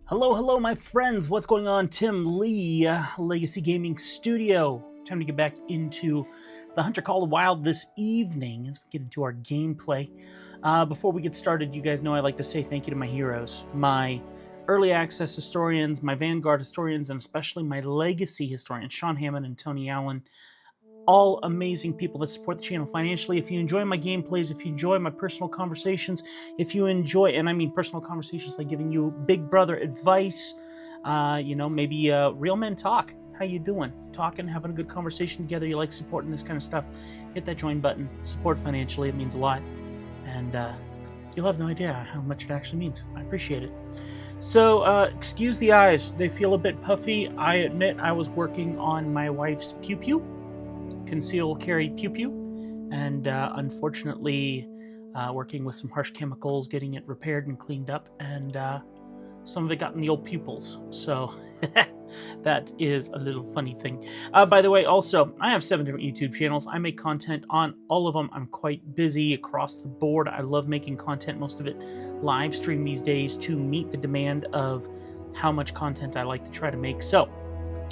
Hello, hello, my friends. What's going on? Tim Lee, Legacy Gaming Studio. Time to get back into the Hunter Call of Wild this evening as we get into our gameplay. Before we get started, you guys know I like to say thank you to my heroes, my early access historians, my Vanguard historians, and especially my legacy historians, Sean Hammond and Tony Allen. All amazing people that support the channel financially. If you enjoy my gameplays, if you enjoy my personal conversations, if you enjoy, and I mean personal conversations like giving you big brother advice, maybe real men talk. How you doing? Talking, having a good conversation together. You like supporting this kind of stuff, hit that join button. Support financially. It means a lot. And you'll have no idea how much it actually means. I appreciate it. So, excuse the eyes. They feel a bit puffy. I admit I was working on my wife's pew-pew. Conceal carry pew-pew, and unfortunately working with some harsh chemicals, getting it repaired and cleaned up, and some of it got in the old pupils, so that is a little funny thing. By the way, also, I have 7 different YouTube channels. I make content on all of them. I'm quite busy across the board. I love making content, most of it live stream these days to meet the demand of how much content I like to try to make. So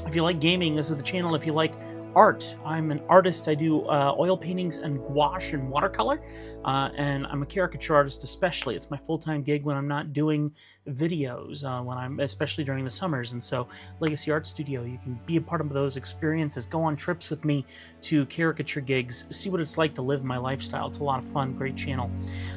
if you like gaming, this is the channel. If you like art, I'm an artist. I do oil paintings and gouache and watercolor, and I'm a caricature artist especially. It's my full-time gig when I'm not doing videos, especially during the summers. And so Legacy Art Studio, you can be a part of those experiences, go on trips with me to caricature gigs, see what it's like to live my lifestyle. It's a lot of fun, great channel.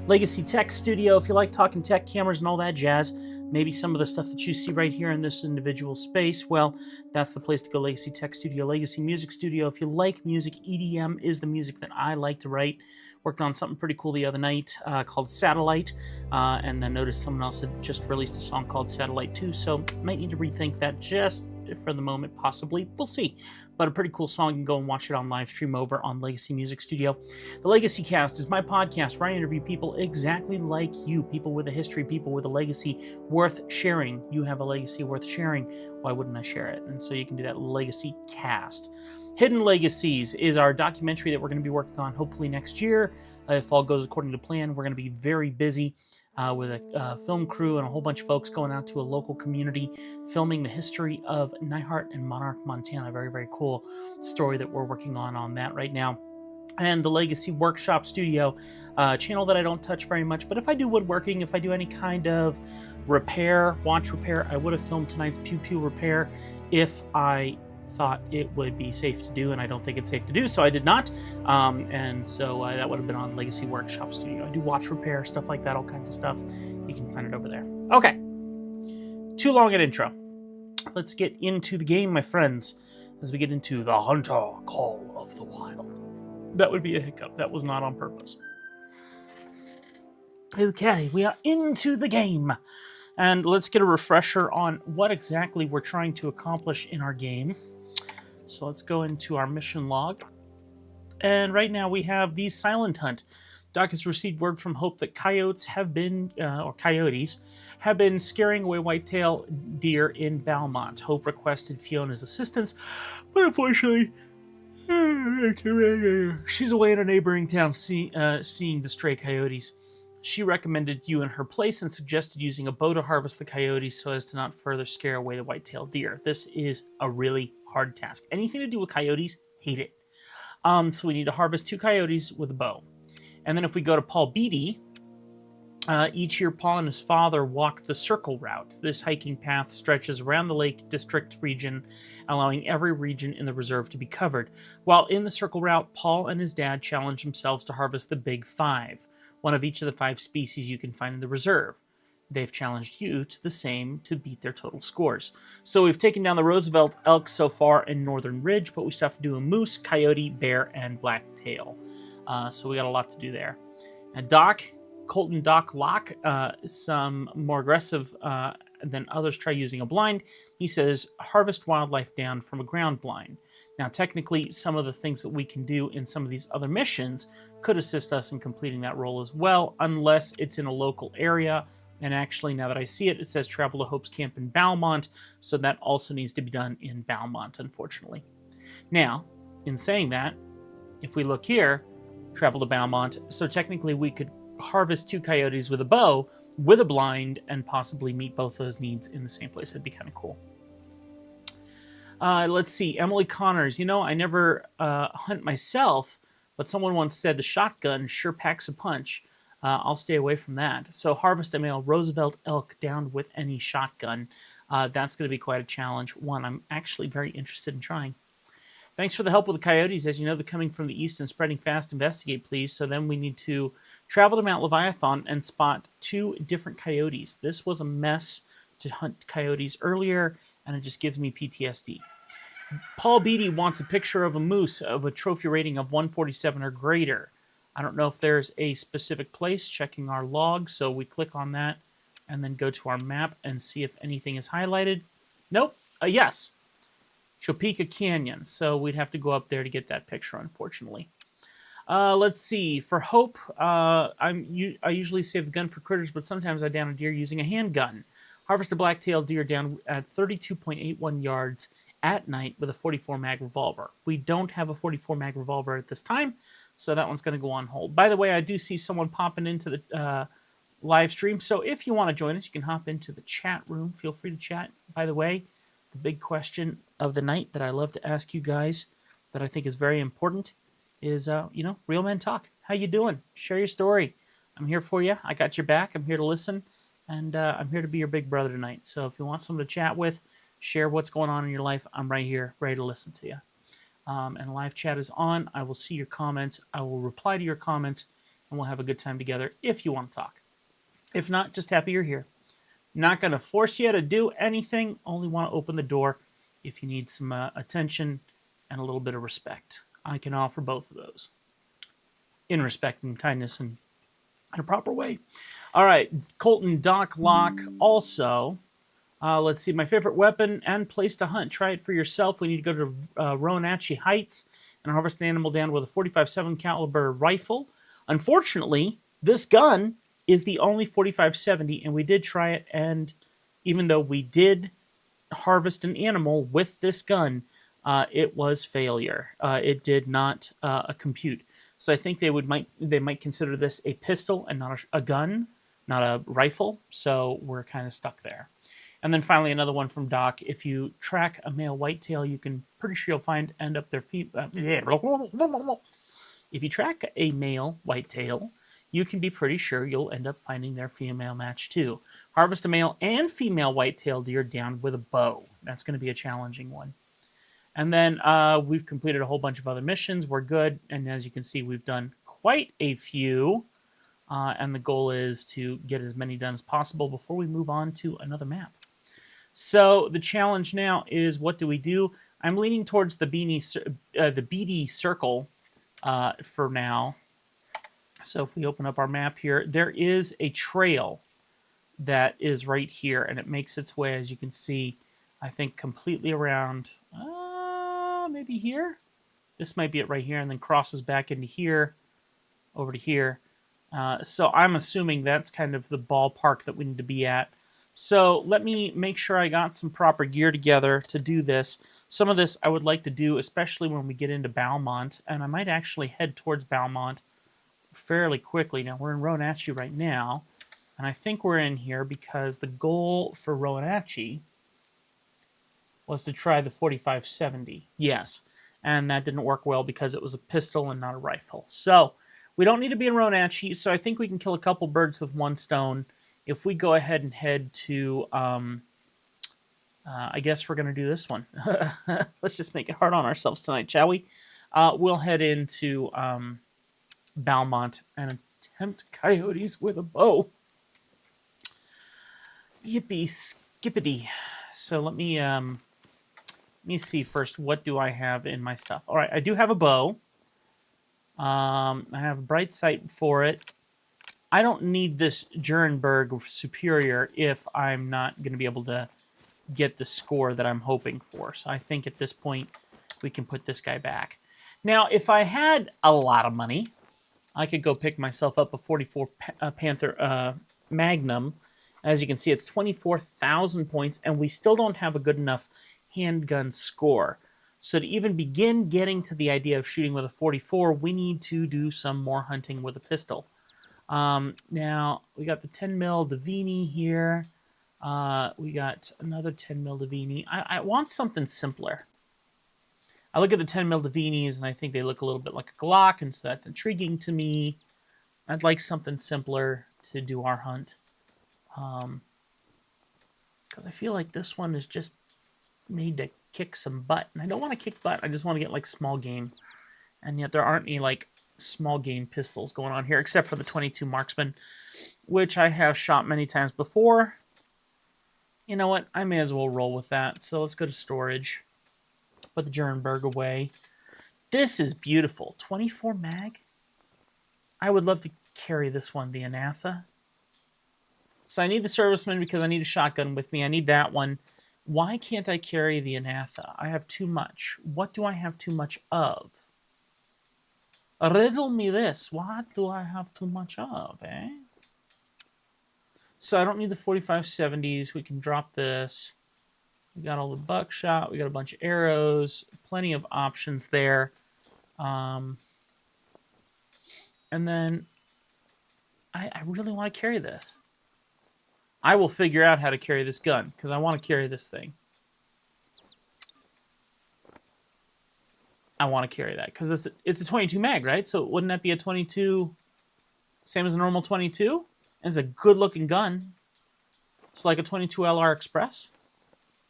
Legacy Tech Studio, if you like talking tech, cameras, and all that jazz, maybe some of the stuff that you see right here in this individual space, well, that's the place to go. Legacy Tech Studio. Legacy Music Studio, if you like music, EDM is the music that I like to write. Worked on something pretty cool the other night called Satellite, and then noticed someone else had just released a song called Satellite 2, so might need to rethink that just for the moment, possibly. We'll see. But a pretty cool song. You can go and watch it on live stream over on Legacy Music Studio. The Legacy Cast is my podcast where I interview people exactly like you, people with a history, people with a legacy worth sharing. You have a legacy worth sharing. Why wouldn't I share it? And so you can do that. Legacy Cast. Hidden Legacies is our documentary that we're going to be working on hopefully next year. If all goes according to plan, we're going to be very busy with a film crew and a whole bunch of folks going out to a local community, filming the history of Neihart and Monarch, Montana. Very, very cool story that we're working on that right now. And the Legacy Workshop Studio, channel that I don't touch very much, but if I do woodworking, if I do any kind of repair, watch repair, I would have filmed tonight's pew-pew repair if I thought it would be safe to do, and I don't think it's safe to do, so I did not. And so that would have been on Legacy Workshop Studio. I do watch repair, stuff like that, all kinds of stuff. You can find it over there. Okay, too long an intro. Let's get into the game, my friends, as we get into the Hunter Call of the Wild. That would be a hiccup. That was not on purpose. Okay, we are into the game. And let's get a refresher on what exactly we're trying to accomplish in our game. So let's go into our mission log. And right now we have the Silent Hunt. Doc has received word from Hope that coyotes have been scaring away whitetail deer in Balmont. Hope requested Fiona's assistance, but unfortunately, she's away in a neighboring town seeing the stray coyotes. She recommended you in her place and suggested using a bow to harvest the coyotes so as to not further scare away the white-tailed deer. This is a really hard task. Anything to do with coyotes, hate it. So we need to harvest 2 coyotes with a bow. And then if we go to Paul Beatty, each year Paul and his father walk the circle route. This hiking path stretches around the Lake District region, allowing every region in the reserve to be covered. While in the circle route, Paul and his dad challenge themselves to harvest the Big Five, one of each of the 5 species you can find in the reserve. They've challenged you to the same to beat their total scores. So we've taken down the Roosevelt elk so far in Northern Ridge, but we still have to do a moose, coyote, bear, and blacktail. So we got a lot to do there. And Colton Doc Locke, some more aggressive than others, try using a blind. He says, harvest wildlife down from a ground blind. Now, technically, some of the things that we can do in some of these other missions could assist us in completing that role as well, unless it's in a local area. And actually, now that I see it, it says travel to Hope's camp in Balmont, so that also needs to be done in Balmont, unfortunately. Now, in saying that, if we look here, travel to Balmont, so technically we could harvest 2 coyotes with a bow with a blind and possibly meet both those needs in the same place. That'd be kind of cool. Let's see. Emily Connors. I never hunt myself, but someone once said the shotgun sure packs a punch. I'll stay away from that. So harvest a male Roosevelt elk down with any shotgun. That's going to be quite a challenge. One I'm actually very interested in trying. Thanks for the help with the coyotes. As you know, they're coming from the east and spreading fast. Investigate, please. So then we need to travel to Mount Leviathan and spot 2 different coyotes. This was a mess to hunt coyotes earlier, and it just gives me PTSD. Paul Beatty wants a picture of a moose of a trophy rating of 147 or greater. I don't know if there's a specific place. Checking our log, so we click on that and then go to our map and see if anything is highlighted. Nope. Yes. Chopeka Canyon. So we'd have to go up there to get that picture, unfortunately. Let's see. For hope, I usually save the gun for critters, but sometimes I down a deer using a handgun. Harvest a black-tailed deer down at 32.81 yards at night with a 44 mag revolver. We don't have a 44 mag revolver at this time, so that one's going to go on hold. By the way, I do see someone popping into the live stream, so if you want to join us, you can hop into the chat room. Feel free to chat. By the way, the big question of the night that I love to ask you guys that I think is very important is, Real Men Talk. How you doing? Share your story. I'm here for you. I got your back. I'm here to listen, and I'm here to be your big brother tonight. So if you want someone to chat with, share what's going on in your life, I'm right here, ready to listen to you. And live chat is on. I will see your comments. I will reply to your comments, and we'll have a good time together if you want to talk. If not, just happy you're here. Not going to force you to do anything. Only want to open the door if you need some attention and a little bit of respect. I can offer both of those in respect and kindness and in a proper way. All right. Colton Doc Lock also. Let's see. My favorite weapon and place to hunt. Try it for yourself. We need to go to Rowanatchee Heights and harvest an animal down with a 45-7 caliber rifle. Unfortunately, this gun is the only 45-70, and we did try it, and even though we did harvest an animal with this gun, it was failure. It did not compute. So I think they might consider this a pistol and not a gun, not a rifle. So we're kind of stuck there. And then finally, another one from Doc. If you track a male whitetail, you can pretty sure you'll end up their feet. If you track a male whitetail, you can be pretty sure you'll end up finding their female match too. Harvest a male and female whitetail deer down with a bow. That's going to be a challenging one. And then we've completed a whole bunch of other missions. We're good. And as you can see, we've done quite a few. And the goal is to get as many done as possible before we move on to another map. So the challenge now is, what do we do? I'm leaning towards the beady circle for now. So if we open up our map here, there is a trail that is right here, and it makes its way, as you can see, I think completely around, maybe here? This might be it right here, and then crosses back into here, over to here. So I'm assuming that's kind of the ballpark that we need to be at. So let me make sure I got some proper gear together to do this. Some of this I would like to do, especially when we get into Balmont, and I might actually head towards Balmont fairly quickly. Now, we're in Rowanatchee right now, and I think we're in here because the goal for Rowanatchee was to try the 45-70. Yes, and that didn't work well because it was a pistol and not a rifle. So we don't need to be in Rowanatchee, so I think we can kill a couple birds with one stone. If we go ahead and head to, I guess we're going to do this one. Let's just make it hard on ourselves tonight, shall we? We'll head into Balmont and attempt coyotes with a bow. Yippee skippity. So let me see first, what do I have in my stuff? All right, I do have a bow. I have a bright sight for it. I don't need this Jurenberg Superior if I'm not going to be able to get the score that I'm hoping for. So I think at this point we can put this guy back. Now, if I had a lot of money, I could go pick myself up a 44 Panther Magnum. As you can see, it's 24,000 points, and we still don't have a good enough handgun score. So to even begin getting to the idea of shooting with a 44, we need to do some more hunting with a pistol. Now, we got the 10 mil Davini here. We got another 10 mil Davini. I want something simpler. I look at the 10 mil Davinis and I think they look a little bit like a Glock, and so that's intriguing to me. I'd like something simpler to do our hunt. Because I feel like this one is just made to kick some butt. And I don't want to kick butt. I just want to get like small game. And yet there aren't any like small game pistols going on here, except for the 22 Marksman, which I have shot many times before. You know what? I may as well roll with that. So let's go to storage. Put the Jernberg away. This is beautiful. 24 mag. I would love to carry this one, the Anatha. So I need the Serviceman because I need a shotgun with me. I need that one. Why can't I carry the Anatha? I have too much. What do I have too much of? Riddle me this. What do I have too much of, eh? So I don't need the 4570s. We can drop this. We got all the buckshot. We got a bunch of arrows. Plenty of options there. And then I really want to carry this. I will figure out how to carry this gun because I want to carry this thing. I want to carry that because it's a 22 mag, right? So wouldn't that be a 22, same as a normal 22? And it's a good looking gun. It's like a 22 LR Express,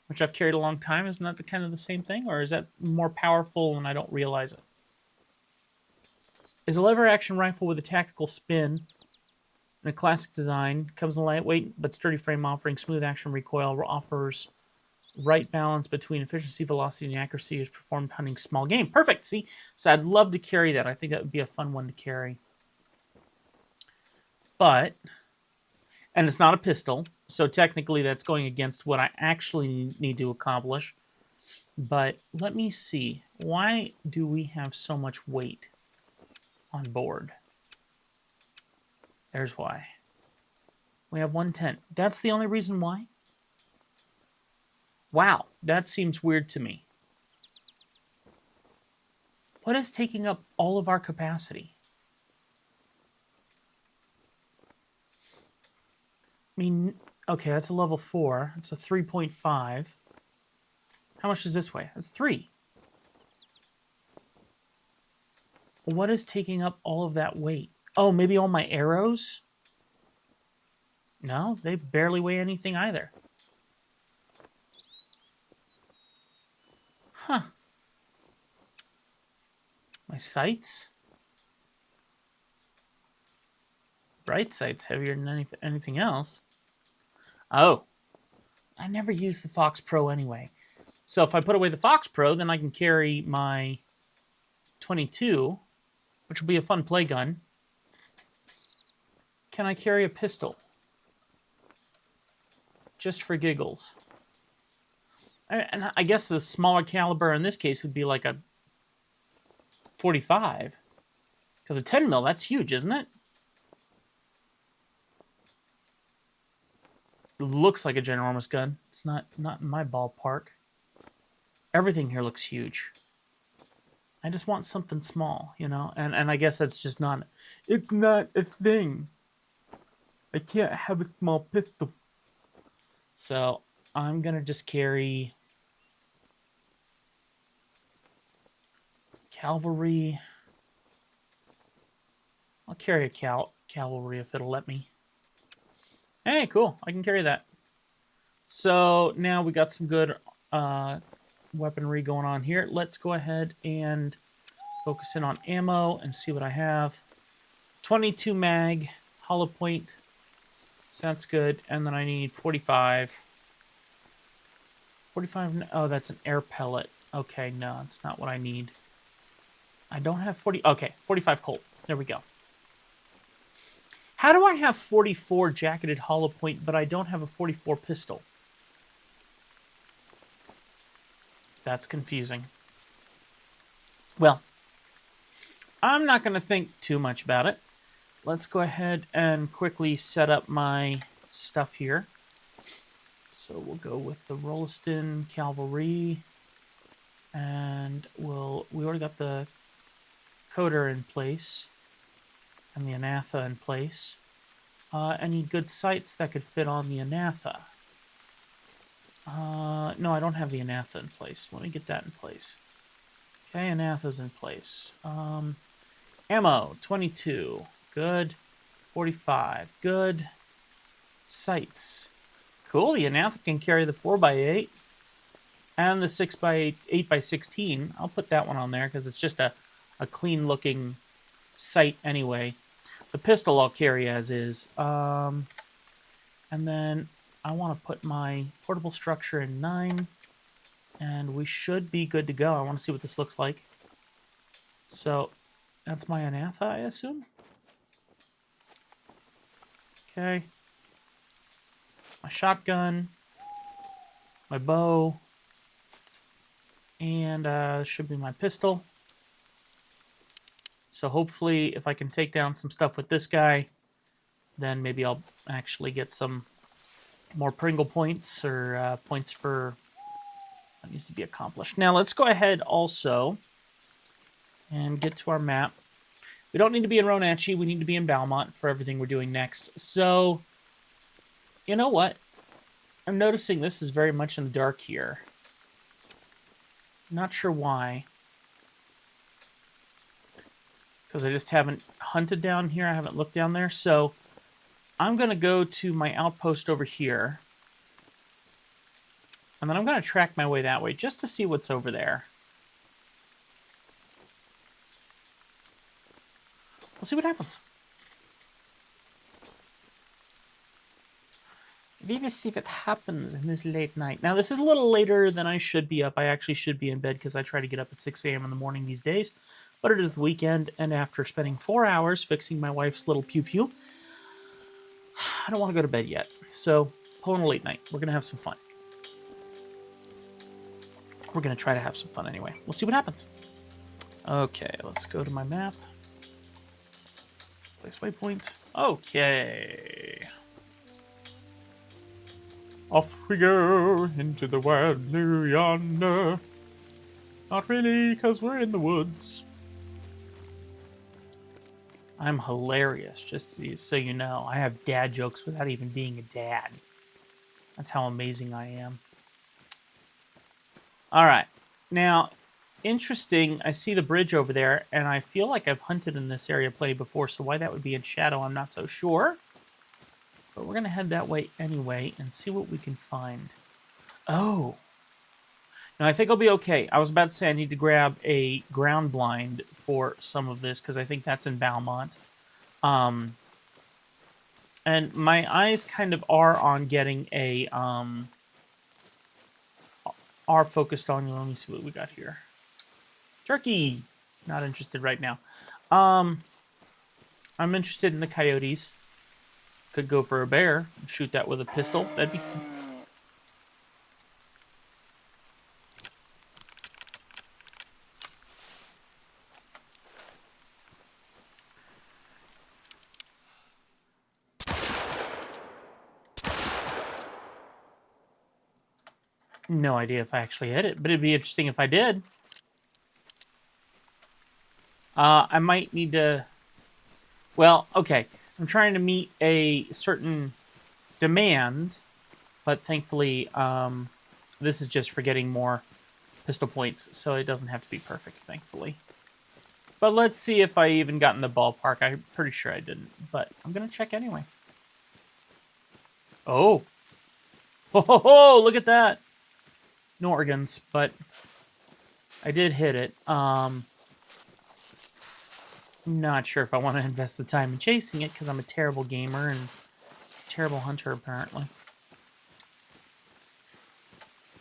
which I've carried a long time. Isn't that kind of the same thing? Or is that more powerful and I don't realize it? Is a lever action rifle with a tactical spin and a classic design. Comes in a lightweight but sturdy frame offering smooth action recoil. Offers right balance between efficiency, velocity, and accuracy. Is performed hunting small game. Perfect. See? So I'd love to carry that. I think that would be a fun one to carry. But, and it's not a pistol. So technically that's going against what I actually need to accomplish. But let me see. Why do we have so much weight on board? There's why. We have 110. That's the only reason why? Wow, that seems weird to me. What is taking up all of our capacity? I mean, okay, that's a level 4. That's a 3.5. How much does this weigh? That's 3. What is taking up all of that weight? Oh, maybe all my arrows? No, they barely weigh anything either. Huh. My sights? Bright sight's heavier than anything else. Oh. I never use the Fox Pro anyway. So if I put away the Fox Pro, then I can carry my 22, which will be a fun play gun. Can I carry a pistol? Just for giggles. And I guess the smaller caliber in this case would be like a 45. Because a 10 mil, that's huge, isn't it? It looks like a ginormous gun. It's not in my ballpark. Everything here looks huge. I just want something small, you know? And I guess that's just not... It's not a thing. I can't have a small pistol. So, I'm going to just carry... Cavalry. I'll carry a cavalry if it'll let me. Hey, cool. I can carry that. So, now we got some good... weaponry going on here. Let's go ahead and focus in on ammo and see what I have. 22 mag, hollow point. Sounds good. And then I need 45. 45, oh, that's an air pellet. Okay, no, that's not what I need. I don't have 40, okay, 45 Colt. There we go. How do I have 44 jacketed hollow point, but I don't have a 44 pistol? That's confusing. Well, I'm not going to think too much about it. Let's go ahead and quickly set up my stuff here. So we'll go with the Rolliston Cavalry. And we already got the coder in place. and the Anatha in place. Any good sites that could fit on the Anatha? No, I don't have the Anatha in place. Let me get that in place. Okay, Anatha's in place. Ammo, 22. Good. 45. Good. Sights. Cool, the Anatha can carry the 4x8 and the 6x8, 8x16. I'll put that one on there because it's just a clean-looking sight anyway. The pistol I'll carry as is. And then I want to put my portable structure in 9. And we should be good to go. I want to see what this looks like. So, that's my Anatha, I assume? Okay. My shotgun. My bow. And should be my pistol. So hopefully, if I can take down some stuff with this guy, then maybe I'll actually get some more Pringle points or points for that needs to be accomplished. Now let's go ahead also and get to our map. We don't need to be in Ronachie. We need to be in Balmont for everything we're doing next. So, you know what? I'm noticing this is very much in the dark here. Not sure why. Because I just haven't hunted down here. I haven't looked down there. So I'm going to go to my outpost over here. And then I'm going to track my way that way just to see what's over there. We'll see what happens. We will see what happens in this late night. Now, this is a little later than I should be up. I actually should be in bed because I try to get up at 6 a.m. in the morning these days. But it is the weekend, and after spending 4 hours fixing my wife's little pew-pew, I don't want to go to bed yet. So, pulling a late night. We're going to have some fun. We're going to try to have some fun anyway. We'll see what happens. Okay, let's go to my map. Place waypoint. Okay. Off we go into the wild blue yonder. Not really, because we're in the woods. I'm hilarious, just so you know. I have dad jokes without even being a dad. That's how amazing I am. All right. Now, interesting, I see the bridge over there, and I feel like I've hunted in this area plenty before, so why that would be in shadow, I'm not so sure. But we're going to head that way anyway and see what we can find. Oh. Now, I think I'll be okay. I was about to say I need to grab a ground blind for some of this, because I think that's in Balmont. And my eyes kind of are on getting a... are focused on... Let me see what we got here. Turkey! Not interested right now. I'm interested in the coyotes. Could go for a bear and shoot that with a pistol. That'd be... No idea if I actually hit it, but it'd be interesting if I did. I might need to... Well, okay. I'm trying to meet a certain demand, but thankfully this is just for getting more pistol points, so it doesn't have to be perfect, thankfully. But let's see if I even got in the ballpark. I'm pretty sure I didn't, but I'm going to check anyway. Oh. Ho, ho, ho, look at that. No organs, but I did hit it. Not sure if I want to invest the time in chasing it, because I'm a terrible gamer and terrible hunter, apparently.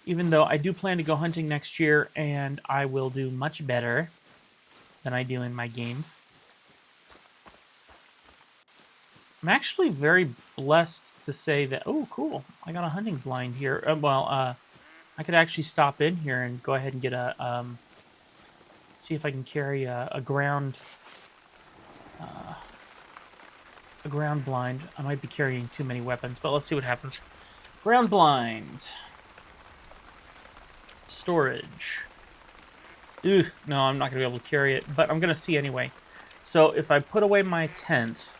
Even though I do plan to go hunting next year, and I will do much better than I do in my games. I'm actually very blessed to say that... Oh, cool. I got a hunting blind here. I could actually stop in here and go ahead and get a... see if I can carry a ground blind. I might be carrying too many weapons, but let's see what happens. Ground blind. Storage. Ugh, no, I'm not going to be able to carry it, but I'm going to see anyway. So if I put away my tent,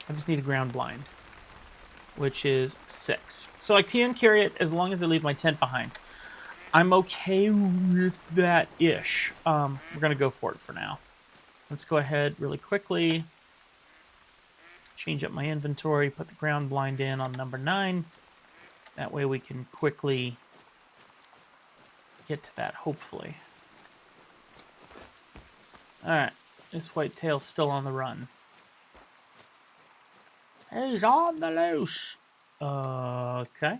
I just need a ground blind, which is 6. So I can carry it as long as I leave my tent behind. I'm okay with that-ish. We're going to go for it for now. Let's go ahead really quickly. Change up my inventory, put the ground blind in on number 9. That way we can quickly get to that, hopefully. Alright, this whitetail's still on the run. He's on the loose. Okay.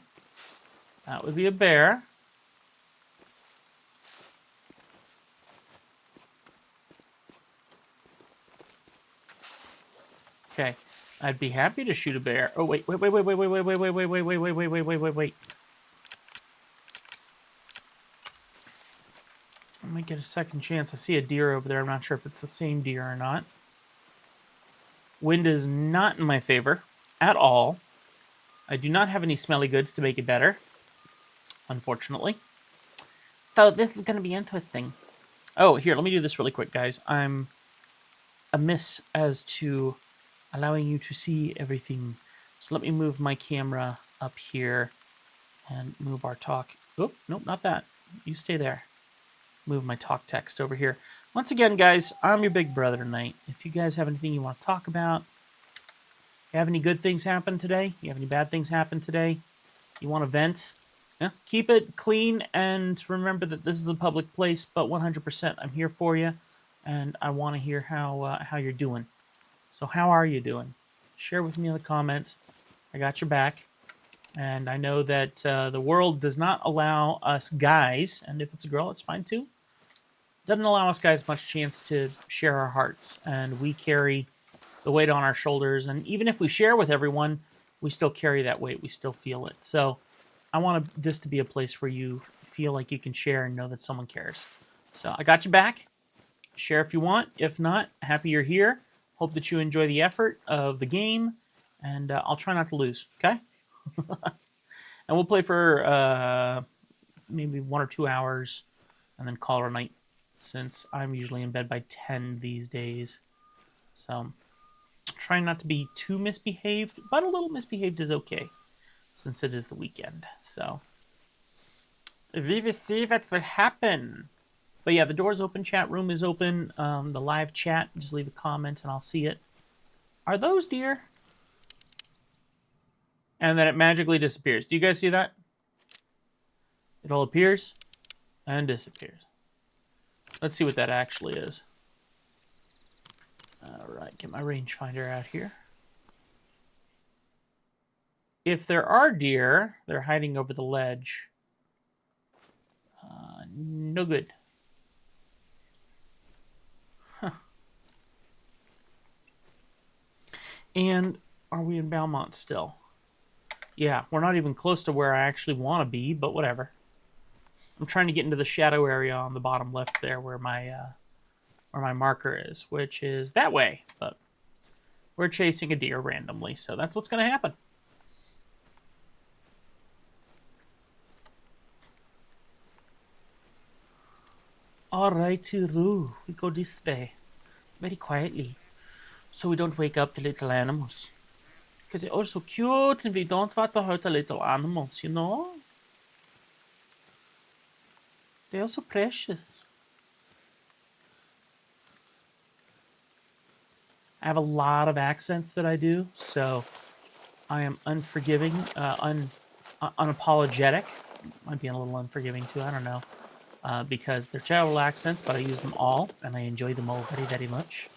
That would be a bear. Okay. I'd be happy to shoot a bear. Oh, wait. I might get a second chance. I see a deer over there. I'm not sure if it's the same deer or not. Wind is not in my favor at all. I do not have any smelly goods to make it better, unfortunately. So this is going to be interesting. Oh, here, let me do this really quick, guys. I'm amiss as to allowing you to see everything. So let me move my camera up here and move our talk. Oh, nope, not that. You stay there. Move my talk text over here. Once again, guys, I'm your big brother tonight. If you guys have anything you want to talk about, you have any good things happen today? You have any bad things happen today? You want to vent? Yeah, keep it clean and remember that this is a public place, but 100% I'm here for you and I want to hear how you're doing. So how are you doing? Share with me in the comments. I got your back. And I know that the world does not allow us guys, and if it's a girl, it's fine too, doesn't allow us guys much chance to share our hearts. And we carry the weight on our shoulders. And even if we share with everyone, we still carry that weight. We still feel it. So I want this to be a place where you feel like you can share and know that someone cares. So I got you back. Share if you want. If not, happy you're here. Hope that you enjoy the effort of the game. And I'll try not to lose, okay? And we'll play for maybe 1 or 2 hours and then call it a night, since I'm usually in bed by 10 these days. So trying not to be too misbehaved, but a little misbehaved is okay, since it is the weekend. So we will see what will happen. But yeah, the door's open, chat room is open. The live chat, just leave a comment and I'll see it. Are those deer? And then it magically disappears. Do you guys see that? It all appears and disappears. Let's see what that actually is. All right, get my rangefinder out here. If there are deer, they're hiding over the ledge. No good. Huh. And are we in Belmont still? Yeah, we're not even close to where I actually want to be, but whatever. I'm trying to get into the shadow area on the bottom left there where my marker is, which is that way. But we're chasing a deer randomly, so that's what's going to happen. All right, Roo, we go this way, very quietly, so we don't wake up the little animals. Because they're all so cute, and we don't want to hurt the little animals, you know? They're so precious. I have a lot of accents that I do, so I am unforgiving, unapologetic. Might be a little unforgiving too, I don't know. Because they're terrible accents, but I use them all, and I enjoy them all very, very much.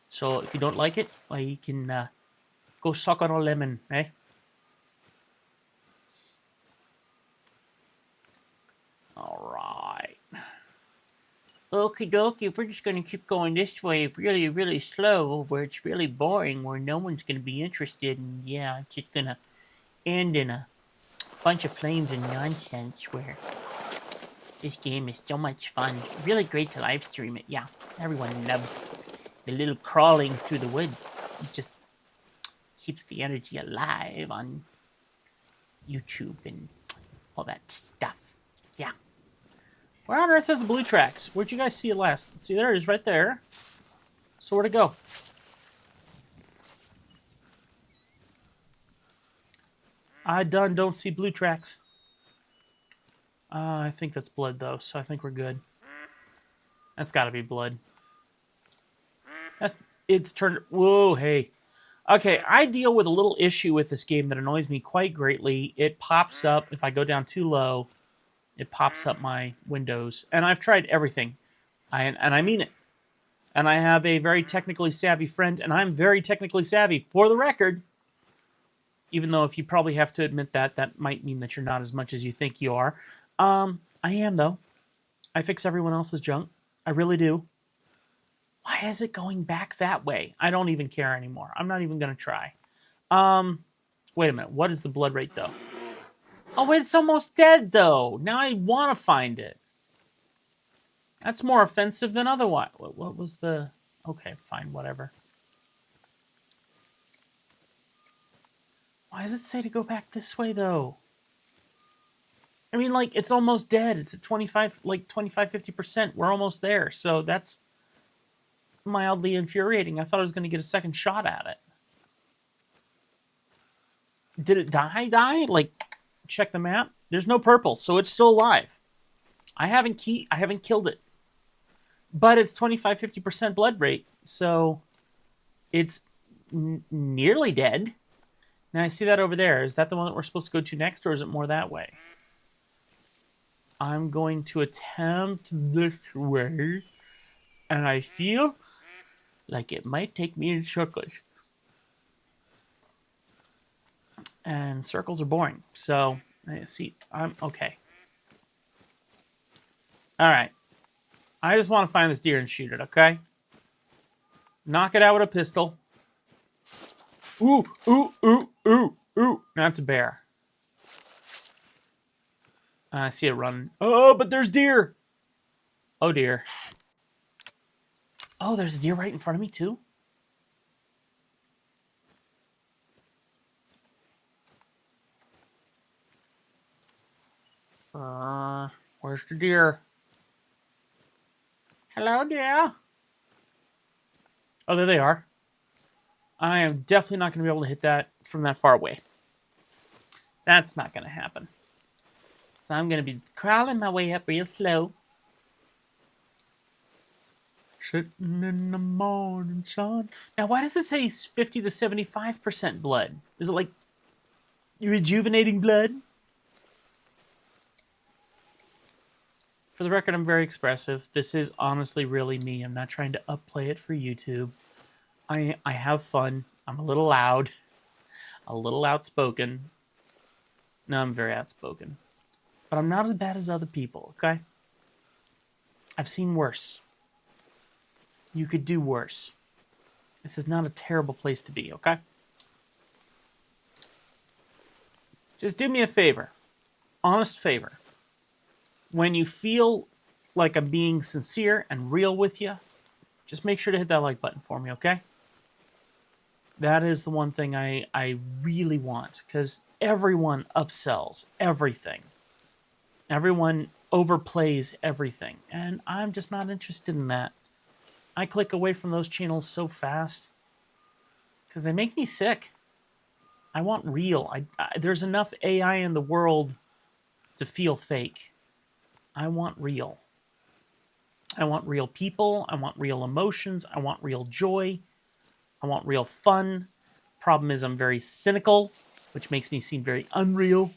So if you don't like it, well, you can go suck on a lemon, eh? All right. Okie dokie, we're just going to keep going this way really, really slow, where it's really boring, where no one's going to be interested, and yeah, it's just going to end in a bunch of flames and nonsense, where this game is so much fun. Really great to live stream it, yeah. Everyone loves the little crawling through the woods. It just keeps the energy alive on YouTube and all that stuff. Yeah. Where on earth are the blue tracks? Where'd you guys see it last? See, there it is right there. So where'd it go? I don't see blue tracks. I think that's blood, though, so I think we're good. That's got to be blood. It's turned... Whoa, hey. Okay, I deal with a little issue with this game that annoys me quite greatly. It pops up, if I go down too low, it pops up my windows. And I've tried everything. And I mean it. And I have a very technically savvy friend, and I'm very technically savvy, for the record. Even though if you probably have to admit that, that might mean that you're not as much as you think you are. I am, though. I fix everyone else's junk. I really do. Why is it going back that way? I don't even care anymore. I'm not even going to try. Wait a minute. What is the blood rate, though? Oh, wait, it's almost dead, though. Now I want to find it. That's more offensive than otherwise. What was the... Okay, fine, whatever. Why does it say to go back this way, though? I mean, like, it's almost dead. It's at 25, 50%. We're almost there. So that's mildly infuriating. I thought I was going to get a second shot at it. Did it die? Like, check the map. There's no purple, so it's still alive. I haven't killed it. But it's 25, 50% blood rate, so it's nearly dead. Now, I see that over there. Is that the one that we're supposed to go to next, or is it more that way? I'm going to attempt this way, and I feel like it might take me in circles. And circles are boring, so see, I'm okay. All right. I just want to find this deer and shoot it, okay? Knock it out with a pistol. Ooh, ooh, ooh, ooh, ooh. That's a bear. I see it running. Oh, but there's deer. Oh, dear. Oh, there's a deer right in front of me, too? Where's the deer? Hello, deer. Oh, there they are. I am definitely not going to be able to hit that from that far away. That's not going to happen. So I'm going to be crawling my way up real slow. Sitting in the morning sun. Now, why does it say 50 to 75% blood? Is it like rejuvenating blood? For the record, I'm very expressive. This is honestly really me. I'm not trying to upplay it for YouTube. I have fun. I'm a little loud. A little outspoken. No, I'm very outspoken. But I'm not as bad as other people, okay? I've seen worse. You could do worse. This is not a terrible place to be, okay? Just do me a favor. Honest favor. When you feel like I'm being sincere and real with you, just make sure to hit that like button for me, okay? That is the one thing I really want, because everyone upsells everything. Everyone overplays everything, and I'm just not interested in that. I click away from those channels so fast because they make me sick. I want real. There's enough AI in the world to feel fake. I want real. I want real people. I want real emotions. I want real joy. I want real fun. Problem is I'm very cynical, which makes me seem very unreal.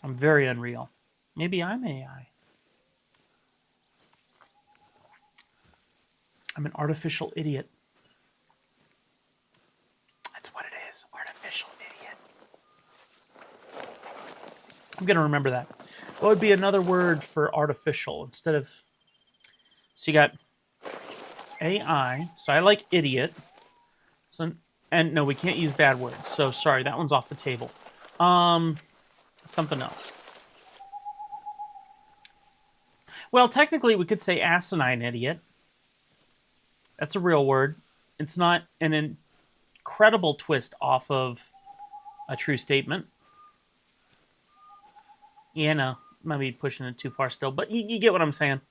I'm very unreal. Maybe I'm AI. I'm an artificial idiot. That's what it is. Artificial idiot. I'm going to remember that. What would be another word for artificial instead of... So you got AI. So I like idiot. So, and no, we can't use bad words. So sorry, that one's off the table. Something else. Well, technically we could say asinine idiot. That's a real word. It's not an incredible twist off of a true statement. Yeah, no. Might be pushing it too far still, but you get what I'm saying.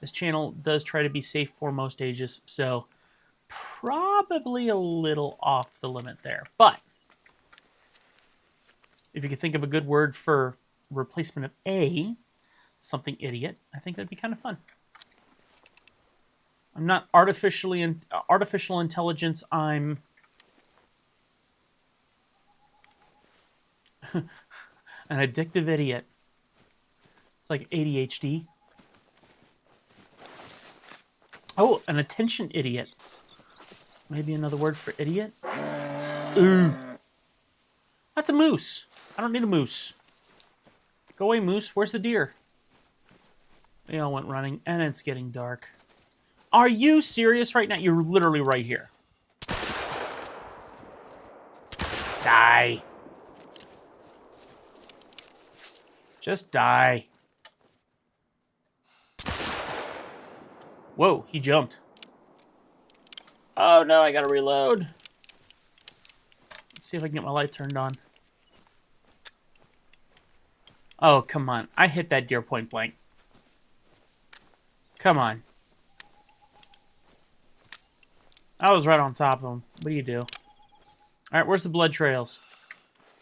This channel does try to be safe for most ages, so probably a little off the limit there. But if you could think of a good word for replacement of A, something idiot, I think that'd be kind of fun. I'm not artificial intelligence. I'm an addictive idiot. It's like ADHD. Oh, an attention idiot. Maybe another word for idiot? Ooh. That's a moose. I don't need a moose. Go away, moose. Where's the deer? They all went running, and it's getting dark. Are you serious right now? You're literally right here. Die. Just die. Whoa, he jumped. Oh no, I gotta reload. Let's see if I can get my light turned on. Oh, come on. I hit that deer point blank. Come on. I was right on top of him. What do you do? Alright, where's the blood trails?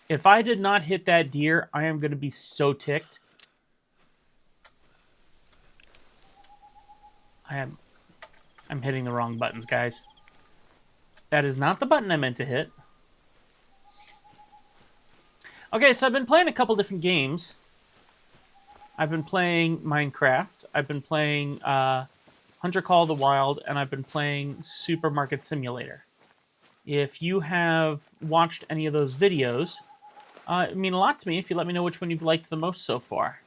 If I did not hit that deer, I am going to be so ticked. I'm hitting the wrong buttons, guys. That is not the button I meant to hit. Okay, so I've been playing a couple different games. I've been playing Minecraft. I've been playing Hunter Call of the Wild, and I've been playing Supermarket Simulator. If you have watched any of those videos, it would mean a lot to me if you let me know which one you've liked the most so far.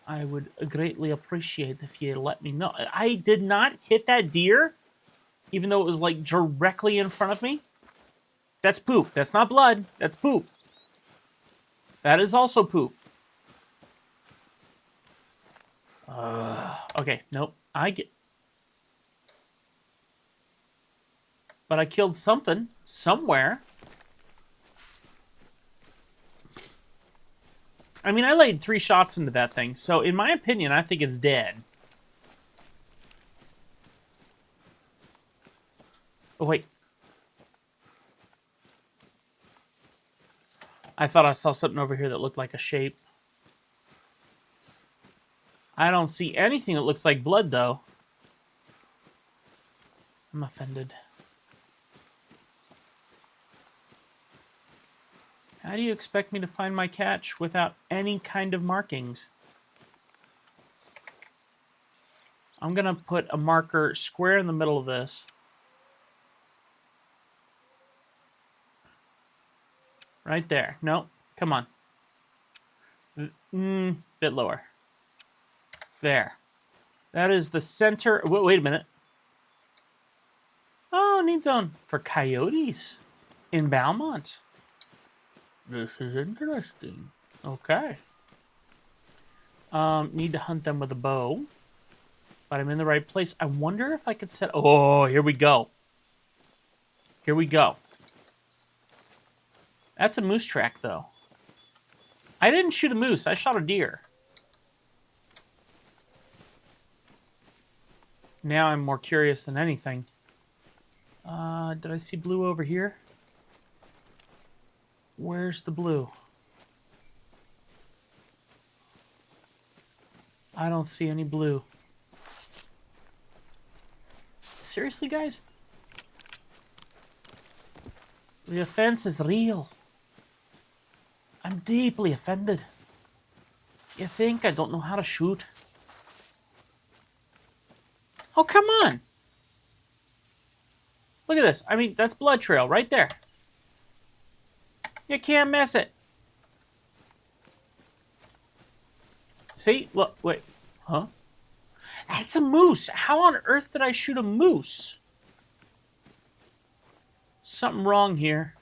I would greatly appreciate if you let me know. I did not hit that deer, even though it was like directly in front of me. That's poop. That's not blood. That's poop. That is also poop. Okay, nope. But I killed something somewhere. I mean, I laid 3 shots into that thing, so in my opinion, I think it's dead. Oh, wait. I thought I saw something over here that looked like a shape. I don't see anything that looks like blood, though. I'm offended. How do you expect me to find my catch without any kind of markings? I'm going to put a marker square in the middle of this. Right there. No, come on. Bit lower. There. That is the center. Wait a minute. Oh, need zone for coyotes in Balmont. This is interesting. Okay. Need to hunt them with a bow. But I'm in the right place. I wonder if I could set... Oh, here we go. Here we go. That's a moose track, though. I didn't shoot a moose. I shot a deer. Now I'm more curious than anything. Did I see blue over here? Where's the blue? I don't see any blue. Seriously, guys? The offense is real. I'm deeply offended. You think I don't know how to shoot? Oh, come on! Look at this. I mean, that's blood trail right there. You can't miss it. See? Look, wait. Huh? That's a moose. How on earth did I shoot a moose? Something wrong here.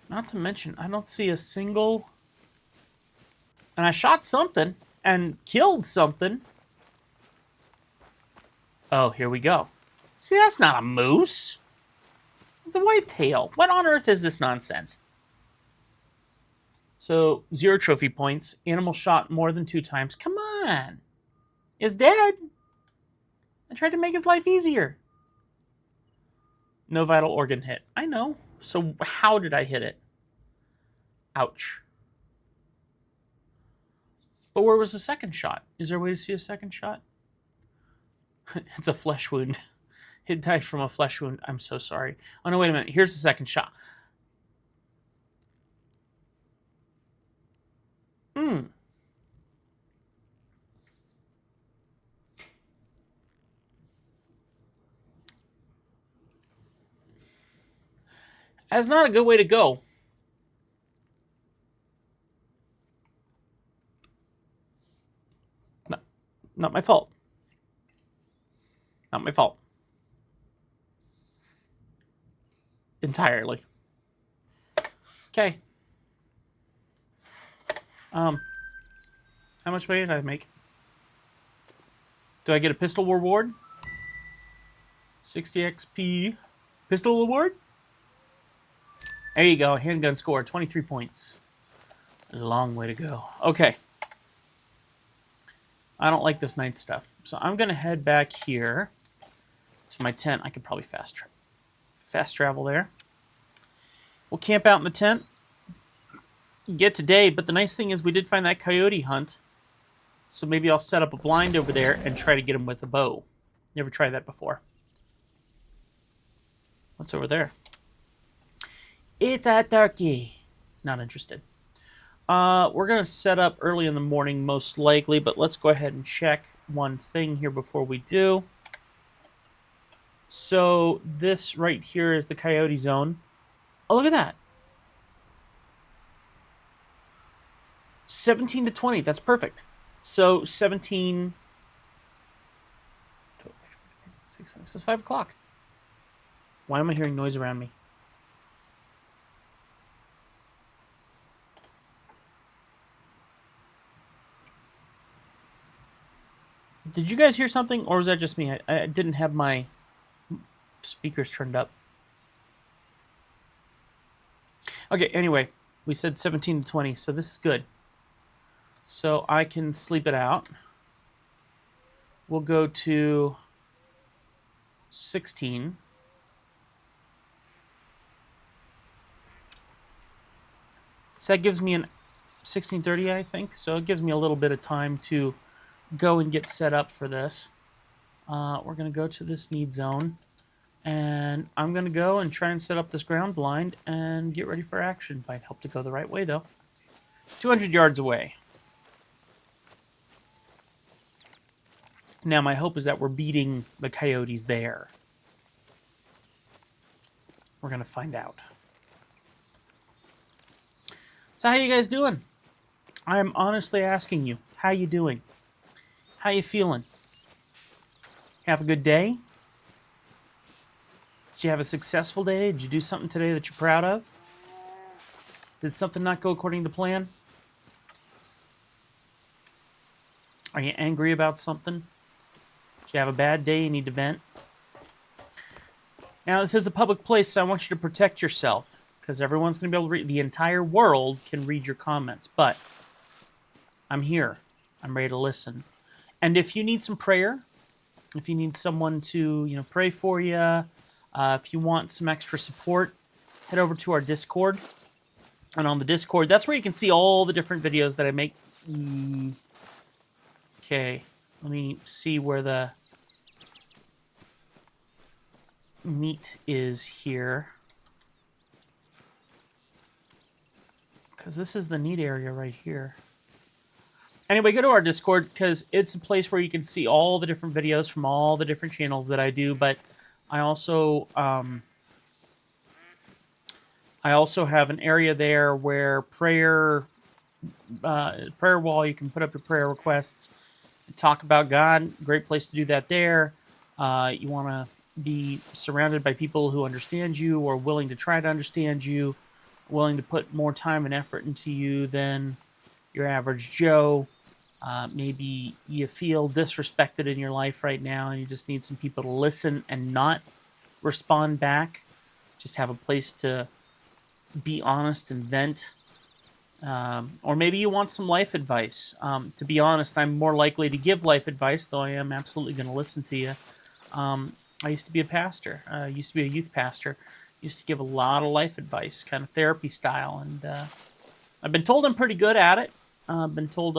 Not to mention, I don't see a single... And I shot something and killed something. Oh, here we go. See, that's not a moose. It's a whitetail. What on earth is this nonsense? So, 0 trophy points. Animal shot more than 2 times. Come on. Is dead. I tried to make his life easier. No vital organ hit. I know. So, how did I hit it? Ouch. But where was the second shot? Is there a way to see a second shot? It's a flesh wound. It died from a flesh wound. I'm so sorry. Oh, no, wait a minute. Here's the second shot. That's not a good way to go. No, not my fault. Not my fault. Entirely. Okay. How much money did I make? Do I get a pistol reward? 60 XP. Pistol reward? There you go. Handgun score. 23 points. A long way to go. Okay. I don't like this night stuff. So I'm going to head back here to my tent. I could probably fast travel there. We'll camp out in the tent. Get today, but the nice thing is we did find that coyote hunt. So maybe I'll set up a blind over there and try to get him with a bow. Never tried that before. What's over there? It's a turkey. Not interested. We're going to set up early in the morning, most likely, but let's go ahead and check one thing here before we do. So this right here is the coyote zone. Oh, look at that. 17 to 20. That's perfect. So 17... It's 5 o'clock. Why am I hearing noise around me? Did you guys hear something, or was that just me? I didn't have my speakers turned up. Okay, anyway, we said 17 to 20, so this is good. So I can sleep it out. We'll go to 16. So that gives me an 16:30, I think. So it gives me a little bit of time to go and get set up for this. We're going to go to this need zone. And I'm going to go and try and set up this ground blind and get ready for action. Might help to go the right way, though. 200 yards away. Now, my hope is that we're beating the coyotes there. We're going to find out. So how you guys doing? I'm honestly asking you, how you doing? How you feeling? Have a good day? Did you have a successful day? Did you do something today that you're proud of? Did something not go according to plan? Are you angry about something? Did you have a bad day you need to vent? Now, this is a public place, so I want you to protect yourself, because everyone's going to be able to read. The entire world can read your comments, but I'm here. I'm ready to listen. And if you need some prayer, if you need someone to, pray for you, if you want some extra support, head over to our Discord. And on the Discord, that's where you can see all the different videos that I make. Okay, let me see where the meat is here. Because this is the neat area right here. Anyway, go to our Discord, because it's a place where you can see all the different videos from all the different channels that I do, but I also have an area there where prayer wall, you can put up your prayer requests, talk about God. Great place to do that there. You want to be surrounded by people who understand you or willing to try to understand you, willing to put more time and effort into you than your average Joe. Maybe you feel disrespected in your life right now and you just need some people to listen and not respond back. Just have a place to be honest and vent. Or maybe you want some life advice. To be honest, I'm more likely to give life advice, though I am absolutely going to listen to you. I used to be a pastor. I used to be a youth pastor. Used to give a lot of life advice, kind of therapy style, and I've been told I'm pretty good at it. I've been told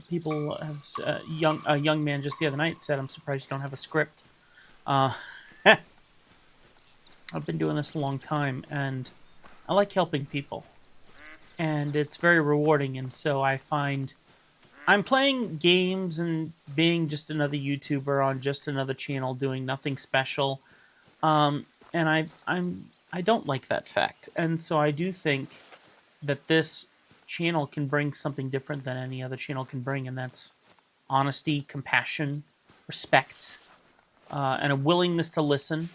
people have a young man just the other night said, "I'm surprised you don't have a script." Uh, I've been doing this a long time, and I like helping people, and it's very rewarding. And so I find I'm playing games and being just another YouTuber on just another channel doing nothing special. And I don't like that fact. And so I do think that this channel can bring something different than any other channel can bring, and that's honesty, compassion, respect, and a willingness to listen.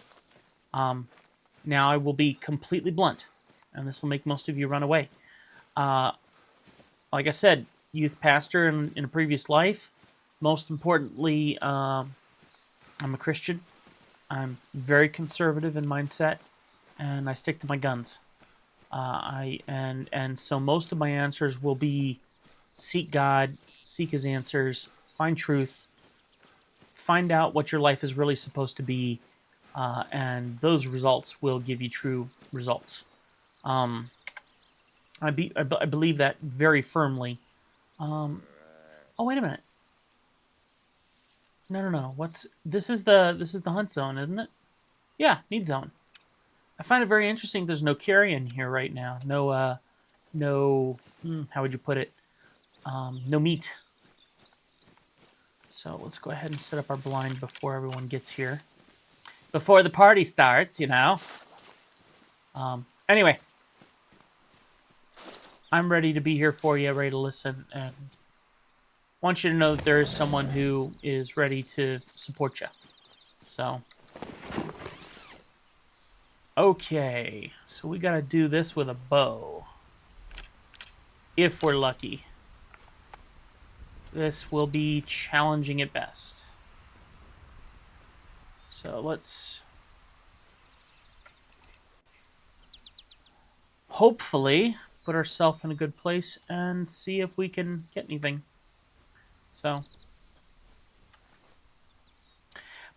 Now I will be completely blunt, and this will make most of you run away. Like I said, youth pastor in a previous life. Most importantly, I'm a Christian. I'm very conservative in mindset, and I stick to my guns. So most of my answers will be seek God, seek His answers, find truth, find out what your life is really supposed to be, and those results will give you true results. I believe that very firmly. Oh, wait a minute. No. This is the hunt zone, isn't it? Yeah, need zone. I find it very interesting. There's no carrion here right now. No, how would you put it? No meat. So let's go ahead and set up our blind before everyone gets here. Before the party starts, you know. Anyway, I'm ready to be here for you, ready to listen, and want you to know that there is someone who is ready to support you. So, okay, so we got to do this with a bow. If we're lucky. This will be challenging at best. So let's hopefully put ourselves in a good place and see if we can get anything. So,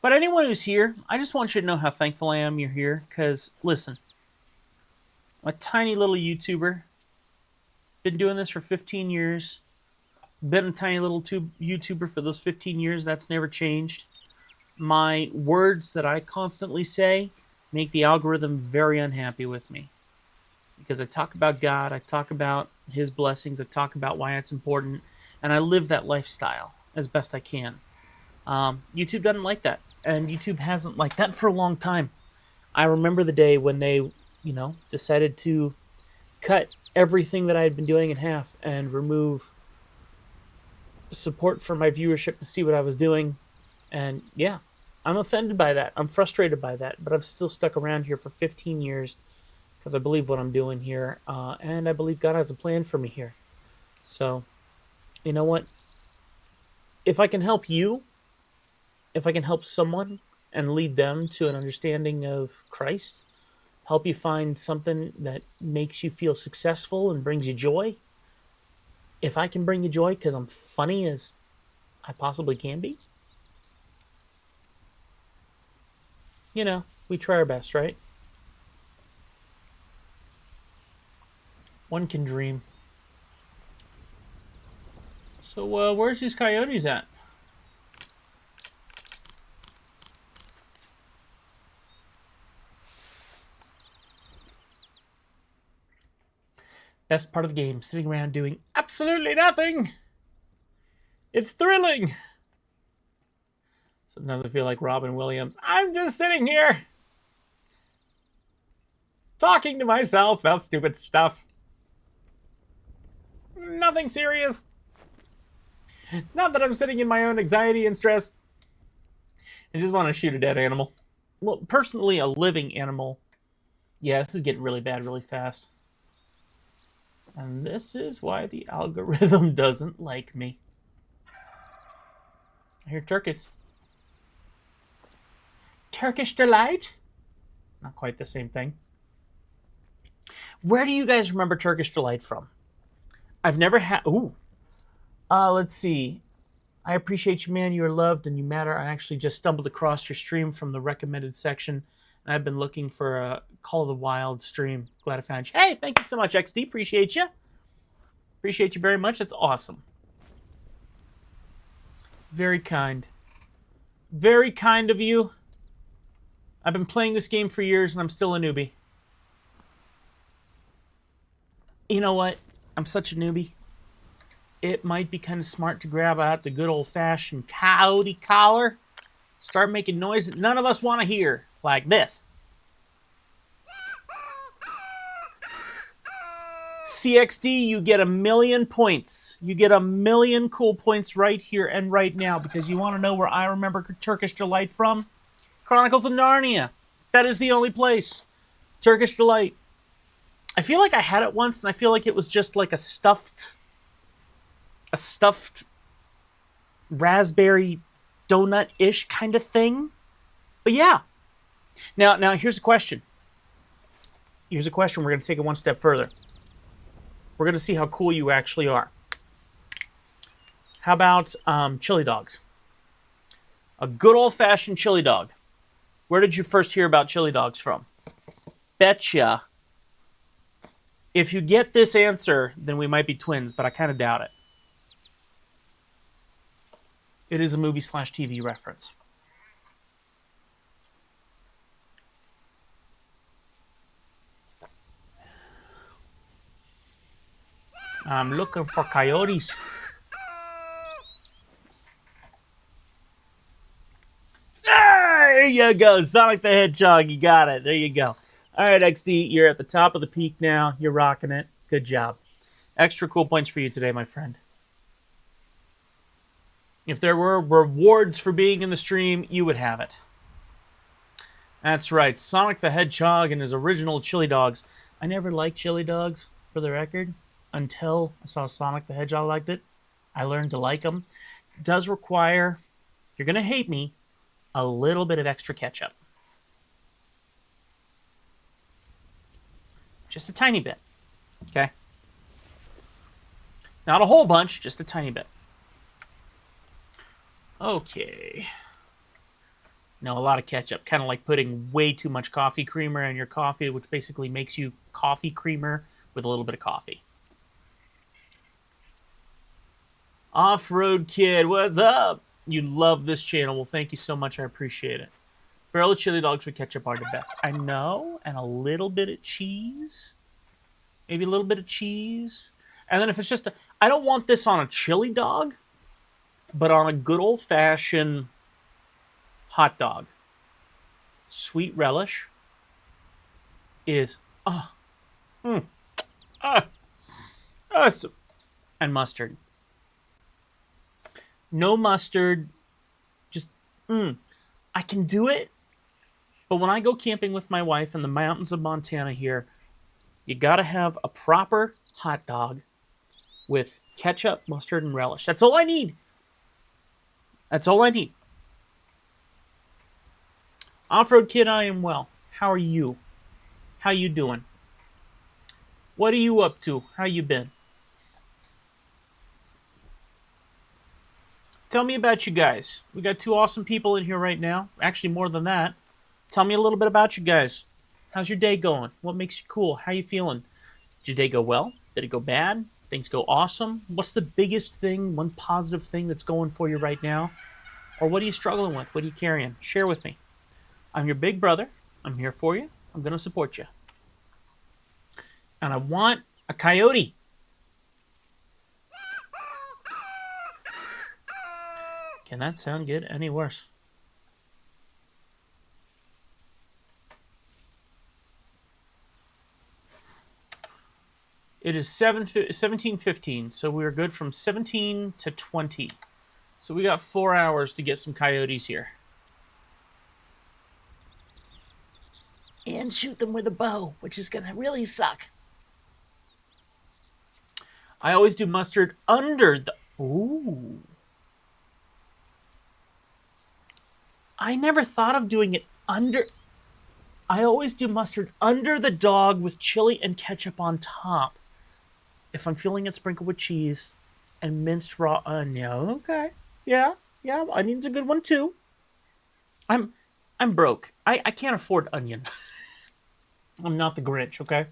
but anyone who's here, I just want you to know how thankful I am you're here. Because, listen, I'm a tiny little YouTuber. Been doing this for 15 years. Been a tiny little YouTuber for those 15 years. That's never changed. My words that I constantly say make the algorithm very unhappy with me. Because I talk about God, I talk about His blessings, I talk about why it's important, and I live that lifestyle as best I can. YouTube doesn't like that, and YouTube hasn't liked that for a long time. I remember the day when they, decided to cut everything that I had been doing in half and remove support for my viewership to see what I was doing. And yeah, I'm offended by that. I'm frustrated by that, but I've still stuck around here for 15 years because I believe what I'm doing here, and I believe God has a plan for me here. So, you know what? If I can help you, if I can help someone and lead them to an understanding of Christ, help you find something that makes you feel successful and brings you joy, if I can bring you joy because I'm funny as I possibly can be, we try our best, right? One can dream. So, where's these coyotes at? Best part of the game, sitting around doing absolutely nothing. It's thrilling. Sometimes I feel like Robin Williams. I'm just sitting here talking to myself about stupid stuff. Nothing serious. Not that I'm sitting in my own anxiety and stress. I just want to shoot a dead animal. Well, personally, a living animal. Yeah, this is getting really bad really fast. And this is why the algorithm doesn't like me. I hear Turkish. Turkish Delight? Not quite the same thing. Where do you guys remember Turkish Delight from? I've never had... Ooh. Let's see. I appreciate you, man. You are loved and you matter. I actually just stumbled across your stream from the recommended section, and I've been looking for a Call of the Wild stream. Glad I found you. Hey, thank you so much, XD. Appreciate you. Appreciate you very much. That's awesome. Very kind. Very kind of you. I've been playing this game for years, and I'm still a newbie. You know what? I'm such a newbie. It might be kind of smart to grab out the good old-fashioned coyote collar, start making noise that none of us want to hear, like this. CXD, you get 1,000,000 points. You get 1,000,000 cool points right here and right now, because you want to know where I remember Turkish Delight from? Chronicles of Narnia. That is the only place. Turkish Delight. I feel like I had it once, and I feel like it was just like a stuffed raspberry donut-ish kind of thing. But yeah. Now here's a question. Here's a question. We're going to take it one step further. We're going to see how cool you actually are. How about chili dogs? A good old-fashioned chili dog. Where did you first hear about chili dogs from? Betcha. If you get this answer, then we might be twins, but I kind of doubt it. It is a movie/TV reference. I'm looking for coyotes. There you go. Sonic the Hedgehog. You got it. There you go. All right, XD, you're at the top of the peak now. You're rocking it. Good job. Extra cool points for you today, my friend. If there were rewards for being in the stream, you would have it. That's right. Sonic the Hedgehog and his original chili dogs. I never liked chili dogs, for the record, until I saw Sonic the Hedgehog liked it. I learned to like them. It does require, you're going to hate me, a little bit of extra ketchup. Just a tiny bit. Okay? Not a whole bunch, just a tiny bit. Okay. No, a lot of ketchup. Kind of like putting way too much coffee creamer in your coffee, which basically makes you coffee creamer with a little bit of coffee. Off-Road Kid, what's up? You love this channel. Well, thank you so much. I appreciate it. Barrel chili dogs with ketchup are the best. I know. And a little bit of cheese. Maybe a little bit of cheese. And then if it's just I don't want this on a chili dog, but on a good old-fashioned hot dog. Sweet relish is and mustard. No mustard. Just I can do it. But when I go camping with my wife in the mountains of Montana here, you got to have a proper hot dog with ketchup, mustard, and relish. That's all I need. That's all I need. Off-Road Kid, I am well. How are you? How you doing? What are you up to? How you been? Tell me about you guys. We got two awesome people in here right now. Actually, more than that. Tell me a little bit about you guys. How's your day going? What makes you cool? How you feeling? Did your day go well? Did it go bad? Things go awesome? What's the biggest thing, one positive thing that's going for you right now? Or what are you struggling with? What are you carrying? Share with me. I'm your big brother. I'm here for you. I'm going to support you. And I want a coyote. Can that sound good any worse? It is 17:15, so we're good from 17 to 20. So we got 4 hours to get some coyotes here. And shoot them with a bow, which is going to really suck. I always do mustard under the... Ooh. I never thought of doing it under. I always do mustard under the dog with chili and ketchup on top. If I'm feeling it, sprinkle with cheese and minced raw onion. Okay, yeah, yeah. Onion's a good one too. I'm I'm broke. I can't afford onion. I'm not the Grinch. Okay,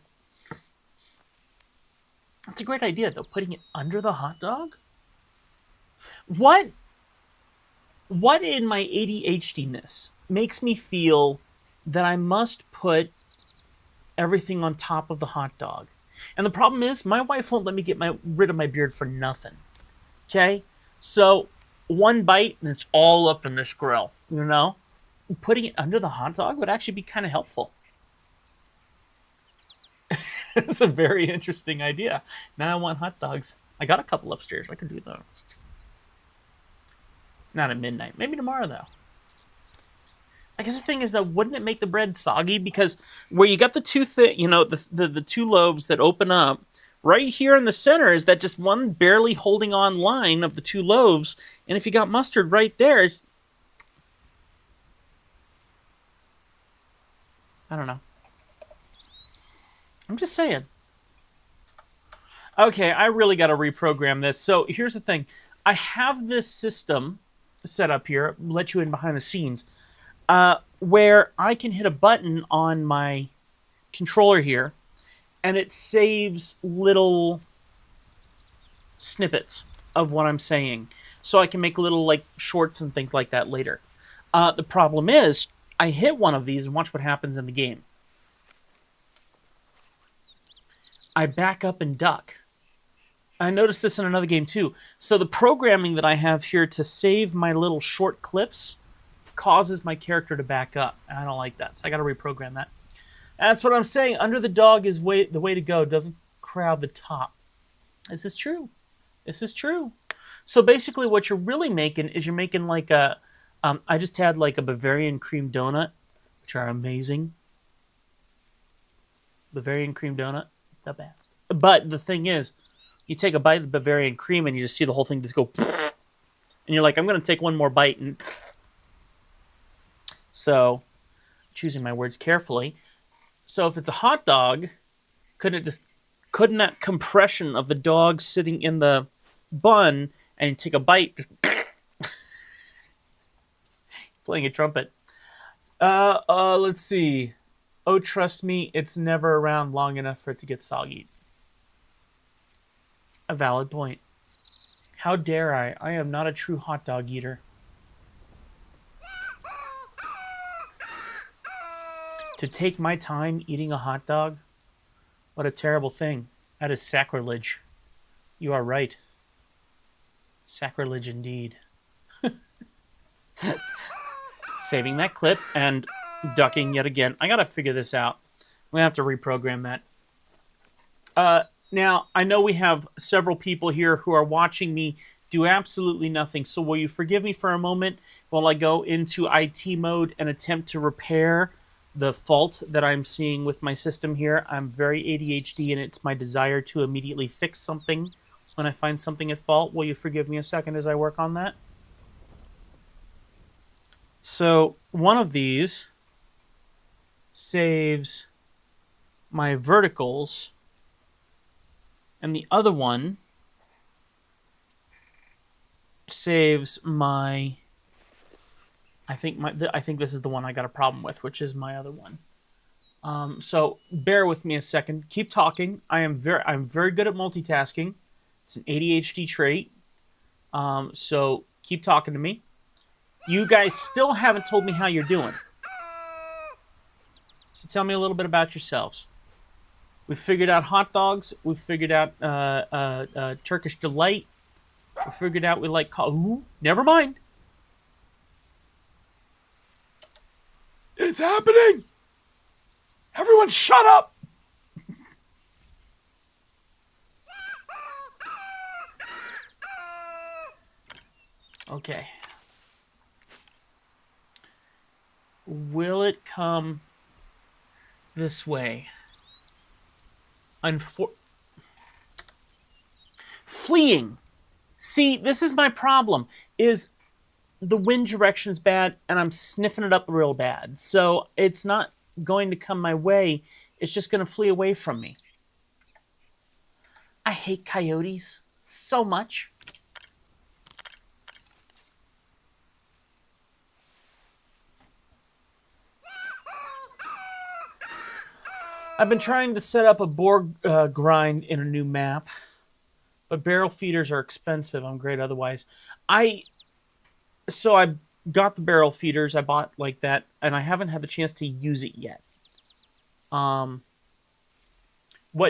that's a great idea though. Putting it under the hot dog. What what in my ADHD-ness makes me feel that I must put everything on top of the hot dog? And the problem is, my wife won't let me get rid of my beard for nothing. Okay, so one bite and it's all up in this grill. You know, putting it under the hot dog would actually be kind of helpful. It's a very interesting idea. Now I want hot dogs. I got a couple upstairs. I could do those. Not at midnight. Maybe tomorrow though. I guess the thing is that wouldn't it make the bread soggy? Because where you got the two the two lobes that open up, right here in the center is that just one barely holding on line of the two loaves, and if you got mustard right there, I don't know. I'm just saying. Okay, I really got to reprogram this. So here's the thing: I have this system set up here. Let you in behind the scenes. Where I can hit a button on my controller here, and it saves little snippets of what I'm saying, so I can make little like shorts and things like that later. The problem is, I hit one of these and watch what happens in the game. I back up and duck. I noticed this in another game too. So the programming that I have here to save my little short clips causes my character to back up. And I don't like that, so I got to reprogram that. That's what I'm saying. Under the dog is the way to go. Doesn't crowd the top. This is true. This is true. So basically, what you're really making is you're making like a. I just had like a Bavarian cream donut, which are amazing. Bavarian cream donut, the best. But the thing is, you take a bite of the Bavarian cream and you just see the whole thing just go, and you're like, I'm going to take one more bite, and so choosing my words carefully. So if it's a hot dog, couldn't that compression of the dog sitting in the bun and you take a bite, playing a trumpet. Let's see. Oh, trust me, it's never around long enough for it to get soggy. A valid point. How dare I? I am not a true hot dog eater. To take my time eating a hot dog? What a terrible thing. That is sacrilege. You are right. Sacrilege indeed. Saving that clip and ducking yet again. I gotta figure this out. I'm gonna have to reprogram that. Now, I know we have several people here who are watching me do absolutely nothing, so will you forgive me for a moment while I go into IT mode and attempt to repair the fault that I'm seeing with my system here? I'm very ADHD, and it's my desire to immediately fix something when I find something at fault. Will you forgive me a second as I work on that? So, one of these saves my verticals, and the other one saves my. I think this is the one I got a problem with, which is my other one. So bear with me a second. Keep talking. I'm very good at multitasking. It's an ADHD trait. So keep talking to me. You guys still haven't told me how you're doing. So tell me a little bit about yourselves. We figured out hot dogs. We figured out Turkish delight. We figured out we like. Ooh, never mind. It's happening. Everyone, shut up. Okay. Will it come this way? Fleeing. See, this is my problem. Is the wind direction's bad, and I'm sniffing it up real bad. So it's not going to come my way. It's just going to flee away from me. I hate coyotes so much. I've been trying to set up a boar grind in a new map, but barrel feeders are expensive. I'm great otherwise. I got the barrel feeders. I bought like that, and I haven't had the chance to use it yet. What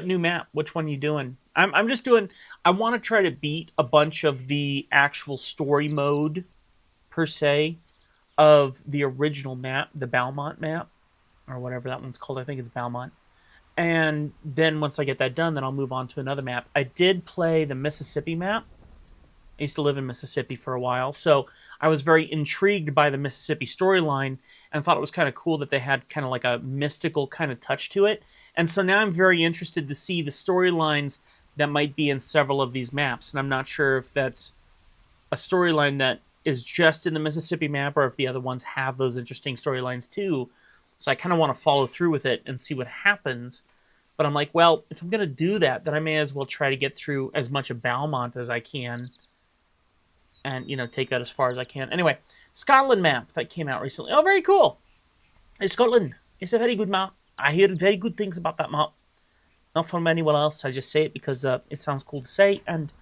new map? Which one are you doing? I'm just doing. I want to try to beat a bunch of the actual story mode per se of the original map, the Balmont map, or whatever that one's called. I think it's Balmont. And then once I get that done, then I'll move on to another map. I did play the Mississippi map. I used to live in Mississippi for a while, so I was very intrigued by the Mississippi storyline and thought it was kind of cool that they had kind of like a mystical kind of touch to it. And so now I'm very interested to see the storylines that might be in several of these maps. And I'm not sure if that's a storyline that is just in the Mississippi map or if the other ones have those interesting storylines too. So I kind of want to follow through with it and see what happens. But I'm like, well, if I'm going to do that, then I may as well try to get through as much of Balmont as I can and, take that as far as I can. Anyway, Scotland map that came out recently. Oh, very cool. Scotland. It's a very good map. I hear very good things about that map. Not from anyone else. I just say it because it sounds cool to say, and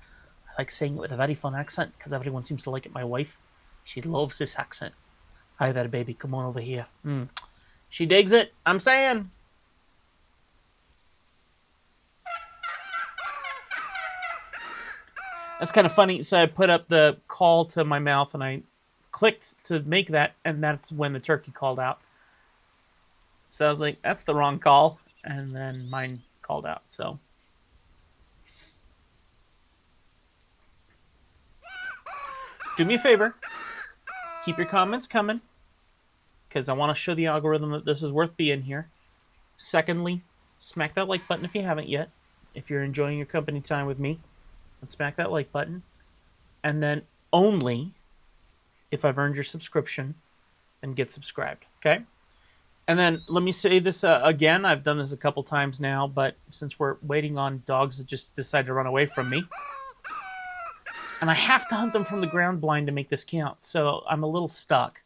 I like saying it with a very fun accent because everyone seems to like it. My wife, she loves this accent. Hi there, baby. Come on over here. She digs it. I'm saying. That's kind of funny. So I put up the call to my mouth and I clicked to make that, and that's when the turkey called out. So I was like, that's the wrong call. And then mine called out. So do me a favor. Keep your comments coming, because I want to show the algorithm that this is worth being here. Secondly, smack that like button if you haven't yet. If you're enjoying your company time with me, then smack that like button. And then only if I've earned your subscription, then get subscribed. Okay? And then let me say this again. I've done this a couple times now, but since we're waiting on dogs that just decide to run away from me, and I have to hunt them from the ground blind to make this count, so I'm a little stuck.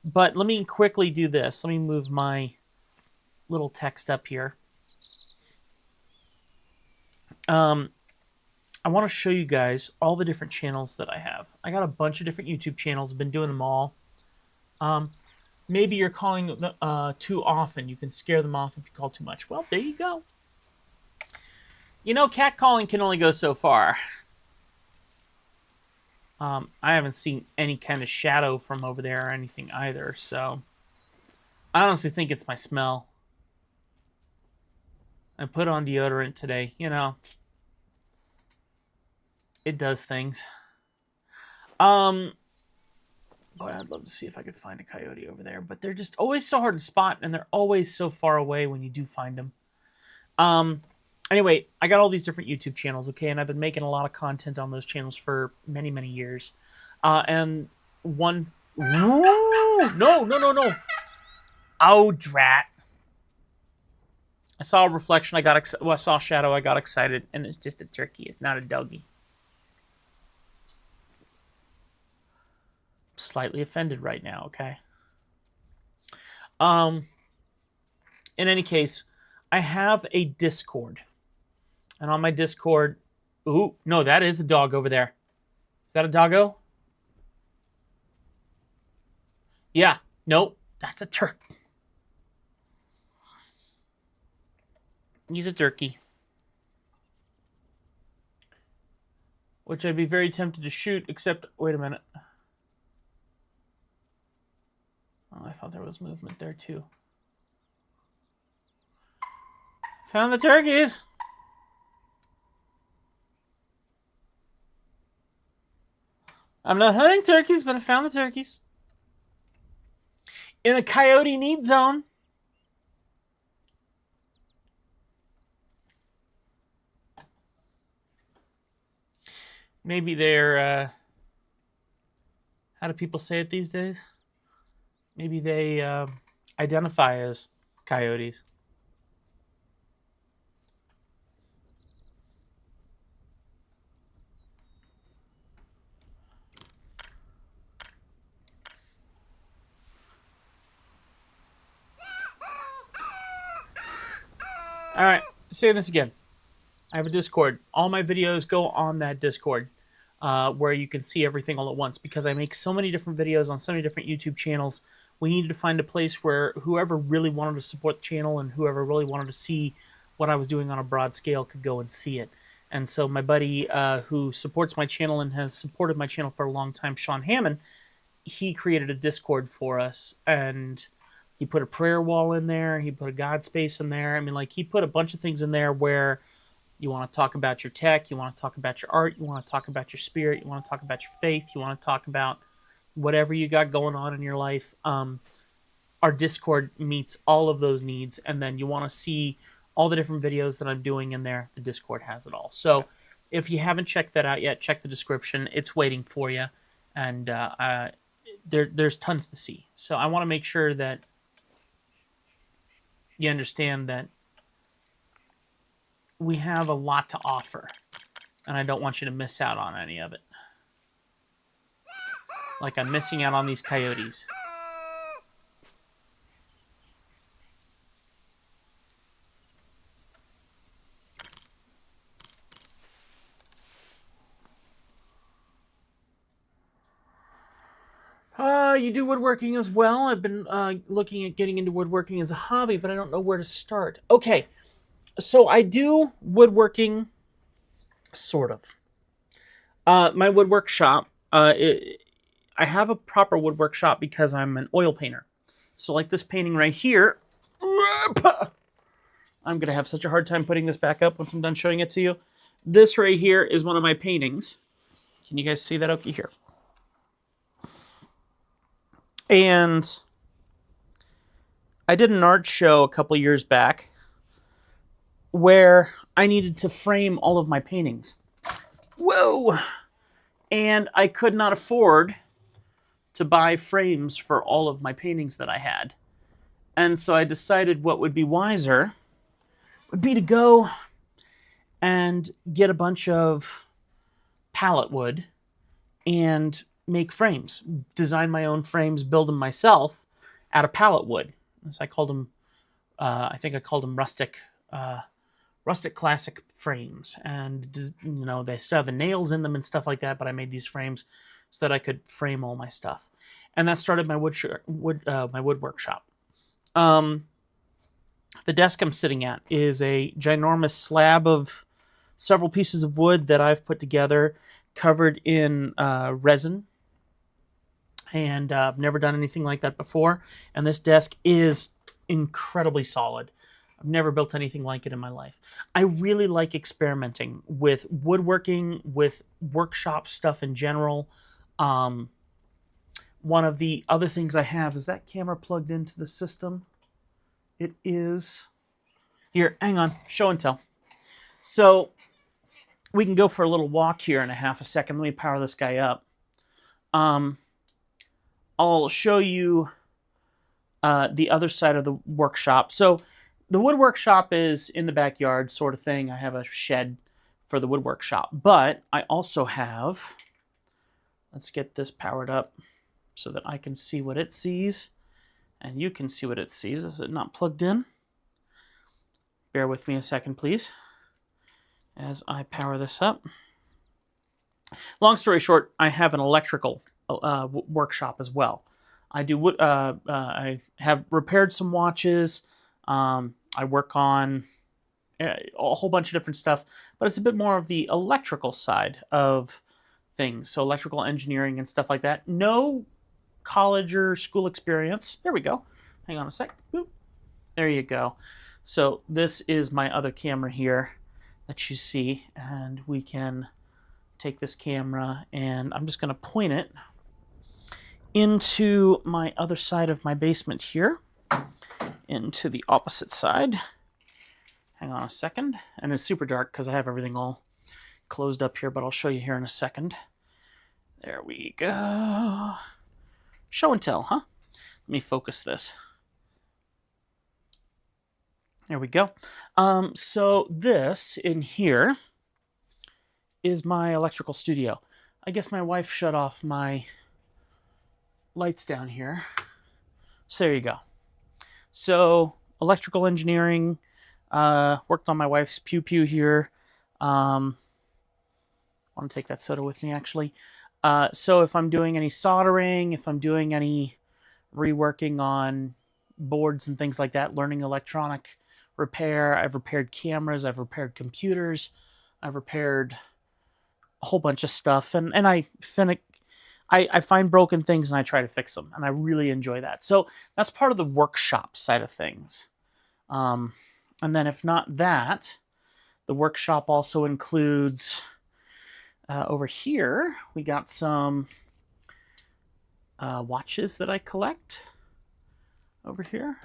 But let me quickly do this. Let me move my little text up here. I want to show you guys all the different channels that I have. I got a bunch of different YouTube channels. I've been doing them all. Maybe you're calling too often. You can scare them off if you call too much. Well, there you go. Cat calling can only go so far. I haven't seen any kind of shadow from over there or anything either, so I honestly think it's my smell. I put on deodorant today, It does things. Boy, I'd love to see if I could find a coyote over there, but they're just always so hard to spot, and they're always so far away when you do find them. Anyway, I got all these different YouTube channels, okay, and I've been making a lot of content on those channels for many, many years. And one... Ooh, no. Oh, drat. I saw a reflection, I saw a shadow, I got excited, and it's just a turkey, it's not a doggy. Slightly offended right now, okay? In any case, I have a Discord. And on my Discord... Ooh, no, that is a dog over there. Is that a doggo? Yeah, nope, that's a turkey. He's a turkey. Which I'd be very tempted to shoot, except... Wait a minute. Oh, I thought there was movement there, too. Found the turkeys! I'm not hunting turkeys, but I found the turkeys. In a coyote need zone. Maybe they're How do people say it these days? Maybe they identify as coyotes. All right, saying this again. I have a Discord. All my videos go on that Discord, where you can see everything all at once, because I make so many different videos on so many different YouTube channels. We needed to find a place where whoever really wanted to support the channel and whoever really wanted to see what I was doing on a broad scale could go and see it. And so my buddy who supports my channel and has supported my channel for a long time, Sean Hammond, he created a Discord for us, and he put a prayer wall in there. He put a God space in there. I mean, like, he put a bunch of things in there where you want to talk about your tech, you want to talk about your art, you want to talk about your spirit, you want to talk about your faith, you want to talk about whatever you got going on in your life. Our Discord meets all of those needs, and then you want to see all the different videos that I'm doing in there. The Discord has it all. So if you haven't checked that out yet, check the description. It's waiting for you, and there's tons to see. So I want to make sure that you understand that we have a lot to offer, and I don't want you to miss out on any of it. Like I'm missing out on these coyotes. You do woodworking as well. I've been looking at getting into woodworking as a hobby, but I don't know where to start. Okay, so I do woodworking, sort of. My woodwork shop, I have a proper woodwork shop because I'm an oil painter. So like this painting right here, I'm going to have such a hard time putting this back up once I'm done showing it to you. This right here is one of my paintings. Can you guys see that? Okay, here. And I did an art show a couple years back where I needed to frame all of my paintings. Whoa! And I could not afford to buy frames for all of my paintings that I had. And so I decided what would be wiser would be to go and get a bunch of pallet wood and make frames, design my own frames, build them myself out of pallet wood. So I called them, I think I called them rustic classic frames. And, you know, they still have the nails in them and stuff like that, but I made these frames so that I could frame all my stuff. And that started my my woodwork shop. The desk I'm sitting at is a ginormous slab of several pieces of wood that I've put together, covered in resin. And I've never done anything like that before. And this desk is incredibly solid. I've never built anything like it in my life. I really like experimenting with woodworking, with workshop stuff in general. One of the other things I have is that camera plugged into the system. It is. Here, hang on. Show and tell. So we can go for a little walk here in a half a second. Let me power this guy up. I'll show you the other side of the workshop. So the woodwork shop is in the backyard sort of thing. I have a shed for the woodwork shop. But I also have, let's get this powered up so that I can see what it sees. And you can see what it sees. Is it not plugged in? Bear with me a second, please, as I power this up. Long story short, I have an electrical workshop as well. I do. I have repaired some watches. I work on a whole bunch of different stuff, but it's a bit more of the electrical side of things. So electrical engineering and stuff like that. No college or school experience. There we go. Hang on a sec. Boop. There you go. So this is my other camera here that you see, and we can take this camera and I'm just going to point it into my other side of my basement here, into the opposite side. Hang on a second. And it's super dark because I have everything all closed up here, but I'll show you here in a second. There we go. Show and tell, huh? Let me focus this. There we go. So this in here is my electrical studio. I guess my wife shut off my lights down here. So there you go. So electrical engineering, worked on my wife's pew pew here. I want to take that soda with me actually. So if I'm doing any soldering, if I'm doing any reworking on boards and things like that, learning electronic repair, I've repaired cameras, I've repaired computers, I've repaired a whole bunch of stuff, and I find broken things and I try to fix them, and I really enjoy that. So that's part of the workshop side of things. And then if not that, the workshop also includes, over here, we got some watches that I collect over here,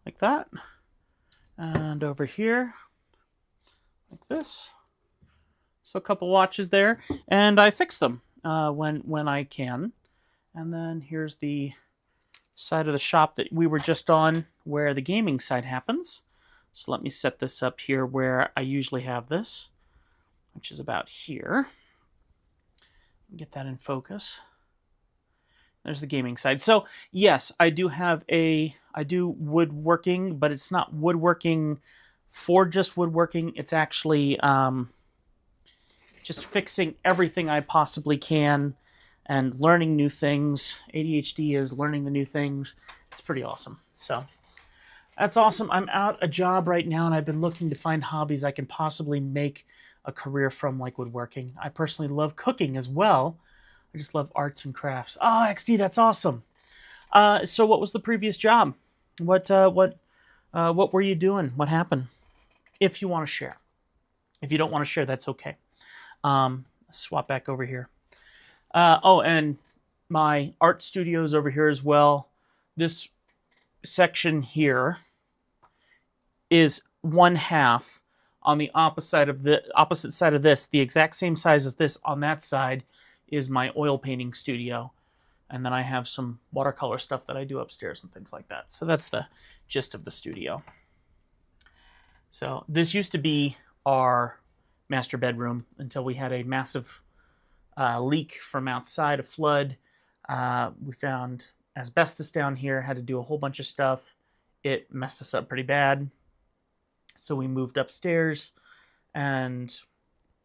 like that. And over here, like this. So a couple watches there, and I fix them when I can. And then here's the side of the shop that we were just on, where the gaming side happens. So let me set this up here where I usually have this, which is about here. Get that in focus. There's the gaming side. So yes, I do woodworking, but it's not woodworking for just woodworking. It's actually just fixing everything I possibly can and learning new things. ADHD is learning the new things. It's pretty awesome. So that's awesome. I'm out a job right now, and I've been looking to find hobbies I can possibly make a career from, like woodworking. I personally love cooking as well. I just love arts and crafts. Oh, XD, that's awesome. So what was the previous job? What were you doing? What happened? If you want to share. If you don't want to share, that's okay. Swap back over here. Oh, and my art studio's over here as well. This section here is 1/2 on the opposite side of this, the exact same size as this on that side, is my oil painting studio. And then I have some watercolor stuff that I do upstairs and things like that. So that's the gist of the studio. So this used to be our master bedroom until we had a massive leak from outside, a flood. We found asbestos down here, had to do a whole bunch of stuff. It messed us up pretty bad. So we moved upstairs, and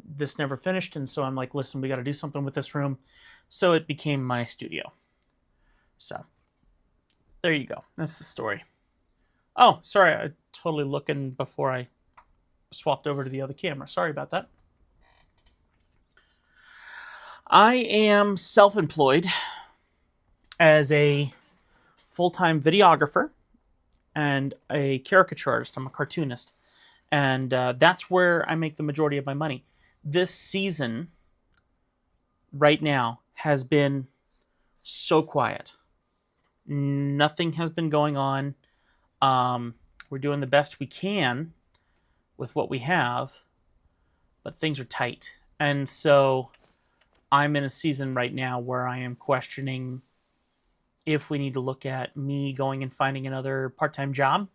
this never finished. And so I'm like, listen, we got to do something with this room. So it became my studio. So there you go. That's the story. Oh, sorry. I totally looking before I swapped over to the other camera. Sorry about that. I am self-employed as a full-time videographer and a caricature artist. I'm a cartoonist. And that's where I make the majority of my money. This season, right now, has been so quiet. Nothing has been going on. We're doing the best we can with what we have, but things are tight. And so I'm in a season right now where I am questioning if we need to look at me going and finding another part-time job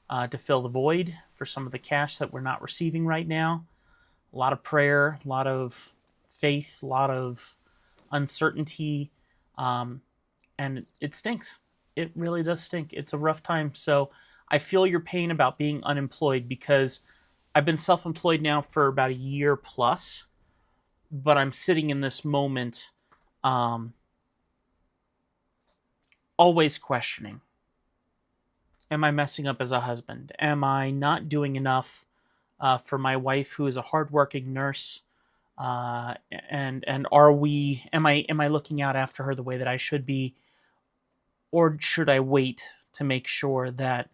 to fill the void for some of the cash that we're not receiving right now. A lot of prayer, a lot of faith, a lot of uncertainty, and it stinks. It really does stink. It's a rough time. So I feel your pain about being unemployed, because I've been self-employed now for about a year plus, but I'm sitting in this moment always questioning. Am I messing up as a husband? Am I not doing enough for my wife, who is a hardworking nurse? And am I looking out after her the way that I should be? Or should I wait to make sure that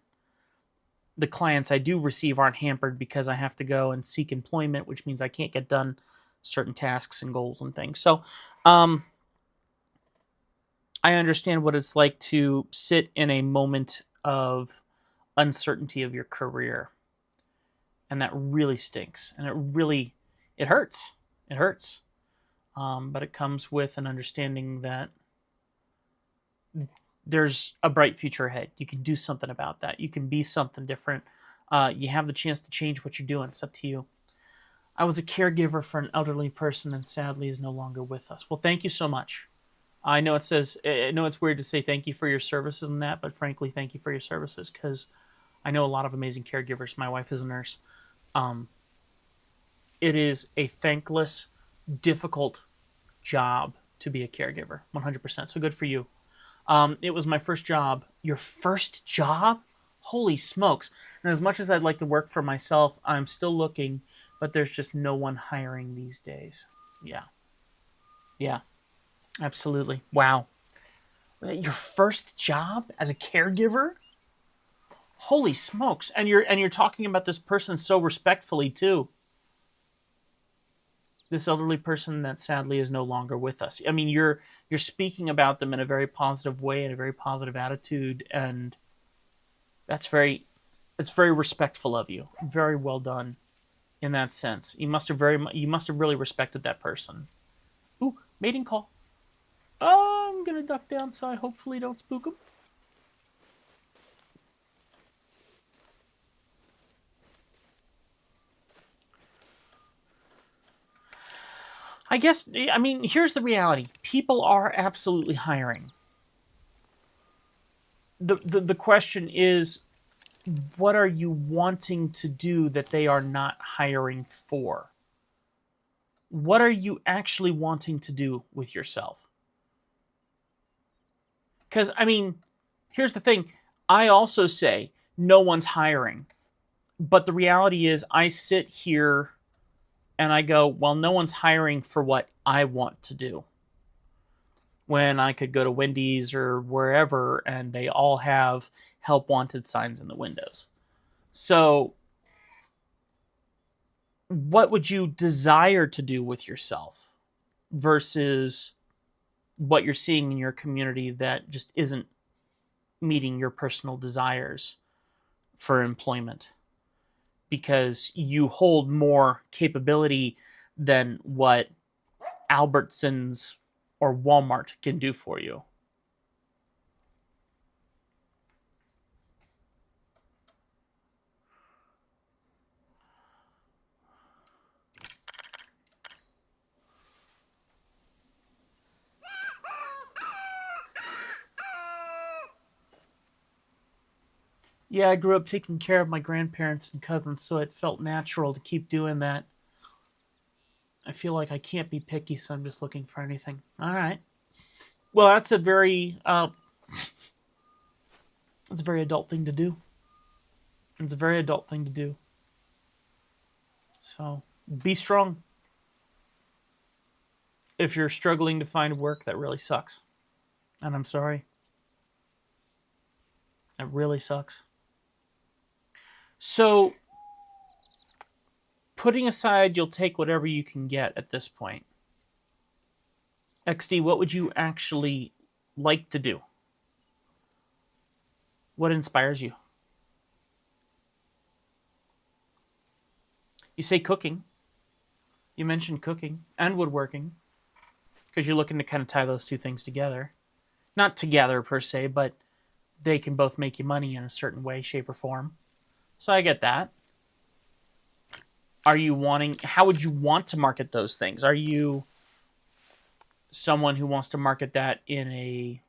the clients I do receive aren't hampered because I have to go and seek employment, which means I can't get done certain tasks and goals and things. So I understand what it's like to sit in a moment of uncertainty of your career. And that really stinks. And it hurts. It hurts. but it comes with an understanding that there's a bright future ahead. You can do something about that. You can be something different. You have the chance to change what you're doing. It's up to you. I was a caregiver for an elderly person and sadly is no longer with us. Well, thank you so much. I know it's weird to say thank you for your services and that, but frankly, thank you for your services because I know a lot of amazing caregivers. My wife is a nurse. Um, it is a thankless, difficult job to be a caregiver, 100%. So good for you. It was my first job. Your first job? Holy smokes. And as much as I'd like to work for myself, I'm still looking, but there's just no one hiring these days. Yeah. Yeah, absolutely. Wow. Your first job as a caregiver? Holy smokes. And you're talking about this person so respectfully too. This elderly person that sadly is no longer with us. I mean, you're speaking about them in a very positive way, in a very positive attitude, and it's very respectful of you. Very well done in that sense. You must have really respected that person. Ooh, mating call. I'm gonna duck down so I hopefully don't spook them. I guess, I mean, here's the reality. People are absolutely hiring. The question is, what are you wanting to do that they are not hiring for? What are you actually wanting to do with yourself? Because, I mean, here's the thing. I also say no one's hiring. But the reality is, I sit here and I go, well, no one's hiring for what I want to do. When I could go to Wendy's or wherever and they all have help wanted signs in the windows. So, what would you desire to do with yourself versus what you're seeing in your community that just isn't meeting your personal desires for employment? Because you hold more capability than what Albertsons or Walmart can do for you. Yeah, I grew up taking care of my grandparents and cousins, so it felt natural to keep doing that. I feel like I can't be picky, so I'm just looking for anything. All right. Well, that's a very adult thing to do. It's a very adult thing to do. So be strong. If you're struggling to find work, that really sucks, and I'm sorry. It really sucks. So, putting aside, you'll take whatever you can get at this point. XD, what would you actually like to do? What inspires you? You say cooking. You mentioned cooking and woodworking because you're looking to kind of tie those two things together. Not together per se, but they can both make you money in a certain way, shape, or form. So I get that. How would you want to market those things? Are you someone who wants to market that in a,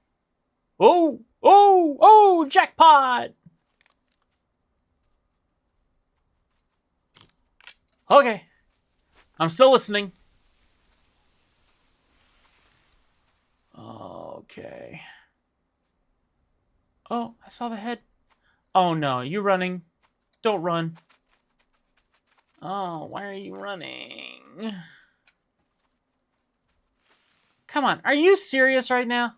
jackpot? Okay. I'm still listening. Okay. Oh, I saw the head. Oh no, you running. Don't run. Oh, why are you running? Come on, are you serious right now?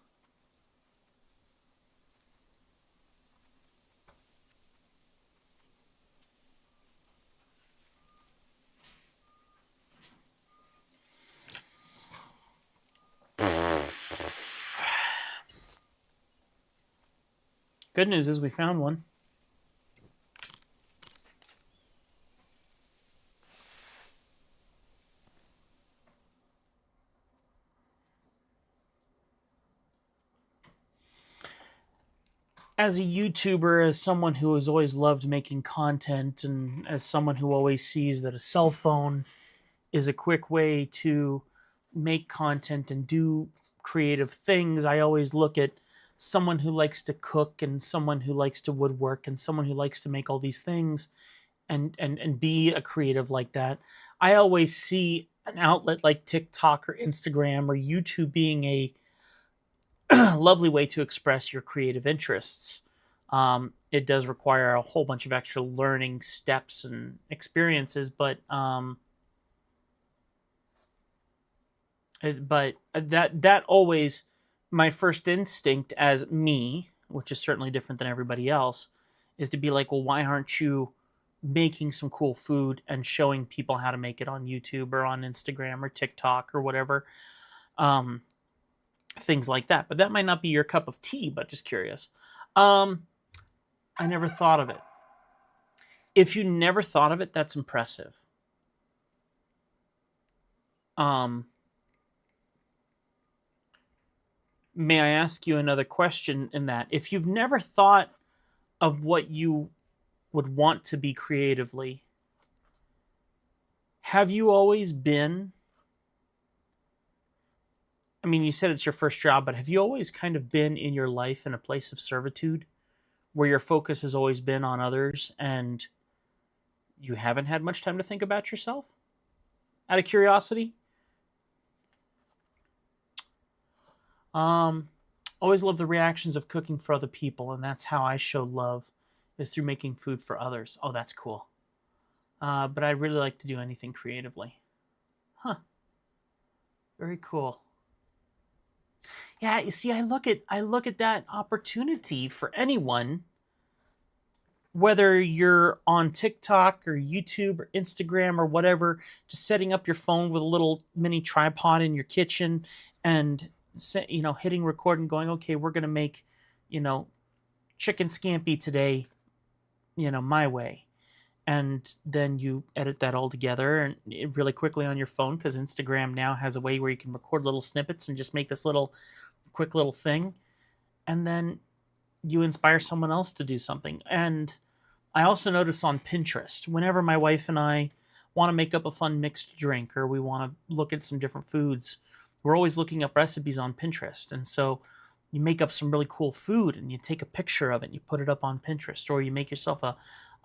Good news is we found one. as a YouTuber, as someone who has always loved making content, and as someone who always sees that a cell phone is a quick way to make content and do creative things, I always look at someone who likes to cook and someone who likes to woodwork and someone who likes to make all these things and be a creative like that. I always see an outlet like TikTok or Instagram or YouTube being a lovely way to express your creative interests. It does require a whole bunch of extra learning steps and experiences, but that always my first instinct as me, which is certainly different than everybody else, is to be like, well, why aren't you making some cool food and showing people how to make it on YouTube or on Instagram or TikTok or whatever, um, things like that. But that might not be your cup of tea. But just curious. I never thought of it. If you never thought of it, that's impressive. May I ask you another question in that? If you've never thought of what you would want to be creatively, have you always been, I mean, you said it's your first job, but have you always kind of been in your life in a place of servitude where your focus has always been on others and you haven't had much time to think about yourself? Out of curiosity? Always love the reactions of cooking for other people, and that's how I show love, is through making food for others. Oh, that's cool. But I'd really like to do anything creatively. Huh. Very cool. Yeah, you see, I look at that opportunity for anyone, whether you're on TikTok or YouTube or Instagram or whatever, just setting up your phone with a little mini tripod in your kitchen and hitting record and going, okay, we're gonna make, chicken scampi today, my way. And then you edit that all together and really quickly on your phone, because Instagram now has a way where you can record little snippets and just make this little quick little thing, and then you inspire someone else to do something. And I also notice on Pinterest, whenever my wife and I want to make up a fun mixed drink or we want to look at some different foods, we're always looking up recipes on Pinterest. And so you make up some really cool food and you take a picture of it and you put it up on Pinterest, or you make yourself a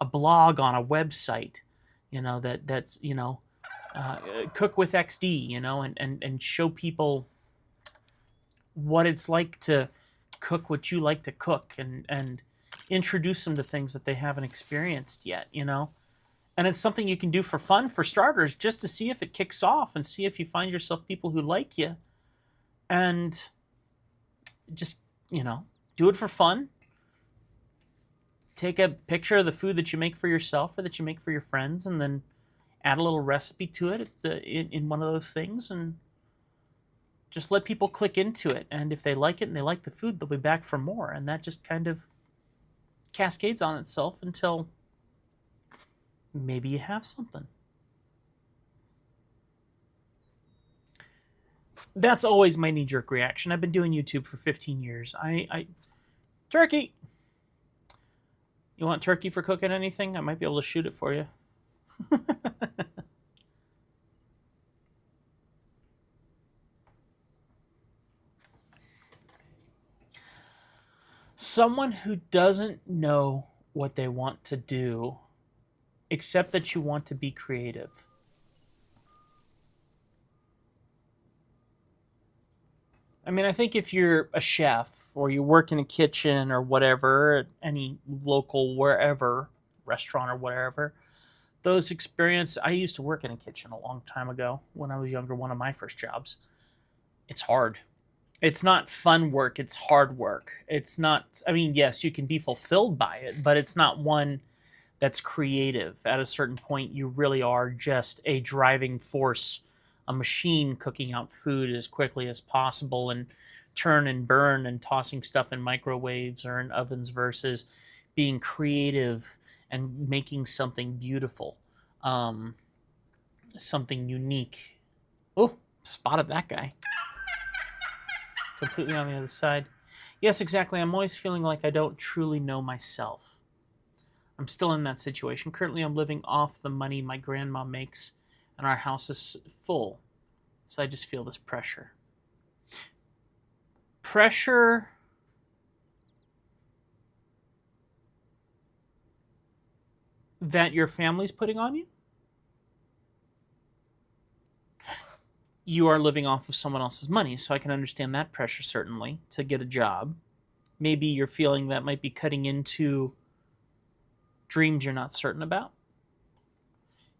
blog on a website, that's cook with XD, and show people what it's like to cook what you like to cook, and introduce them to things that they haven't experienced yet, and it's something you can do for fun, for starters, just to see if it kicks off and see if you find yourself people who like you, and just do it for fun. Take a picture of the food that you make for yourself or that you make for your friends, and then add a little recipe to it in one of those things, and just let people click into it. And if they like it and they like the food, they'll be back for more. And that just kind of cascades on itself until maybe you have something. That's always my knee-jerk reaction. I've been doing YouTube for 15 years. Turkey! You want turkey for cooking anything? I might be able to shoot it for you. Someone who doesn't know what they want to do, except that you want to be creative. I mean, I think if you're a chef or you work in a kitchen or whatever, at any local, wherever, restaurant or whatever, those experience. I used to work in a kitchen a long time ago when I was younger, one of my first jobs. It's hard. It's not fun work, it's hard work. It's not, I mean, yes, you can be fulfilled by it, but it's not one that's creative. At a certain point, you really are just a driving force, a machine cooking out food as quickly as possible and turn and burn and tossing stuff in microwaves or in ovens, versus being creative and making something beautiful, something unique. Oh, spotted that guy completely on the other side. Yes, exactly. I'm always feeling like I don't truly know myself. I'm still in that situation. Currently, I'm living off the money my grandma makes, and our house is full. So I just feel this pressure. Pressure that your family's putting on you? You are living off of someone else's money, so I can understand that pressure certainly to get a job. Maybe you're feeling that might be cutting into dreams you're not certain about.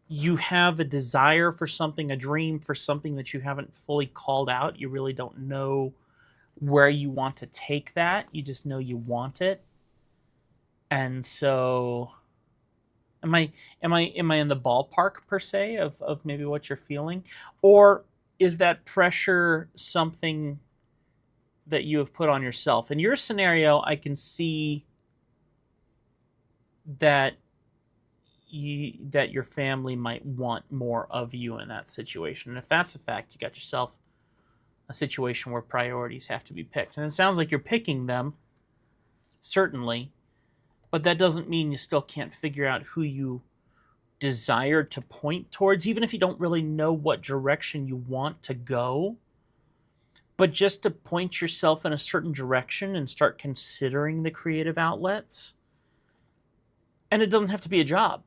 You have a desire for something, a dream for something that you haven't fully called out. You really don't know where you want to take that. You just know you want it. And so am I in the ballpark per se of maybe what you're feeling? Or is that pressure something that you have put on yourself? In your scenario, I can see that that your family might want more of you in that situation. And if that's a fact, you got yourself a situation where priorities have to be picked. And it sounds like you're picking them, certainly, but that doesn't mean you still can't figure out who you desire to point towards, even if you don't really know what direction you want to go. But just to point yourself in a certain direction and start considering the creative outlets. And it doesn't have to be a job.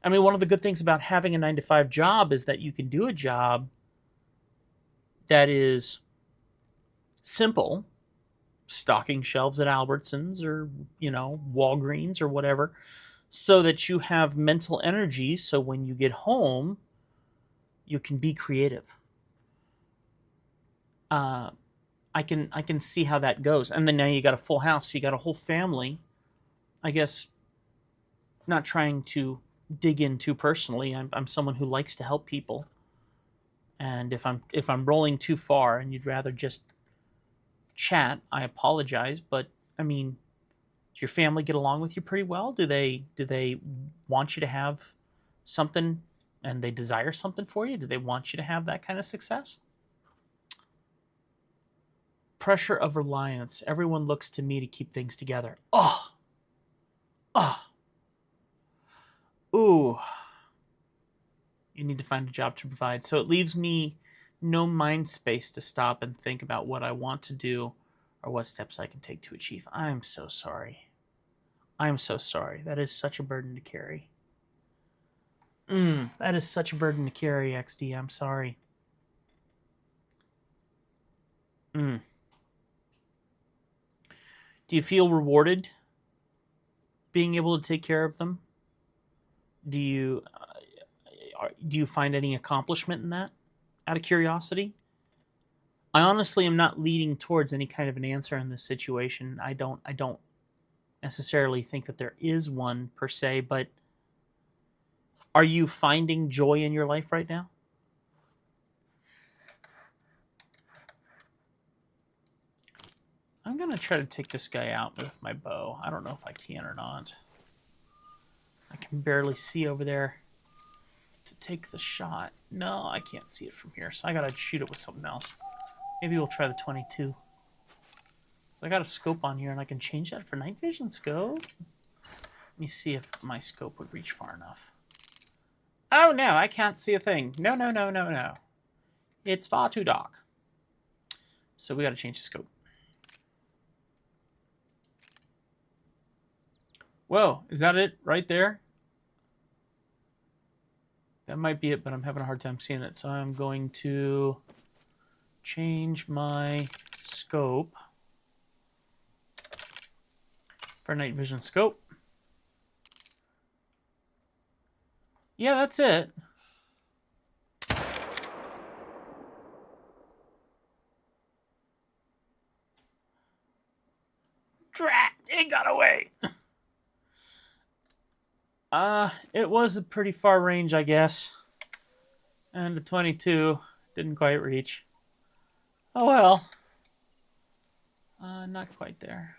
I mean, one of the good things about having a 9-to-5 job is that you can do a job that is simple, stocking shelves at Albertsons or, Walgreens or whatever, so that you have mental energy so when you get home, you can be creative. I can see how that goes. And then now you got a full house, you got a whole family. I guess not trying to dig in too personally. I'm someone who likes to help people. And if I'm rolling too far and you'd rather just chat, I apologize. But I mean, does your family get along with you pretty well? Do they want you to have something and they desire something for you? Do they want you to have that kind of success? Pressure of reliance. Everyone looks to me to keep things together. Oh, oh, ooh. You need to find a job to provide. So it leaves me no mind space to stop and think about what I want to do or what steps I can take to achieve. I'm so sorry. I'm so sorry. That is such a burden to carry. That is such a burden to carry, XD. I'm sorry. Do you feel rewarded being able to take care of them? Do you find any accomplishment in that? Out of curiosity, I honestly am not leading towards any kind of an answer in this situation. I don't necessarily think that there is one per se, but are you finding joy in your life right now? I'm going to try to take this guy out with my bow. I don't know if I can or not. I can barely see over there to take the shot. No, I can't see it from here, so I got to shoot it with something else. Maybe we'll try the 22. So I got a scope on here, and I can change that for night vision scope. Let me see if my scope would reach far enough. Oh, no, I can't see a thing. No, no, no, no, no. It's far too dark. So we got to change the scope. Whoa, is that it right there? That might be it, but I'm having a hard time seeing it. So I'm going to change my scope for night vision scope. Yeah, that's it. Drat! It got away! It was a pretty far range, I guess. And the 22 didn't quite reach. Oh well. Not quite there.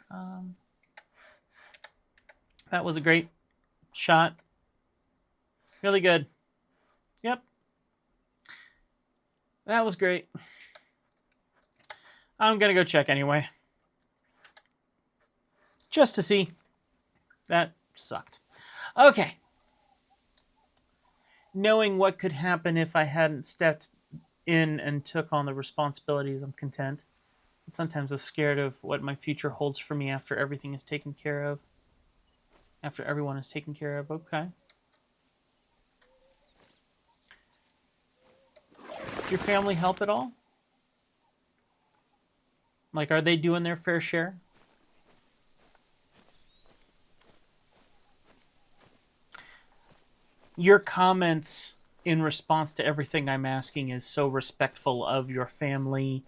That was a great shot. Really good. Yep. That was great. I'm gonna go check anyway. just to see. That sucked. Okay. Knowing what could happen if I hadn't stepped in and took on the responsibilities, I'm content. Sometimes I'm scared of what my future holds for me after everything is taken care of. After everyone is taken care of. Okay. Your family help at all? Like, are they doing their fair share? Your comments in response to everything I'm asking is so respectful of your family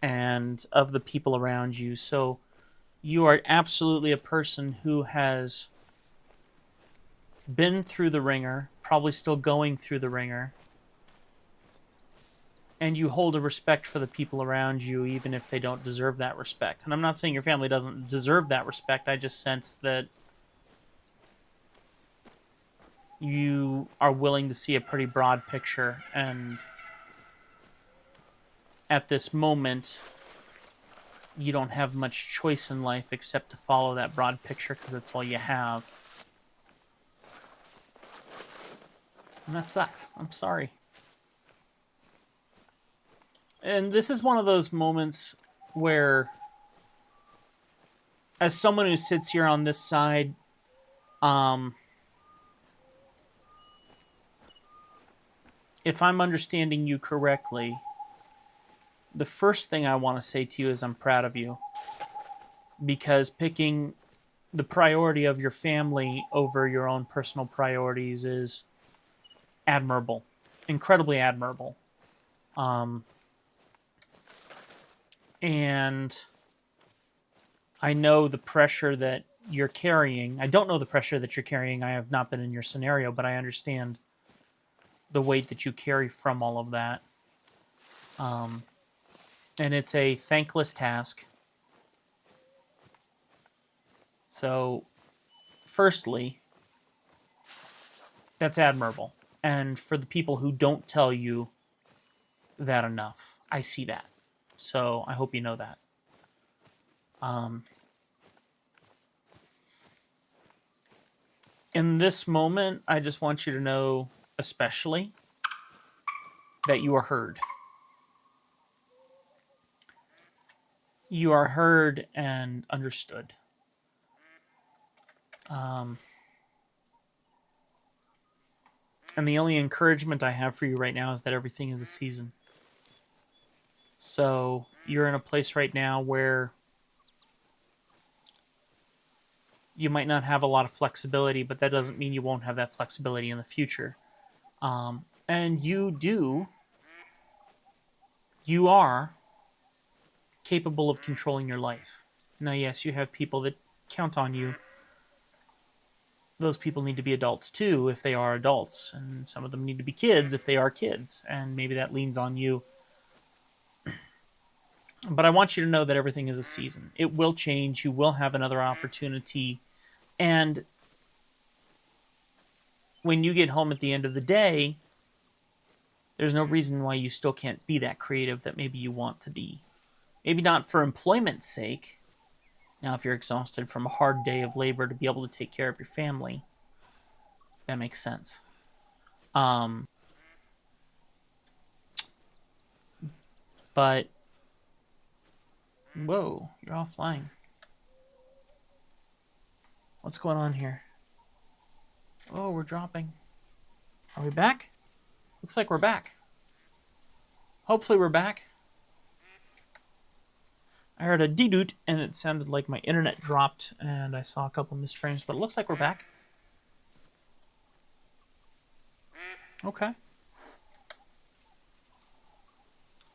and of the people around you. So you are absolutely a person who has been through the ringer, probably still going through the ringer, and you hold a respect for the people around you, even if they don't deserve that respect. And I'm not saying your family doesn't deserve that respect. I just sense that you are willing to see a pretty broad picture, and at this moment, you don't have much choice in life except to follow that broad picture because it's all you have. And that sucks. I'm sorry. And this is one of those moments where, as someone who sits here on this side, if I'm understanding you correctly, the first thing I want to say to you is I'm proud of you. Because picking the priority of your family over your own personal priorities is admirable. Incredibly admirable. And I know the pressure that you're carrying. I don't know the pressure that you're carrying. I have not been in your scenario, but I understand the weight that you carry from all of that. And it's a thankless task. So, firstly, that's admirable. And for the people who don't tell you that enough, I see that. So, I hope you know that. In this moment, I just want you to know, especially, that you are heard. You are heard and understood. And the only encouragement I have for you right now is that everything is a season. So you're in a place right now where you might not have a lot of flexibility, but that doesn't mean you won't have that flexibility in the future. And you are capable of controlling your life. Now, yes, you have people that count on you. Those people need to be adults too if they are adults, and some of them need to be kids if they are kids, and maybe that leans on you. But I want you to know that everything is a season. It will change. You will have another opportunity. And when you get home at the end of the day, there's no reason why you still can't be that creative that maybe you want to be. Maybe not for employment's sake. Now, if you're exhausted from a hard day of labor to be able to take care of your family, that makes sense. But, whoa, you're offline. What's going on here? Oh, we're dropping. Are we back? Looks like we're back. Hopefully we're back. I heard a dee-doot, and it sounded like my internet dropped, and I saw a couple missed frames, but it looks like we're back. Okay.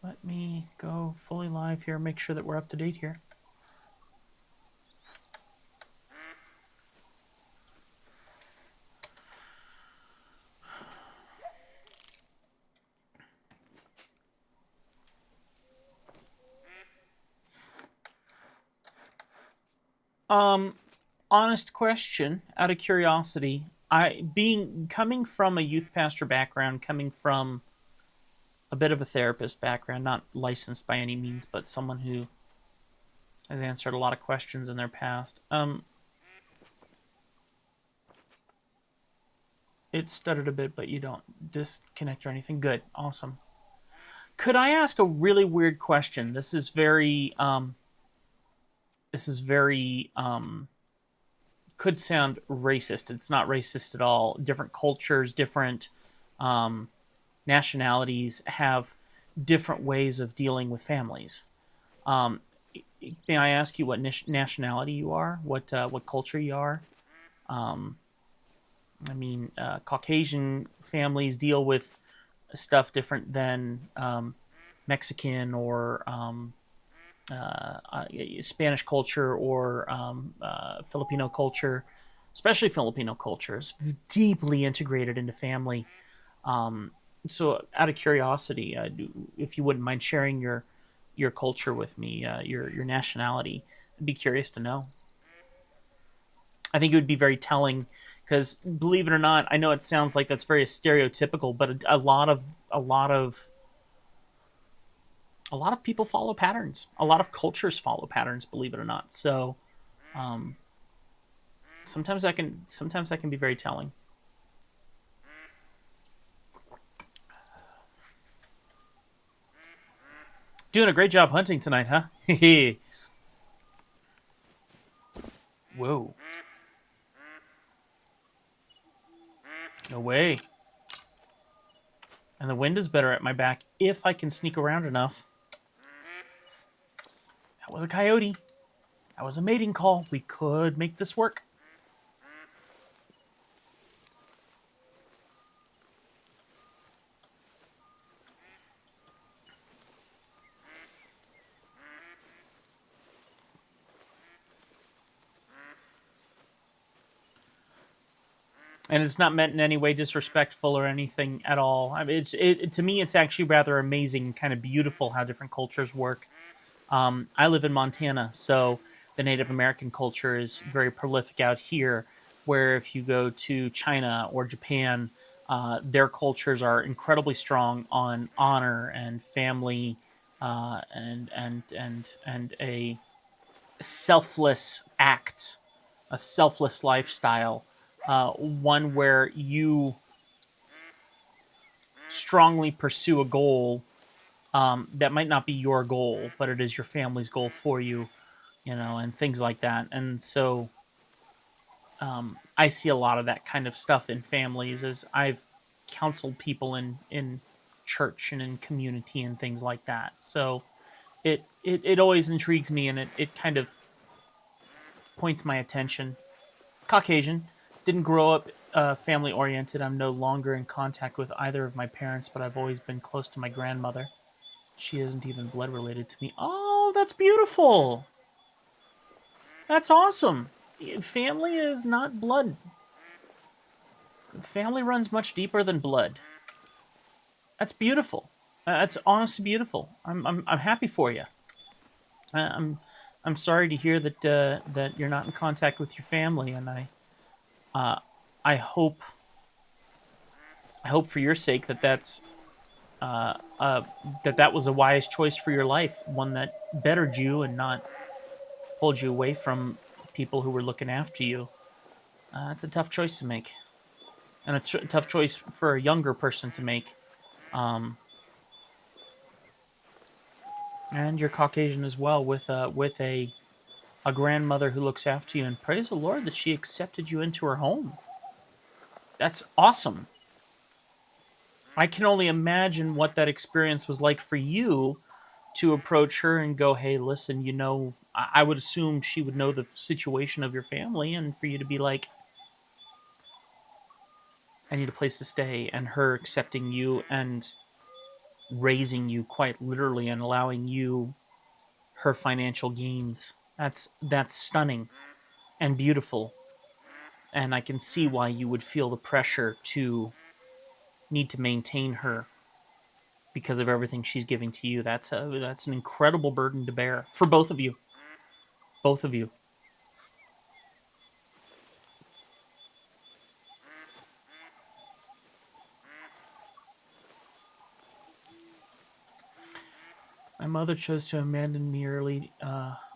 Let me go fully live here, make sure that we're up to date here. Honest question, out of curiosity, coming from a youth pastor background, coming from a bit of a therapist background, not licensed by any means, but someone who has answered a lot of questions in their past. It stuttered a bit, but you don't disconnect or anything. Good, awesome. Could I ask a really weird question? This is very could sound racist. It's not racist at all. Different cultures, different um, nationalities have different ways of dealing with families. Um, may I ask you what nationality you are? What culture you are? Um, Caucasian families deal with stuff different than Mexican or Spanish culture or Filipino culture, especially Filipino culture, is deeply integrated into family. Um, so, out of curiosity, if you wouldn't mind sharing your culture with me, your nationality, I'd be curious to know. I think it would be very telling because, believe it or not, I know it sounds like that's very stereotypical, but a lot of people follow patterns. A lot of cultures follow patterns, believe it or not. So um, sometimes that can be very telling. Doing a great job hunting tonight, huh? Whoa! No way. And the wind is better at my back if I can sneak around enough. That was a coyote. That was a mating call. We could make this work. And it's not meant in any way disrespectful or anything at all. I mean, to me, it's actually rather amazing, kind of beautiful how different cultures work. I live in Montana, so the Native American culture is very prolific out here. Where if you go to China or Japan, their cultures are incredibly strong on honor and family, and a selfless act, a selfless lifestyle, one where you strongly pursue a goal that might not be your goal, but it is your family's goal for you, and things like that. And so I see a lot of that kind of stuff in families as I've counseled people in church and in community and things like that. So it always intrigues me, and it kind of points my attention. Caucasian, didn't grow up family oriented. I'm no longer in contact with either of my parents, but I've always been close to my grandmother. She isn't even blood related to me. Oh, that's beautiful. That's awesome. Family is not blood. Family runs much deeper than blood. That's beautiful. That's honestly beautiful. I'm happy for you. I'm I'm sorry to hear that you're not in contact with your family, and uh, I hope for your sake uh, uh, that was a wise choice for your life, one that bettered you and not pulled you away from people who were looking after you. It's a tough choice to make, and a tough choice for a younger person to make. Um, and you're Caucasian as well, with a grandmother who looks after you, and praise the Lord that she accepted you into her home. That's awesome. I can only imagine what that experience was like for you to approach her and go, "Hey, listen, I would assume she would know the situation of your family, and for you to be like, I need a place to stay," and her accepting you and raising you quite literally and allowing you her financial gains. That's stunning and beautiful, and I can see why you would feel the pressure to need to maintain her because of everything she's giving to you. That's an incredible burden to bear for both of you. Both of you. My mother chose to abandon me early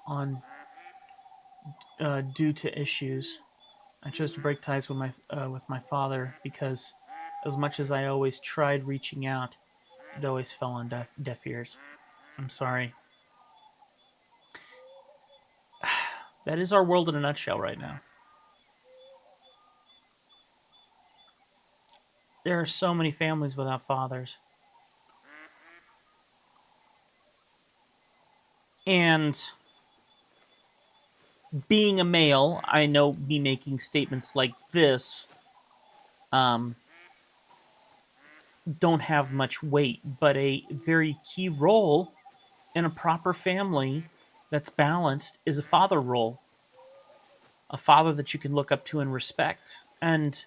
on due to issues. I chose to break ties with my father because, as much as I always tried reaching out, it always fell on deaf ears. I'm sorry. That is our world in a nutshell right now. There are so many families without fathers. And being a male, I know me making statements like this um, don't have much weight, but a very key role in a proper family that's balanced is a father role, a father that you can look up to and respect. And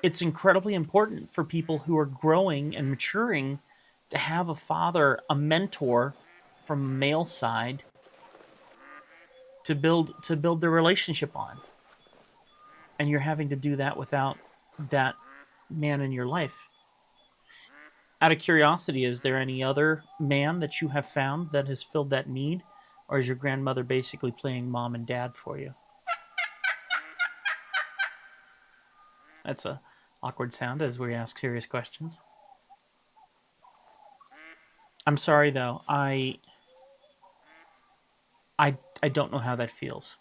it's incredibly important for people who are growing and maturing to have a father, a mentor from a male side to build their relationship on. And you're having to do that without that man in your life. Out of curiosity, is there any other man that you have found that has filled that need, or is your grandmother basically playing mom and dad for you? That's a awkward sound as we ask serious questions. I'm sorry though. I don't know how that feels.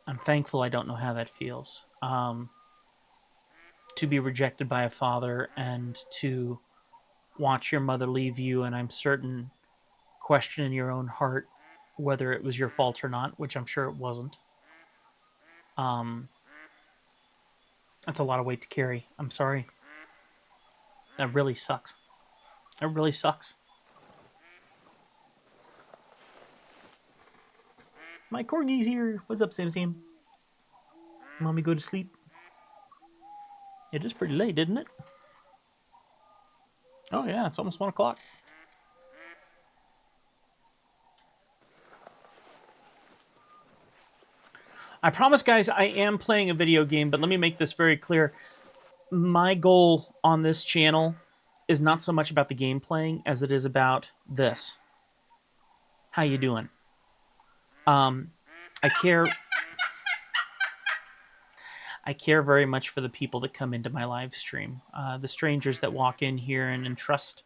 I'm thankful I don't know how that feels. To be rejected by a father and to watch your mother leave you, and I'm certain question in your own heart whether it was your fault or not, which I'm sure it wasn't. Um, that's a lot of weight to carry. I'm sorry. That really sucks. That really sucks. My corgi's here. What's up, Sam Sam? Mommy go to sleep? It is pretty late, isn't it? Oh yeah, it's almost 1 o'clock. I promise, guys, I am playing a video game, but let me make this very clear. My goal on this channel is not so much about the game playing as it is about this. How you doing? I care. I care very much for the people that come into my live stream, the strangers that walk in here and entrust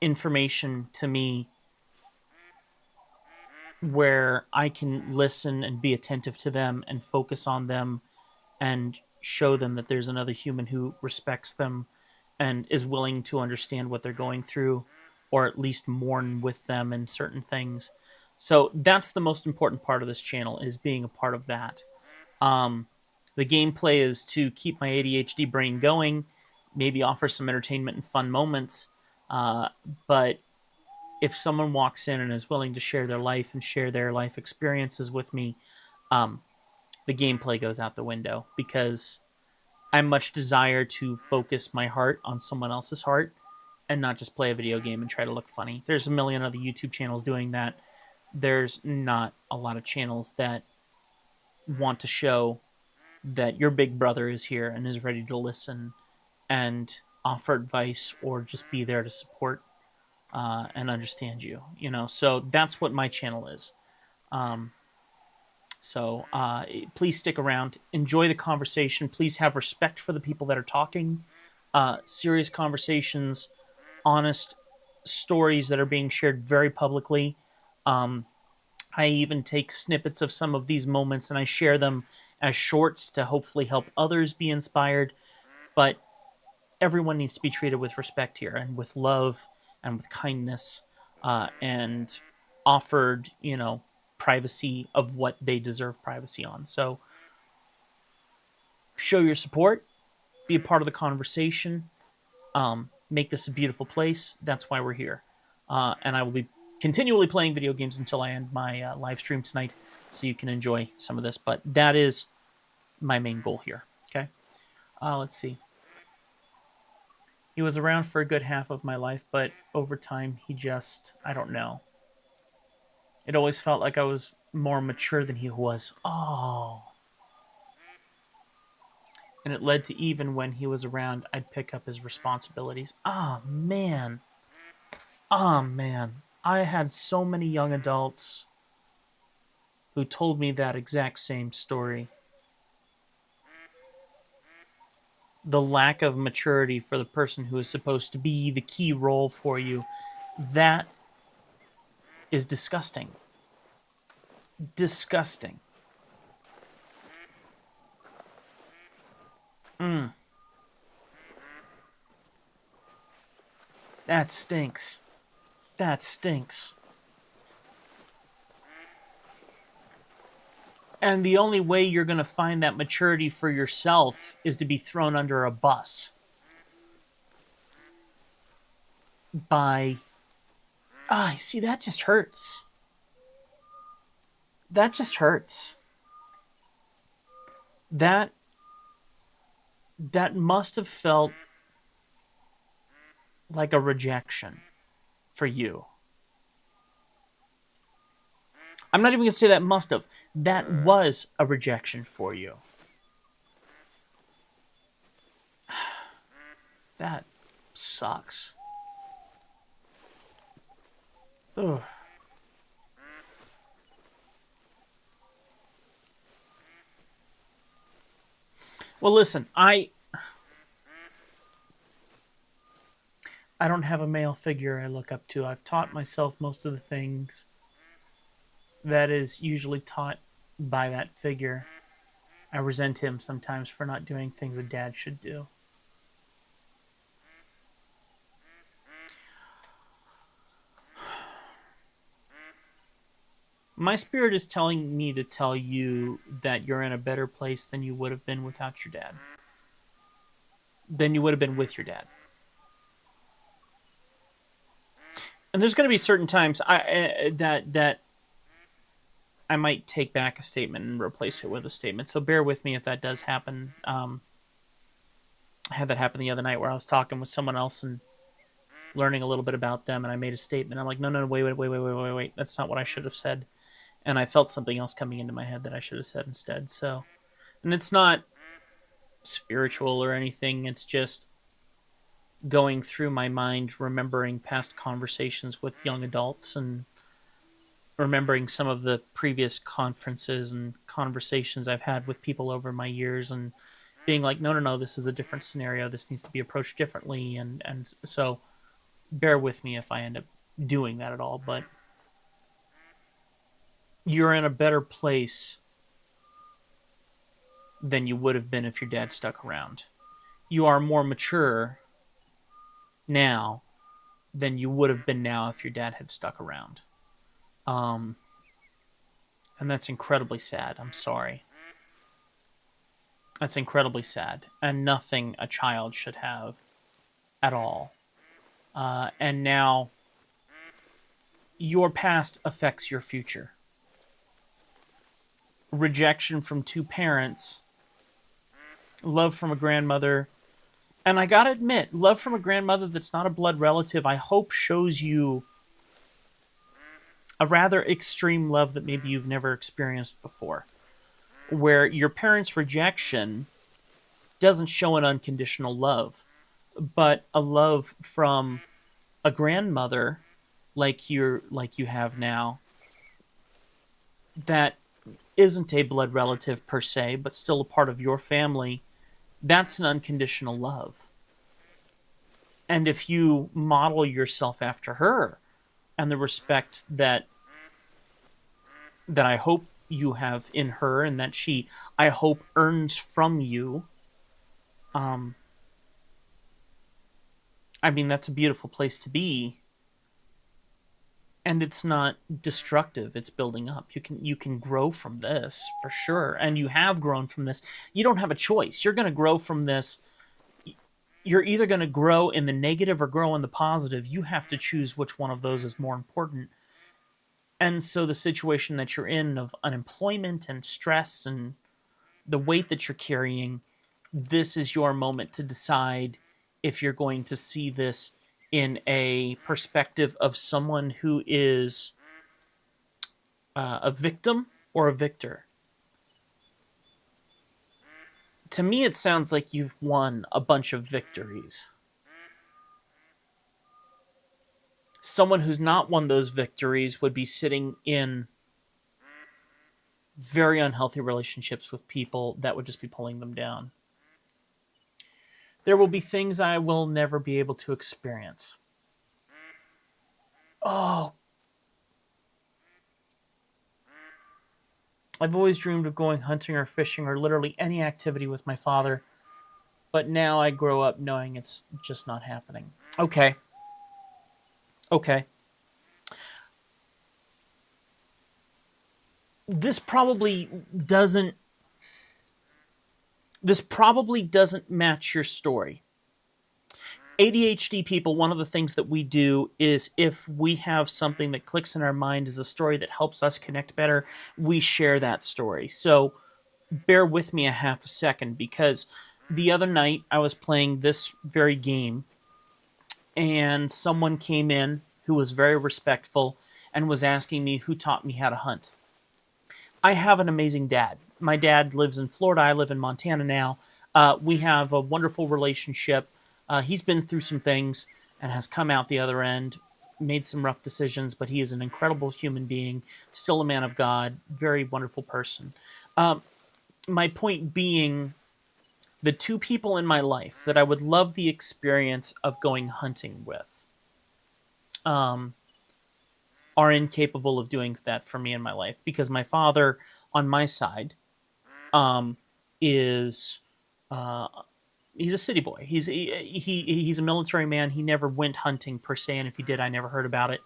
information to me where I can listen and be attentive to them and focus on them and show them that there's another human who respects them and is willing to understand what they're going through, or at least mourn with them in certain things. So that's the most important part of this channel, is being a part of that. Um, the gameplay is to keep my ADHD brain going, maybe offer some entertainment and fun moments. But if someone walks in and is willing to share their life and share their life experiences with me, um, the gameplay goes out the window, because I much desire to focus my heart on someone else's heart and not just play a video game and try to look funny. There's a million other YouTube channels doing that. There's not a lot of channels that want to show that your big brother is here and is ready to listen and offer advice or just be there to support and understand you. So that's what my channel is. Um, so please stick around, enjoy the conversation. Please have respect for the people that are talking. Serious conversations, honest stories that are being shared very publicly. I even take snippets of some of these moments and I share them as shorts to hopefully help others be inspired. But everyone needs to be treated with respect here and with love and with kindness, and offered, privacy of what they deserve privacy on. So show your support, be a part of the conversation, make this a beautiful place. That's why we're here. And I will be continually playing video games until I end my live stream tonight, so you can enjoy some of this. But that is my main goal here. Okay. Let's see. He was around for a good half of my life, but over time, I don't know. It always felt like I was more mature than he was. Oh. And it led to, even when he was around, I'd pick up his responsibilities. Oh, man. Oh, man. I had so many young adults who told me that exact same story. The lack of maturity for the person who is supposed to be the key role for you, that is disgusting. Disgusting. Mm, that stinks. That stinks. And the only way you're going to find that maturity for yourself is to be thrown under a bus by. Ah, see, that just hurts. That just hurts. That that must have felt like a rejection for you. I'm not even going to say that must have. That was a rejection for you. That sucks. Ugh. Well, listen, I don't have a male figure I look up to. I've taught myself most of the things that is usually taught by that figure. I resent him sometimes for not doing things a dad should do. My spirit is telling me to tell you that you're in a better place than you would have been without your dad. Than you would have been with your dad. And there's going to be certain times that I might take back a statement and replace it with a statement. So bear with me if that does happen. I had that happen the other night where I was talking with someone else and learning a little bit about them, and I made a statement. I'm like, no, wait. That's not what I should have said. And I felt something else coming into my head that I should have said instead. So, and it's not spiritual or anything. It's just going through my mind, remembering past conversations with young adults and remembering some of the previous conferences and conversations I've had with people over my years and being like, no, this is a different scenario. This needs to be approached differently. And so bear with me if I end up doing that at all, but you're in a better place than you would have been if your dad stuck around. You are more mature now than you would have been now if your dad had stuck around. Um, and that's incredibly sad. I'm sorry. That's incredibly sad, and nothing a child should have at all. And now your past affects your future. Rejection from two parents, love from a grandmother, and I gotta admit, love from a grandmother that's not a blood relative, I hope shows you a rather extreme love that maybe you've never experienced before, where your parents' rejection doesn't show an unconditional love, but a love from a grandmother like you have now that isn't a blood relative per se, but still a part of your family. That's an unconditional love. And if you model yourself after her and the respect that I hope you have in her and that she, I hope, earns from you, um, I mean, that's a beautiful place to be. And it's not destructive, it's building up. You can grow from this for sure, and you have grown from this. You don't have a choice. You're going to grow from this. You're either going to grow in the negative or grow in the positive. You have to choose which one of those is more important. And so the situation that you're in of unemployment and stress and the weight that you're carrying, this is your moment to decide if you're going to see this in a perspective of someone who is a victim or a victor. To me, it sounds like you've won a bunch of victories. Someone who's not won those victories would be sitting in very unhealthy relationships with people that would just be pulling them down. There will be things I will never be able to experience. Oh, I've always dreamed of going hunting or fishing or literally any activity with my father, but now I grow up knowing it's just not happening. Okay. Okay. This probably doesn't this probably doesn't match your story. ADHD people, one of the things that we do is if we have something that clicks in our mind as a story that helps us connect better, we share that story. So bear with me a half a second, because the other night I was playing this very game and someone came in who was very respectful and was asking me who taught me how to hunt. I have an amazing dad. My dad lives in Florida. I live in Montana now. We have a wonderful relationship. He's been through some things and has come out the other end, made some rough decisions, but he is an incredible human being, still a man of God, very wonderful person. Um, my point being, the two people in my life that I would love the experience of going hunting with um, are incapable of doing that for me in my life, because my father, on my side, um, is uh, he's a city boy. He's a military man. He never went hunting per se, and if he did, I never heard about it.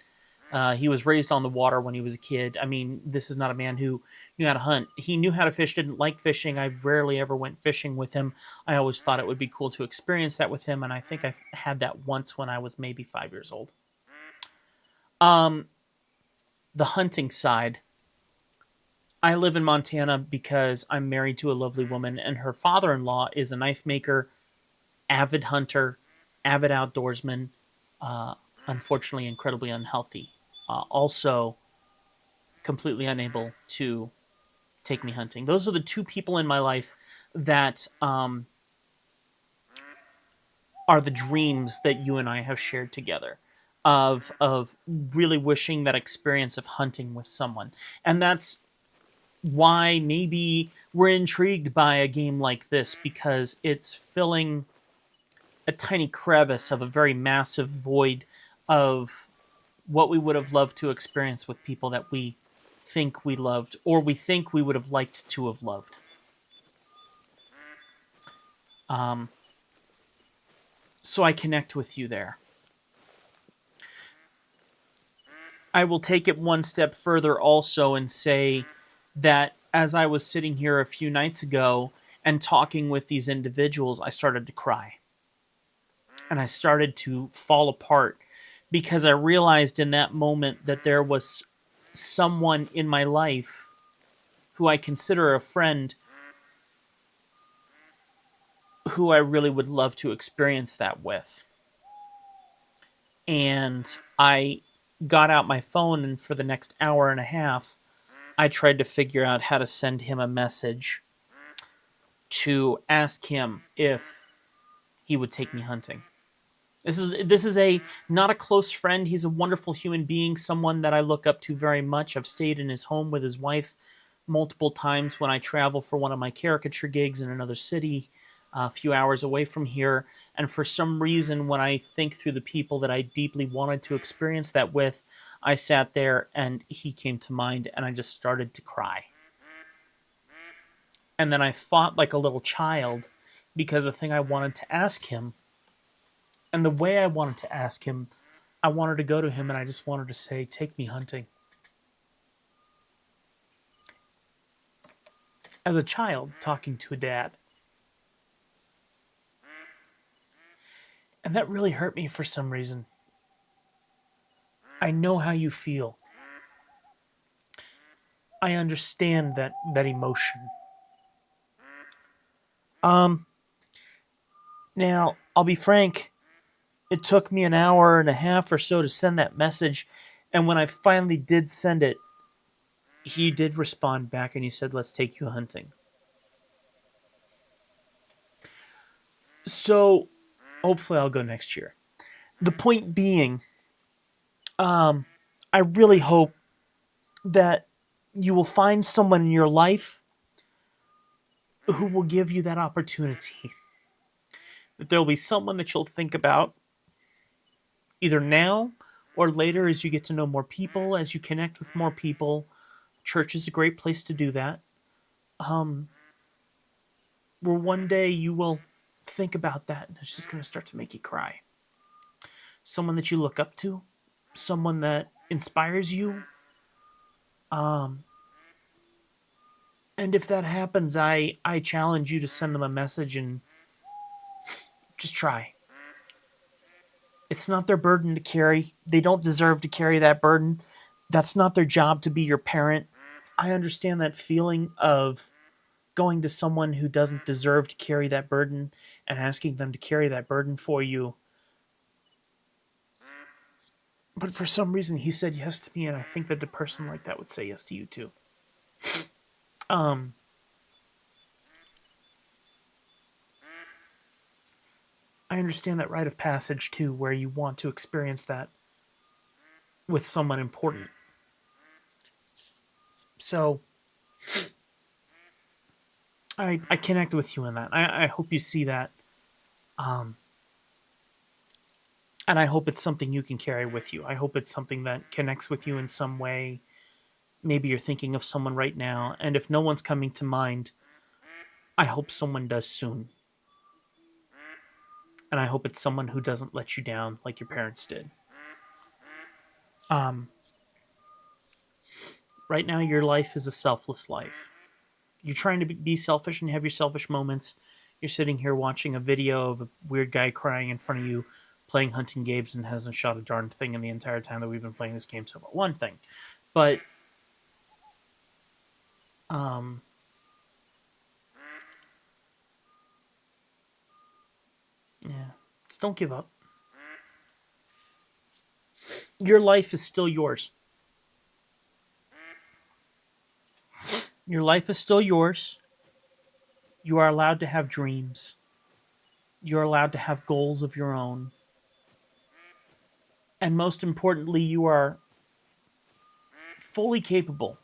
He was raised on the water when he was a kid. I mean, this is not a man who knew how to hunt. He knew how to fish, didn't like fishing. I rarely ever went fishing with him. I always thought it would be cool to experience that with him, and I think I had that once when I was maybe 5 years old. Um, the hunting side. I live in Montana because I'm married to a lovely woman, and her father in law is a knife maker, avid hunter, avid outdoorsman, uh, unfortunately, incredibly unhealthy. Also, completely unable to take me hunting. Those are the two people in my life that are the dreams that you and I have shared together. Of really wishing that experience of hunting with someone, and that's why maybe we're intrigued by a game like this, because it's filling a tiny crevice of a very massive void of what we would have loved to experience with people that we think we loved, or we think we would have liked to have loved. Um, so I connect with you there. I will take it one step further also and say that as I was sitting here a few nights ago and talking with these individuals, I started to cry and I started to fall apart, because I realized in that moment that there was someone in my life who I consider a friend who I really would love to experience that with. And I got out my phone, and for the next hour and a half, I tried to figure out how to send him a message to ask him if he would take me hunting. This is a not a close friend. He's a wonderful human being, someone that I look up to very much. I've stayed in his home with his wife multiple times when I travel for one of my caricature gigs in another city, a few hours away from here. And for some reason, when I think through the people that I deeply wanted to experience that with, I sat there and he came to mind, and I just started to cry. And then I fought like a little child, because the thing I wanted to ask him, and the way I wanted to ask him, I wanted to go to him and I just wanted to say, "Take me hunting." As a child talking to a dad. And that really hurt me for some reason. I know how you feel. I understand that emotion. Um Now, I'll be frank, it took me an hour and a half or so to send that message, and when I finally did send it, he did respond back and he said, "Let's take you hunting." So, hopefully I'll go next year. The point being, I really hope that you will find someone in your life who will give you that opportunity. That there'll be someone that you'll think about either now or later as you get to know more people, as you connect with more people. Church is a great place to do that. Um, where one day you will think about that and it's just going to start to make you cry. Someone that you look up to, someone that inspires you. Um, and if that happens, I challenge you to send them a message and just try. It's not their burden to carry. They don't deserve to carry that burden. That's not their job to be your parent. I understand that feeling of going to someone who doesn't deserve to carry that burden and asking them to carry that burden for you. But for some reason, he said yes to me, and I think that a person like that would say yes to you too. Um, I understand that rite of passage too, where you want to experience that with someone important. So I connect with you in that. I hope you see that. Um, and I hope it's something you can carry with you. I hope it's something that connects with you in some way. Maybe you're thinking of someone right now, and if no one's coming to mind, I hope someone does soon. And I hope it's someone who doesn't let you down like your parents did. Um, right now, your life is a selfless life. You're trying to be selfish and have your selfish moments. You're sitting here watching a video of a weird guy crying in front of you, playing hunting games, and hasn't shot a darn thing in the entire time that we've been playing this game. So, one thing, but um, yeah, just don't give up. Your life is still yours. Your life is still yours. You are allowed to have dreams. You're allowed to have goals of your own. And most importantly, you are fully capable,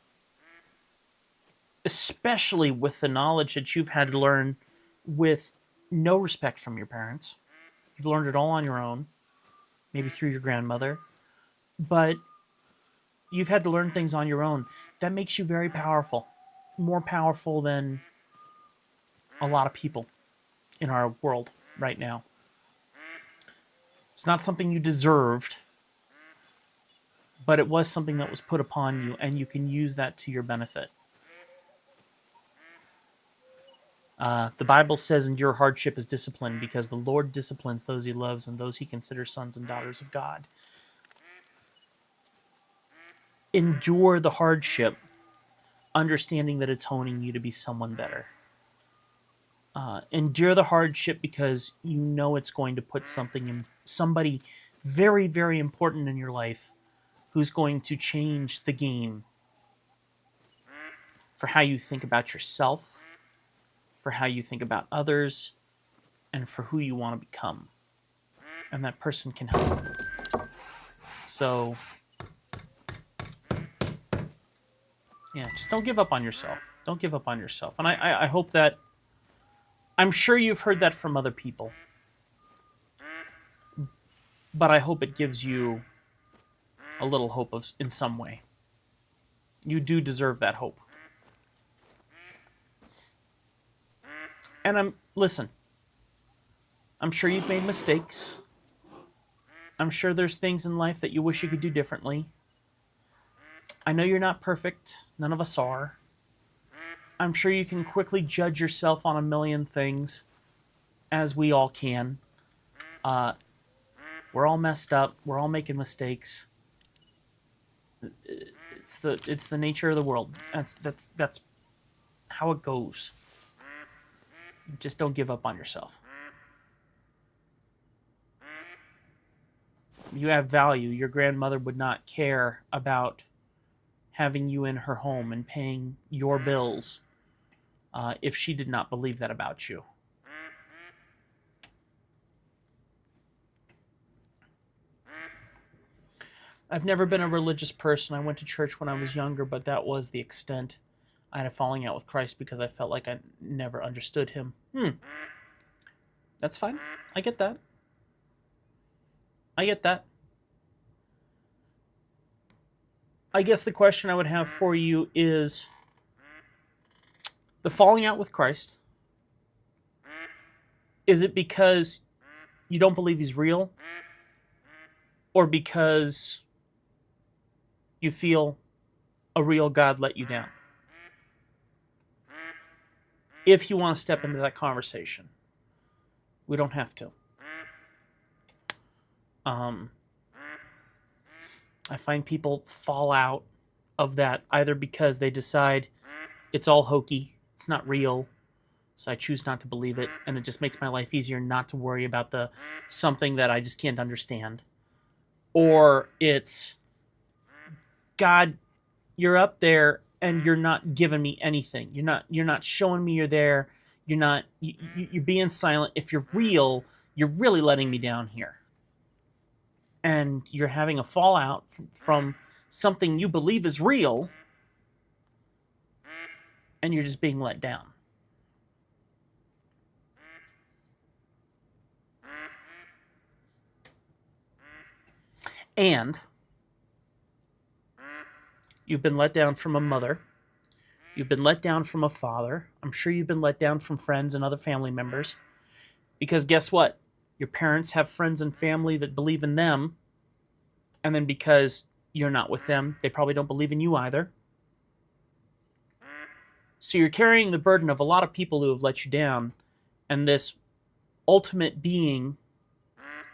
especially with the knowledge that you've had to learn with no respect from your parents. You've learned it all on your own, maybe through your grandmother, but you've had to learn things on your own. That makes you very powerful, more powerful than a lot of people in our world right now. It's not something you deserved, but it was something that was put upon you, and you can use that to your benefit. The Bible says, endure hardship as discipline, because the Lord disciplines those he loves and those he considers sons and daughters of God. Endure the hardship, understanding that it's honing you to be someone better. Endure the hardship because you know it's going to put somebody very, very important in your life who's going to change the game for how you think about yourself, for how you think about others, and for who you want to become. And that person can help. So, yeah, just don't give up on yourself. Don't give up on yourself. And I hope that, I'm sure you've heard that from other people, but I hope it gives you a little hope in some way. You do deserve that hope. And listen, I'm sure you've made mistakes. I'm sure there's things in life that you wish you could do differently. I know you're not perfect. None of us are. I'm sure you can quickly judge yourself on a million things, as we all can. We're all messed up. We're all making mistakes. It's the nature of the world. That's how it goes. Just don't give up on yourself. You have value. Your grandmother would not care about having you in her home and paying your bills if she did not believe that about you. I've never been a religious person. I went to church when I was younger, but that was the extent. I had a falling out with Christ because I felt like I never understood him. That's fine. I get that. I get that. I guess the question I would have for you is the falling out with Christ. Is it because you don't believe he's real? Or because you feel a real God let you down? If you want to step into that conversation, we don't have to. I find people fall out of that either because they decide it's all hokey, it's not real, so I choose not to believe it, and it just makes my life easier not to worry about the something that I just can't understand. Or it's, God, you're up there and you're not giving me anything. You're not showing me you're there. You're being silent. If you're real, you're really letting me down here. And you're having a fallout from something you believe is real, and you're just being let down. And you've been let down from a mother. You've been let down from a father. I'm sure you've been let down from friends and other family members. Because guess what? Your parents have friends and family that believe in them. And then because you're not with them, they probably don't believe in you either. So you're carrying the burden of a lot of people who have let you down. And this ultimate being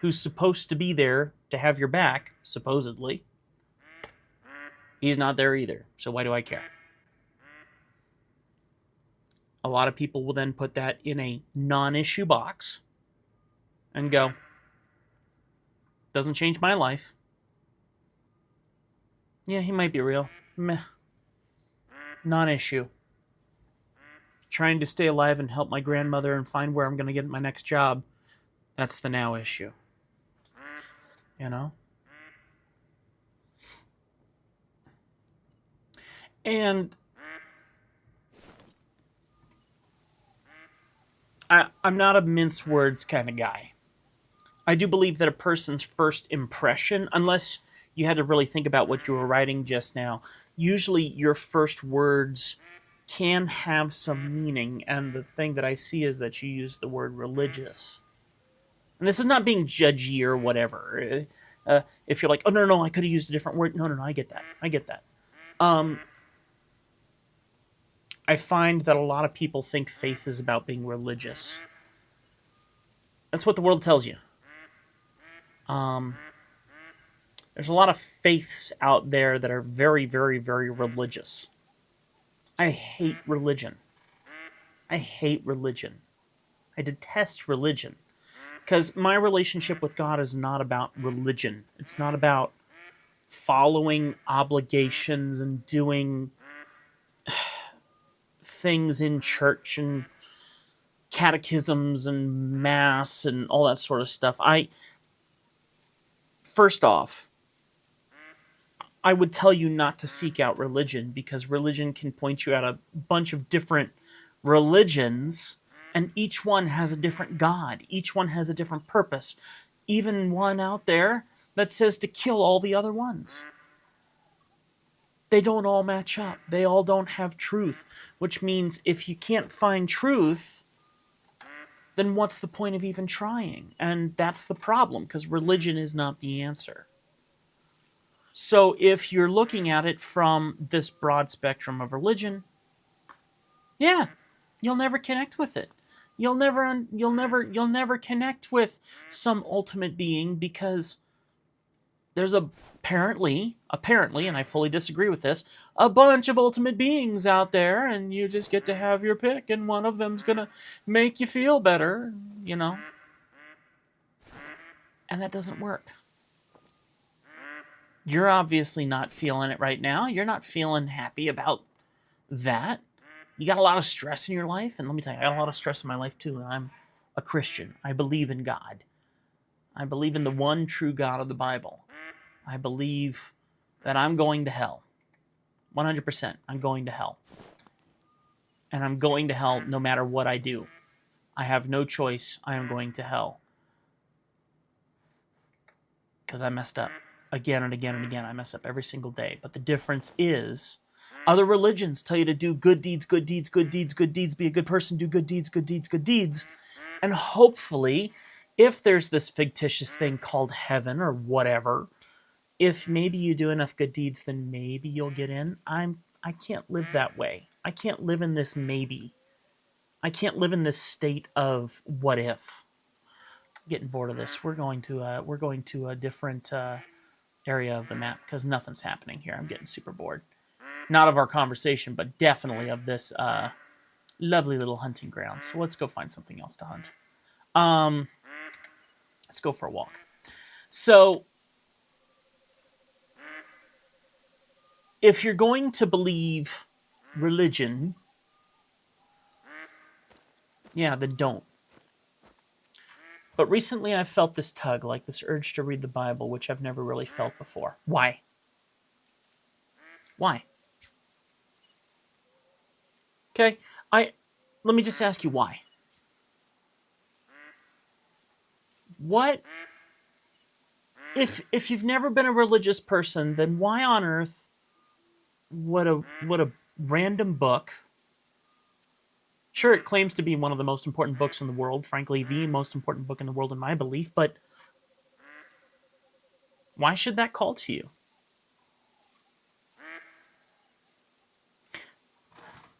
who's supposed to be there to have your back, supposedly, he's not there either. So why do I care? A lot of people will then put that in a non-issue box and go, doesn't change my life. Yeah, he might be real. Meh. Non-issue. Trying to stay alive and help my grandmother and find where I'm going to get my next job. That's the now issue. You know? And I'm not a mince words kind of guy. I do believe that a person's first impression, unless you had to really think about what you were writing just now, usually your first words can have some meaning. And the thing that I see is that you use the word religious. And this is not being judgy or whatever. If you're like, oh, no, I could have used a different word. No, I get that. I find that a lot of people think faith is about being religious. That's what the world tells you. There's a lot of faiths out there that are very, very, very religious. I hate religion. I detest religion. Because my relationship with God is not about religion. It's not about following obligations and doing things in church and catechisms and mass and all that sort of stuff. First off, I would tell you not to seek out religion, because religion can point you at a bunch of different religions, and each one has a different God. Each one has a different purpose. Even one out there that says to kill all the other ones. They don't all match up. They all don't have truth, which means if you can't find truth, then what's the point of even trying? And that's the problem, because religion is not the answer. So if you're looking at it from this broad spectrum of religion, yeah, you'll never connect with it. You'll never connect with some ultimate being, because there's apparently, and I fully disagree with this, a bunch of ultimate beings out there, and you just get to have your pick, and one of them's gonna make you feel better, you know. And that doesn't work. You're obviously not feeling it right now. You're not feeling happy about that. You got a lot of stress in your life, and let me tell you, I got a lot of stress in my life too, and I'm a Christian. I believe in God. I believe in the one true God of the Bible. I believe that I'm going to hell. 100%. I'm going to hell. And I'm going to hell no matter what I do. I have no choice. I am going to hell. Because I messed up again and again and again. I mess up every single day. But the difference is other religions tell you to do good deeds, good deeds, good deeds, good deeds, be a good person, do good deeds, good deeds, good deeds. And hopefully, if there's this fictitious thing called heaven or whatever, if maybe you do enough good deeds, then maybe you'll get in. I can't live that way. I can't live in this maybe. I can't live in this state of what if. I'm getting bored of this. We're going to a different area of the map because nothing's happening here. I'm getting super bored. Not of our conversation, but definitely of this lovely little hunting ground. So let's go find something else to hunt. Let's go for a walk. So if you're going to believe religion, yeah, then don't. But recently I've felt this tug, like this urge to read the Bible, which I've never really felt before. Why? Why? Okay, let me just ask you why. What if you've never been a religious person, then why on earth would a random book, sure, it claims to be one of the most important books in the world, frankly, the most important book in the world in my belief, but why should that call to you?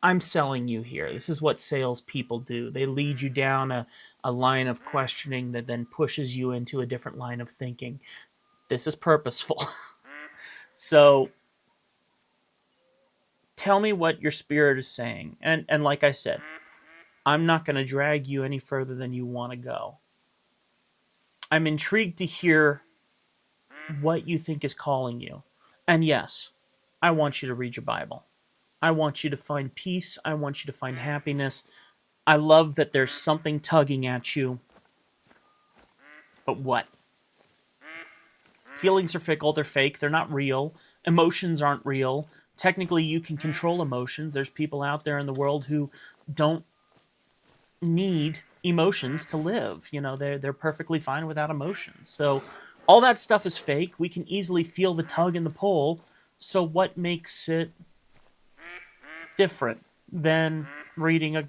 I'm selling you here. This is what salespeople do. They lead you down a line of questioning that then pushes you into a different line of thinking. This is purposeful. So tell me what your spirit is saying. And like I said, I'm not going to drag you any further than you want to go. I'm intrigued to hear what you think is calling you. And yes, I want you to read your Bible. I want you to find peace. I want you to find happiness. I love that there's something tugging at you. But what? Feelings are fickle. They're fake. They're not real. Emotions aren't real. Technically, you can control emotions. There's people out there in the world who don't need emotions to live. You know, they're perfectly fine without emotions. So all that stuff is fake. We can easily feel the tug and the pull. So what makes it different than reading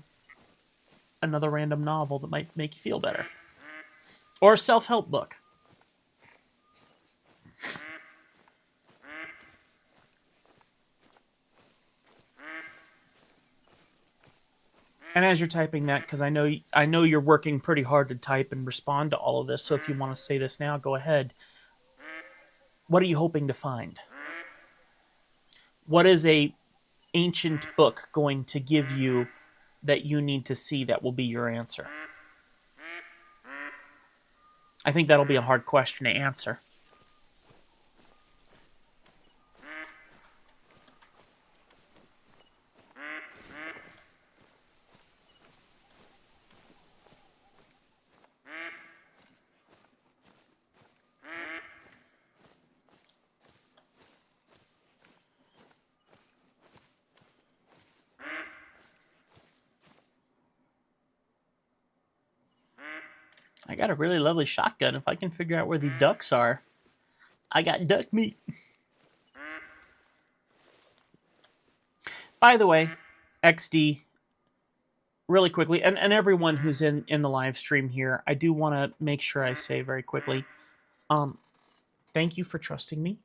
another random novel that might make you feel better? Or a self-help book? And as you're typing that, because I know you're working pretty hard to type and respond to all of this, so if you want to say this now, go ahead. What are you hoping to find? What is a ancient book going to give you that you need to see that will be your answer? I think that'll be a hard question to answer. I got a really lovely shotgun. If I can figure out where these ducks are, I got duck meat. By the way, XD, really quickly, and everyone who's in the live stream here, I do want to make sure I say very quickly, thank you for trusting me.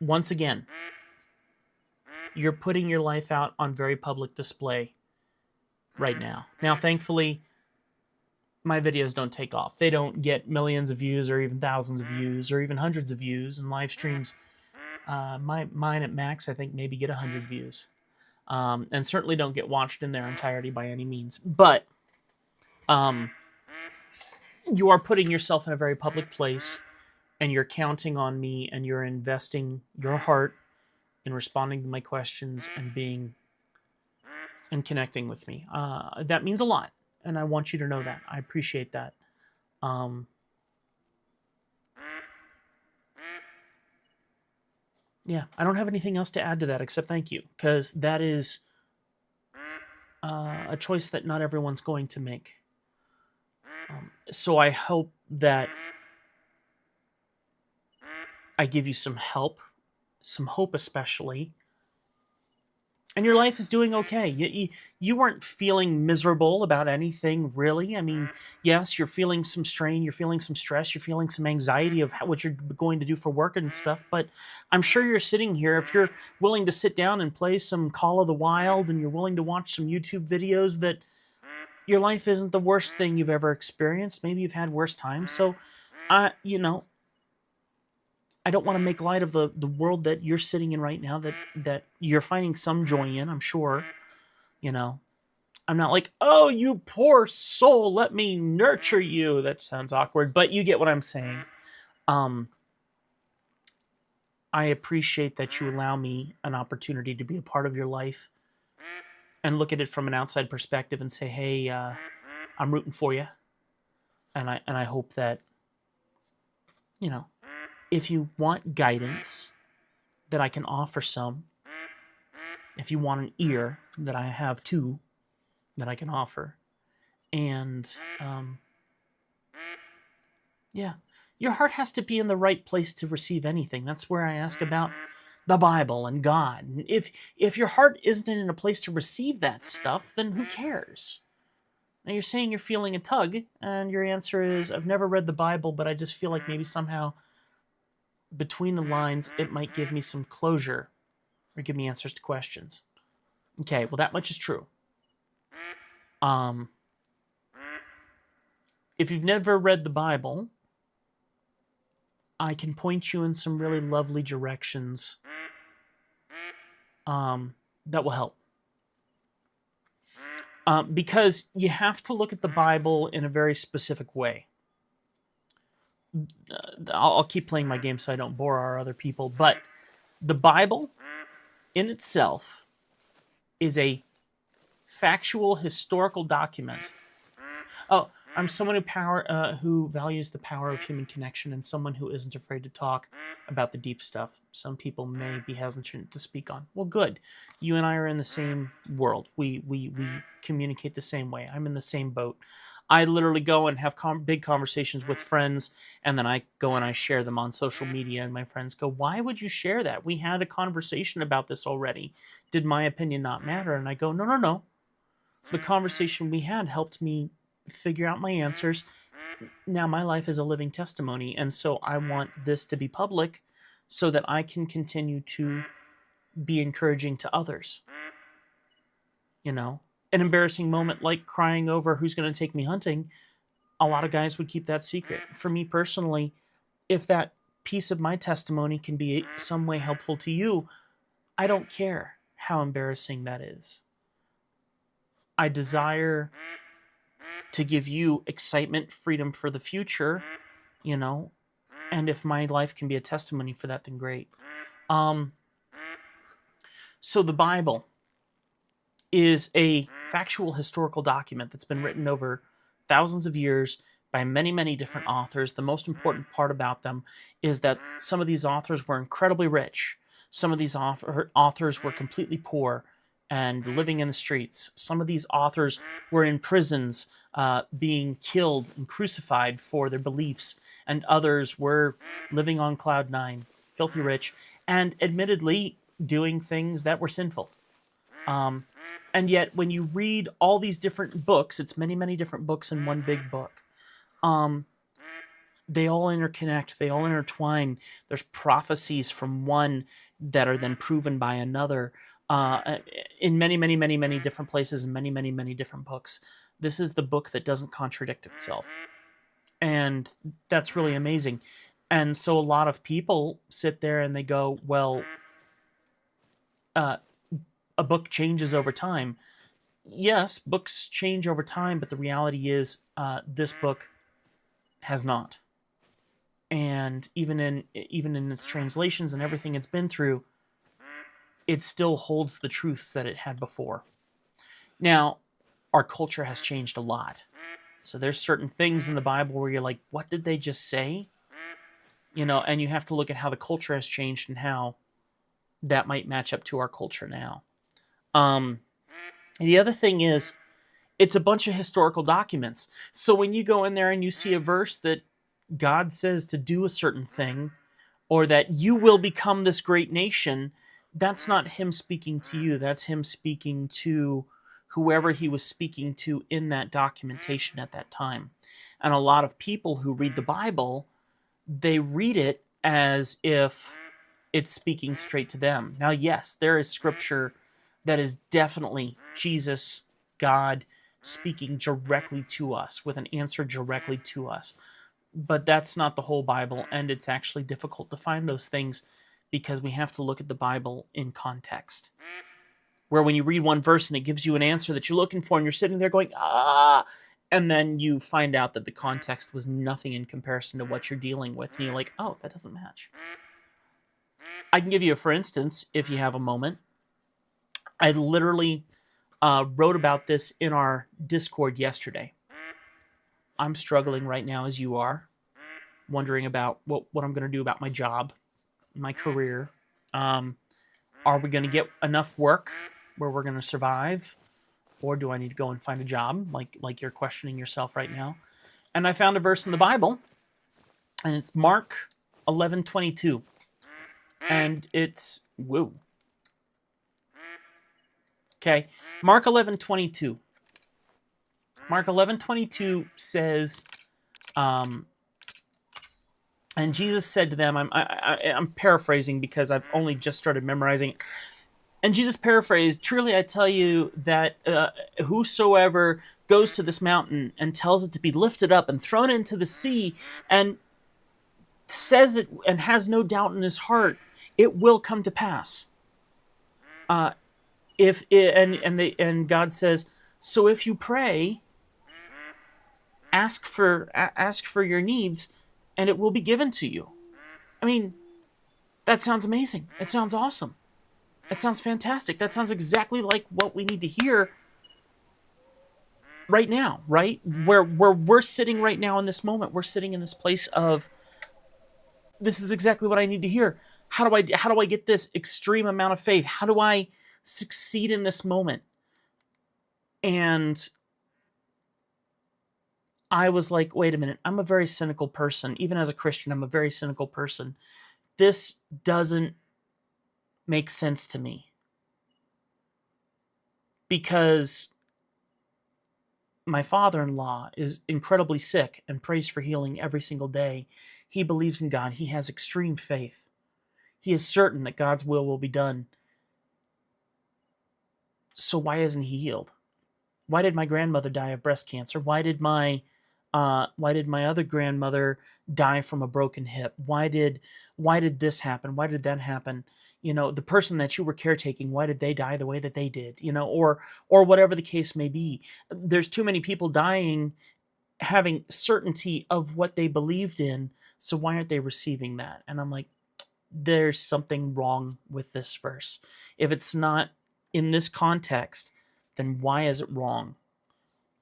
Once again, you're putting your life out on very public display right now. Now, thankfully, my videos don't take off. They don't get millions of views or even thousands of views or even hundreds of views. And live streams, mine at max, I think maybe get 100 views. And certainly don't get watched in their entirety by any means. But you are putting yourself in a very public place, and you're counting on me, and you're investing your heart in responding to my questions and being and connecting with me. That means a lot, and I want you to know that. I appreciate that. Yeah, I don't have anything else to add to that except thank you, because that is a choice that not everyone's going to make. So I hope that I give you some help, some hope, especially, and your life is doing okay. You weren't feeling miserable about anything, really. I mean, yes, you're feeling some strain, you're feeling some stress, you're feeling some anxiety of what you're going to do for work and stuff, but I'm sure you're sitting here, if you're willing to sit down and play some Call of the Wild and you're willing to watch some YouTube videos, that your life isn't the worst thing you've ever experienced. Maybe you've had worse times. So, I don't want to make light of the world that you're sitting in right now, that you're finding some joy in, I'm sure. You know, I'm not like, oh, you poor soul, let me nurture you. That sounds awkward, but you get what I'm saying. Um, I appreciate that you allow me an opportunity to be a part of your life and look at it from an outside perspective and say, hey, I'm rooting for you. And I hope that, you know, if you want guidance, that I can offer some. If you want an ear, that I have too, that I can offer. And yeah, your heart has to be in the right place to receive anything. That's where I ask about the Bible and God. And if your heart isn't in a place to receive that stuff, then who cares? Now you're saying you're feeling a tug, and your answer is, I've never read the Bible, but I just feel like maybe somehow between the lines it might give me some closure or give me answers to questions. Okay, well, that much is true. Um, if you've never read the Bible, I can point you in some really lovely directions that will help. Because you have to look at the Bible in a very specific way. I'll keep playing my game so I don't bore our other people, but the Bible in itself is a factual historical document. Oh, I'm someone who values the power of human connection, and someone who isn't afraid to talk about the deep stuff some people may be hesitant to speak on. Well, good. You and I are in the same world. We communicate the same way. I'm in the same boat. I literally go and have big conversations with friends, and then I go and I share them on social media, and my friends go, "Why would you share that? We had a conversation about this already. Did my opinion not matter?" And I go, "No, no, no. The conversation we had helped me figure out my answers. Now my life is a living testimony, and so I want this to be public so that I can continue to be encouraging to others." You know, an embarrassing moment like crying over who's going to take me hunting, a lot of guys would keep that secret. For me personally, if that piece of my testimony can be some way helpful to you, I don't care how embarrassing that is. I desire to give you excitement, freedom for the future, you know, and if my life can be a testimony for that, then great. So the Bible is a factual historical document that's been written over thousands of years by many, many different authors. The most important part about them is that some of these authors were incredibly rich. Some of these authors were completely poor and living in the streets. Some of these authors were in prisons, being killed and crucified for their beliefs, and others were living on cloud nine, filthy rich, and admittedly doing things that were sinful. And yet, when you read all these different books, it's many, many different books in one big book. They all interconnect, they all intertwine. There's prophecies from one that are then proven by another in many, many, many, many different places, and many, many, many different books. This is the book that doesn't contradict itself. And that's really amazing. And so a lot of people sit there and they go, well, a book changes over time. Yes, books change over time, but the reality is this book has not. And even in its translations and everything it's been through, it still holds the truths that it had before. Now, our culture has changed a lot. So there's certain things in the Bible where you're like, what did they just say? You know, and you have to look at how the culture has changed and how that might match up to our culture now. The other thing is, it's a bunch of historical documents. So when you go in there and you see a verse that God says to do a certain thing, or that you will become this great nation, that's not him speaking to you. That's him speaking to whoever he was speaking to in that documentation at that time. And a lot of people who read the Bible, they read it as if it's speaking straight to them. Now, yes, there is scripture that is definitely Jesus, God, speaking directly to us with an answer directly to us. But that's not the whole Bible, and it's actually difficult to find those things because we have to look at the Bible in context. Where when you read one verse and it gives you an answer that you're looking for, and you're sitting there going, ah, and then you find out that the context was nothing in comparison to what you're dealing with, and you're like, oh, that doesn't match. I can give you a for instance, if you have a moment. I literally wrote about this in our Discord yesterday. I'm struggling right now as you are, wondering about what I'm going to do about my job, my career. Are we going to get enough work where we're going to survive? Or do I need to go and find a job like you're questioning yourself right now? And I found a verse in the Bible, and it's Mark 11:22. And it's, whoa. Okay, Mark 11:22. Mark 11:22 says, and Jesus said to them, I'm paraphrasing because I've only just started memorizing it. And Jesus paraphrased, truly I tell you that whosoever goes to this mountain and tells it to be lifted up and thrown into the sea and says it and has no doubt in his heart, it will come to pass. And God says, so if you pray, ask for your needs, and it will be given to you. I mean, that sounds amazing. It sounds awesome. It sounds fantastic. That sounds exactly like what we need to hear right now, right? Where we're sitting right now in this moment. We're sitting in this place of, this is exactly what I need to hear. How do I get this extreme amount of faith? How do I succeed in this moment? And I was like, wait a minute, I'm a very cynical person. Even as a Christian, I'm a very cynical person. This doesn't make sense to me. Because my father-in-law is incredibly sick and prays for healing every single day. He believes in God. He has extreme faith. He is certain that God's will be done. So why isn't he healed? Why did my grandmother die of breast cancer? Why did my other grandmother die from a broken hip? Why did this happen? Why did that happen? You know, the person that you were caretaking, why did they die the way that they did? You know, or whatever the case may be. There's too many people dying, having certainty of what they believed in. So why aren't they receiving that? And I'm like, there's something wrong with this verse. If it's not in this context, then why is it wrong?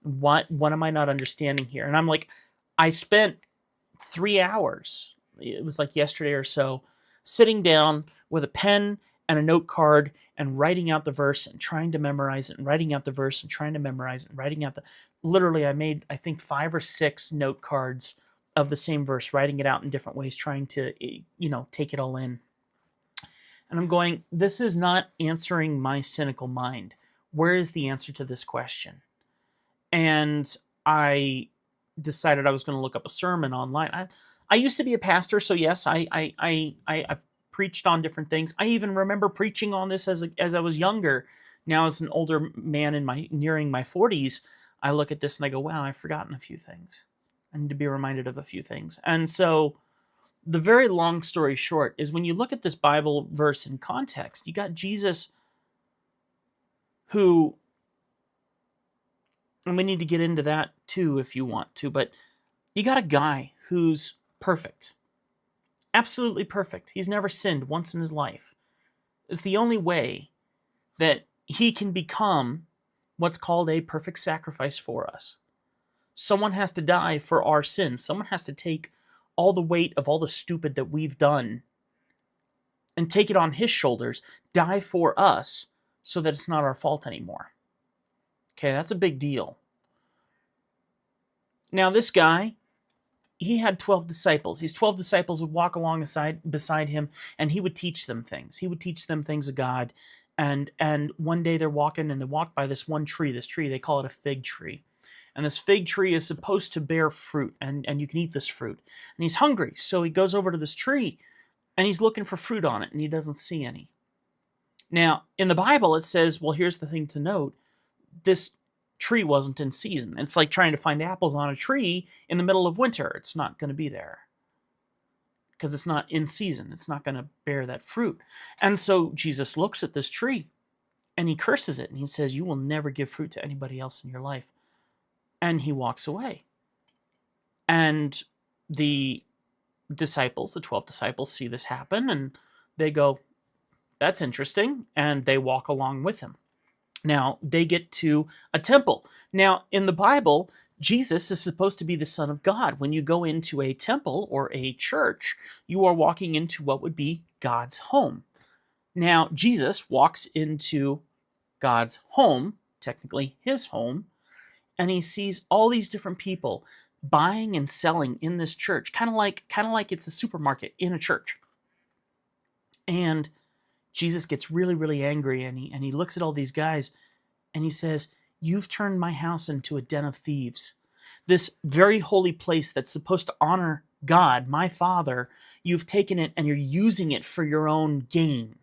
What am I not understanding here? And I'm like, I spent 3 hours, it was like yesterday or so, sitting down with a pen and a note card and writing out the verse and trying to memorize it, and writing out the verse and trying to memorize it, and writing out literally I made, I think, 5 or 6 note cards of the same verse, writing it out in different ways, trying to, take it all in. And I'm going, this is not answering my cynical mind. Where is the answer to this question? And I decided I was going to look up a sermon online. I used to be a pastor, so yes, I preached on different things. I even remember preaching on this as I was younger. Now, as an older man nearing my 40s, I look at this and I go, wow, I've forgotten a few things. I need to be reminded of a few things. And so the very long story short is, when you look at this Bible verse in context, you got Jesus who, and we need to get into that too if you want to, but you got a guy who's perfect. Absolutely perfect. He's never sinned once in his life. It's the only way that he can become what's called a perfect sacrifice for us. Someone has to die for our sins. Someone has to take all the weight of all the stupid that we've done and take it on his shoulders, die for us so that it's not our fault anymore. Okay, that's a big deal. Now, this guy, he had 12 disciples. His 12 disciples would walk beside him, and he would teach them things. He would teach them things of God. And one day they're walking, and they walk by this one tree. This tree, they call it a fig tree. And this fig tree is supposed to bear fruit, and you can eat this fruit. And he's hungry, so he goes over to this tree, and he's looking for fruit on it, and he doesn't see any. Now, in the Bible, it says, well, here's the thing to note. This tree wasn't in season. It's like trying to find apples on a tree in the middle of winter. It's not going to be there because it's not in season. It's not going to bear that fruit. And so Jesus looks at this tree and he curses it, and he says, you will never give fruit to anybody else in your life. And he walks away. And the disciples, the 12 disciples, see this happen, and they go, that's interesting, and they walk along with him. Now, they get to a temple. Now, in the Bible, Jesus is supposed to be the Son of God. When you go into a temple or a church, you are walking into what would be God's home. Now, Jesus walks into God's home, technically his home, and he sees all these different people buying and selling in this church, kind of like it's a supermarket in a church. And Jesus gets really, really angry, and he looks at all these guys, and he says, you've turned my house into a den of thieves. This very holy place that's supposed to honor God, my Father, you've taken it and you're using it for your own gain.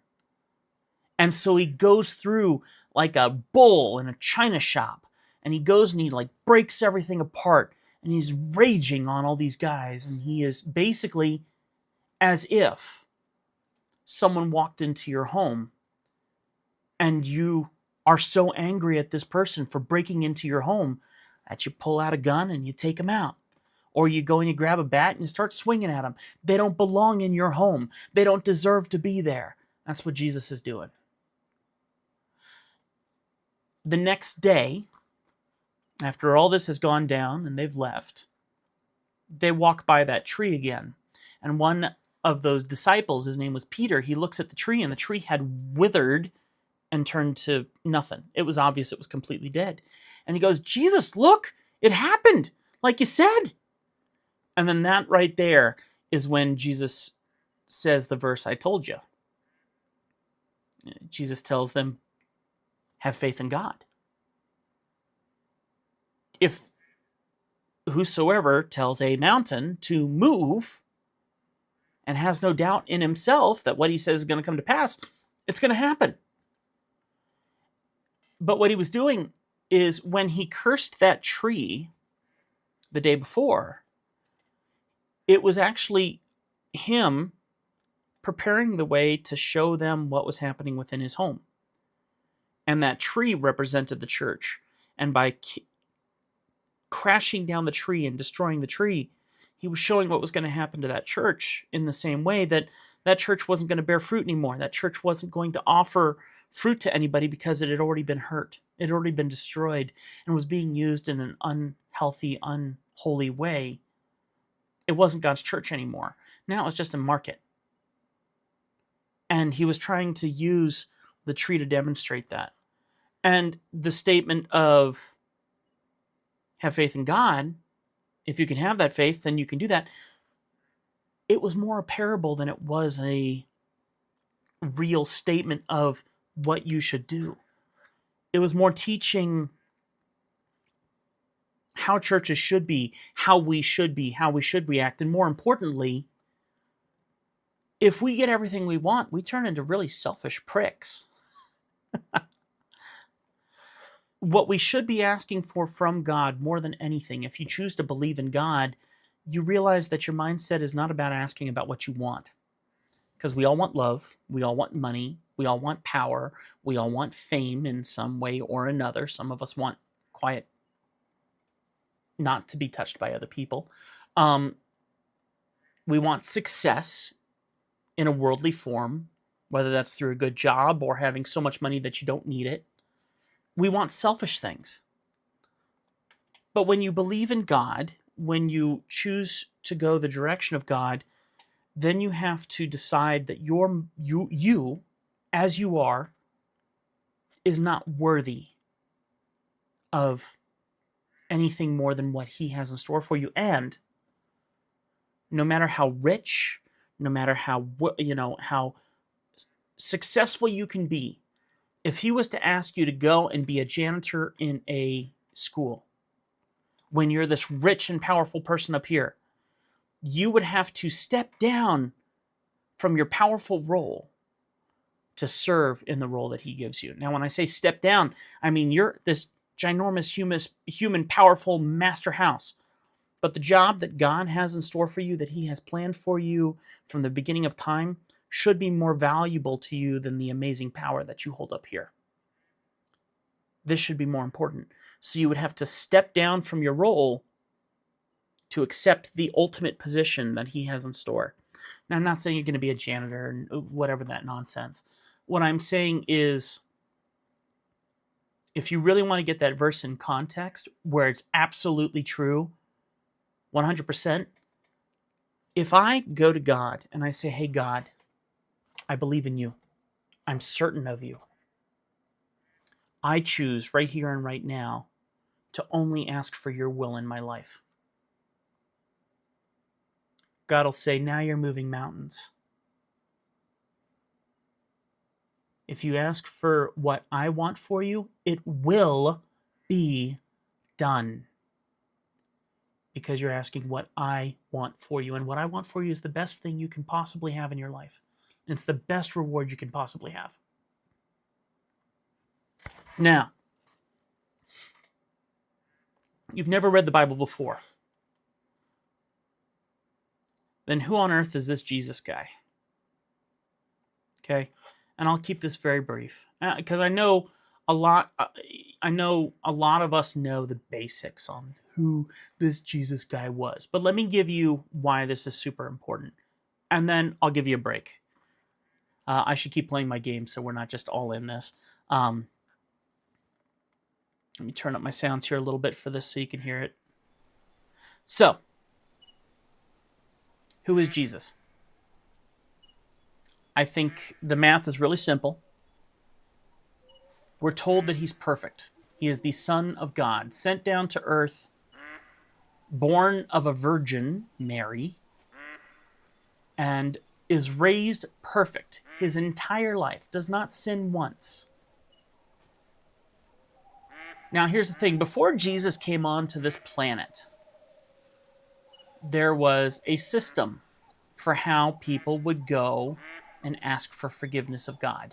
And so he goes through like a bull in a china shop, and he goes and he like breaks everything apart, and he's raging on all these guys, and he is basically as if someone walked into your home and you are so angry at this person for breaking into your home that you pull out a gun and you take them out. Or you go and you grab a bat and you start swinging at them. They don't belong in your home. They don't deserve to be there. That's what Jesus is doing. The next day, after all this has gone down and they've left, they walk by that tree again. And one of those disciples, his name was Peter, he looks at the tree, and the tree had withered and turned to nothing. It was obvious it was completely dead. And he goes, Jesus, look, it happened, like you said. And then that right there is when Jesus says the verse I told you. Jesus tells them, have faith in God. If whosoever tells a mountain to move and has no doubt in himself that what he says is going to come to pass, it's going to happen. But what he was doing is when he cursed that tree the day before, it was actually him preparing the way to show them what was happening within his home. And that tree represented the church. And by crashing down the tree and destroying the tree, he was showing what was going to happen to that church in the same way that that church wasn't going to bear fruit anymore. That church wasn't going to offer fruit to anybody because it had already been hurt. It had already been destroyed and was being used in an unhealthy, unholy way. It wasn't God's church anymore. Now it's just a market. And he was trying to use the tree to demonstrate that. And the statement of have faith in God, if you can have that faith, then you can do that. It was more a parable than it was a real statement of what you should do. It was more teaching how churches should be, how we should react, and more importantly, if we get everything we want, we turn into really selfish pricks. What we should be asking for from God more than anything, if you choose to believe in God, you realize that your mindset is not about asking about what you want. Because we all want love, we all want money, we all want power, we all want fame in some way or another. Some of us want quiet, not to be touched by other people. We want success in a worldly form, whether that's through a good job or having so much money that you don't need it. We want selfish things. But when you believe in God, when you choose to go the direction of God, then you have to decide that you as you are is not worthy of anything more than what he has in store for you. And no matter how rich, no matter how successful you can be, if he was to ask you to go and be a janitor in a school when you're this rich and powerful person up here, you would have to step down from your powerful role to serve in the role that he gives you. Now, when I say step down, I mean you're this ginormous human powerful master house. But the job that God has in store for you, that he has planned for you from the beginning of time, should be more valuable to you than the amazing power that you hold up here. This should be more important. So you would have to step down from your role to accept the ultimate position that he has in store. Now, I'm not saying you're going to be a janitor and whatever that nonsense. What I'm saying is, if you really want to get that verse in context, where it's absolutely true, 100%, if I go to God and I say, hey, God, I believe in you. I'm certain of you. I choose right here and right now to only ask for your will in my life. God will say, now you're moving mountains. If you ask for what I want for you, it will be done. Because you're asking what I want for you. And what I want for you is the best thing you can possibly have in your life. And it's the best reward you can possibly have. Now, you've never read the Bible before. Then who on earth is this Jesus guy? Okay, and I'll keep this very brief because I know a lot. I know a lot of us know the basics on who this Jesus guy was, but let me give you why this is super important, and then I'll give you a break. I should keep playing my game so we're not just all in this. Let me turn up my sounds here a little bit for this so you can hear it. So, who is Jesus? I think the math is really simple. We're told that he's perfect. He is the Son of God, sent down to earth, born of a virgin, Mary, and is raised perfect his entire life, does not sin once. Now, here's the thing. Before Jesus came onto this planet, there was a system for how people would go and ask for forgiveness of God.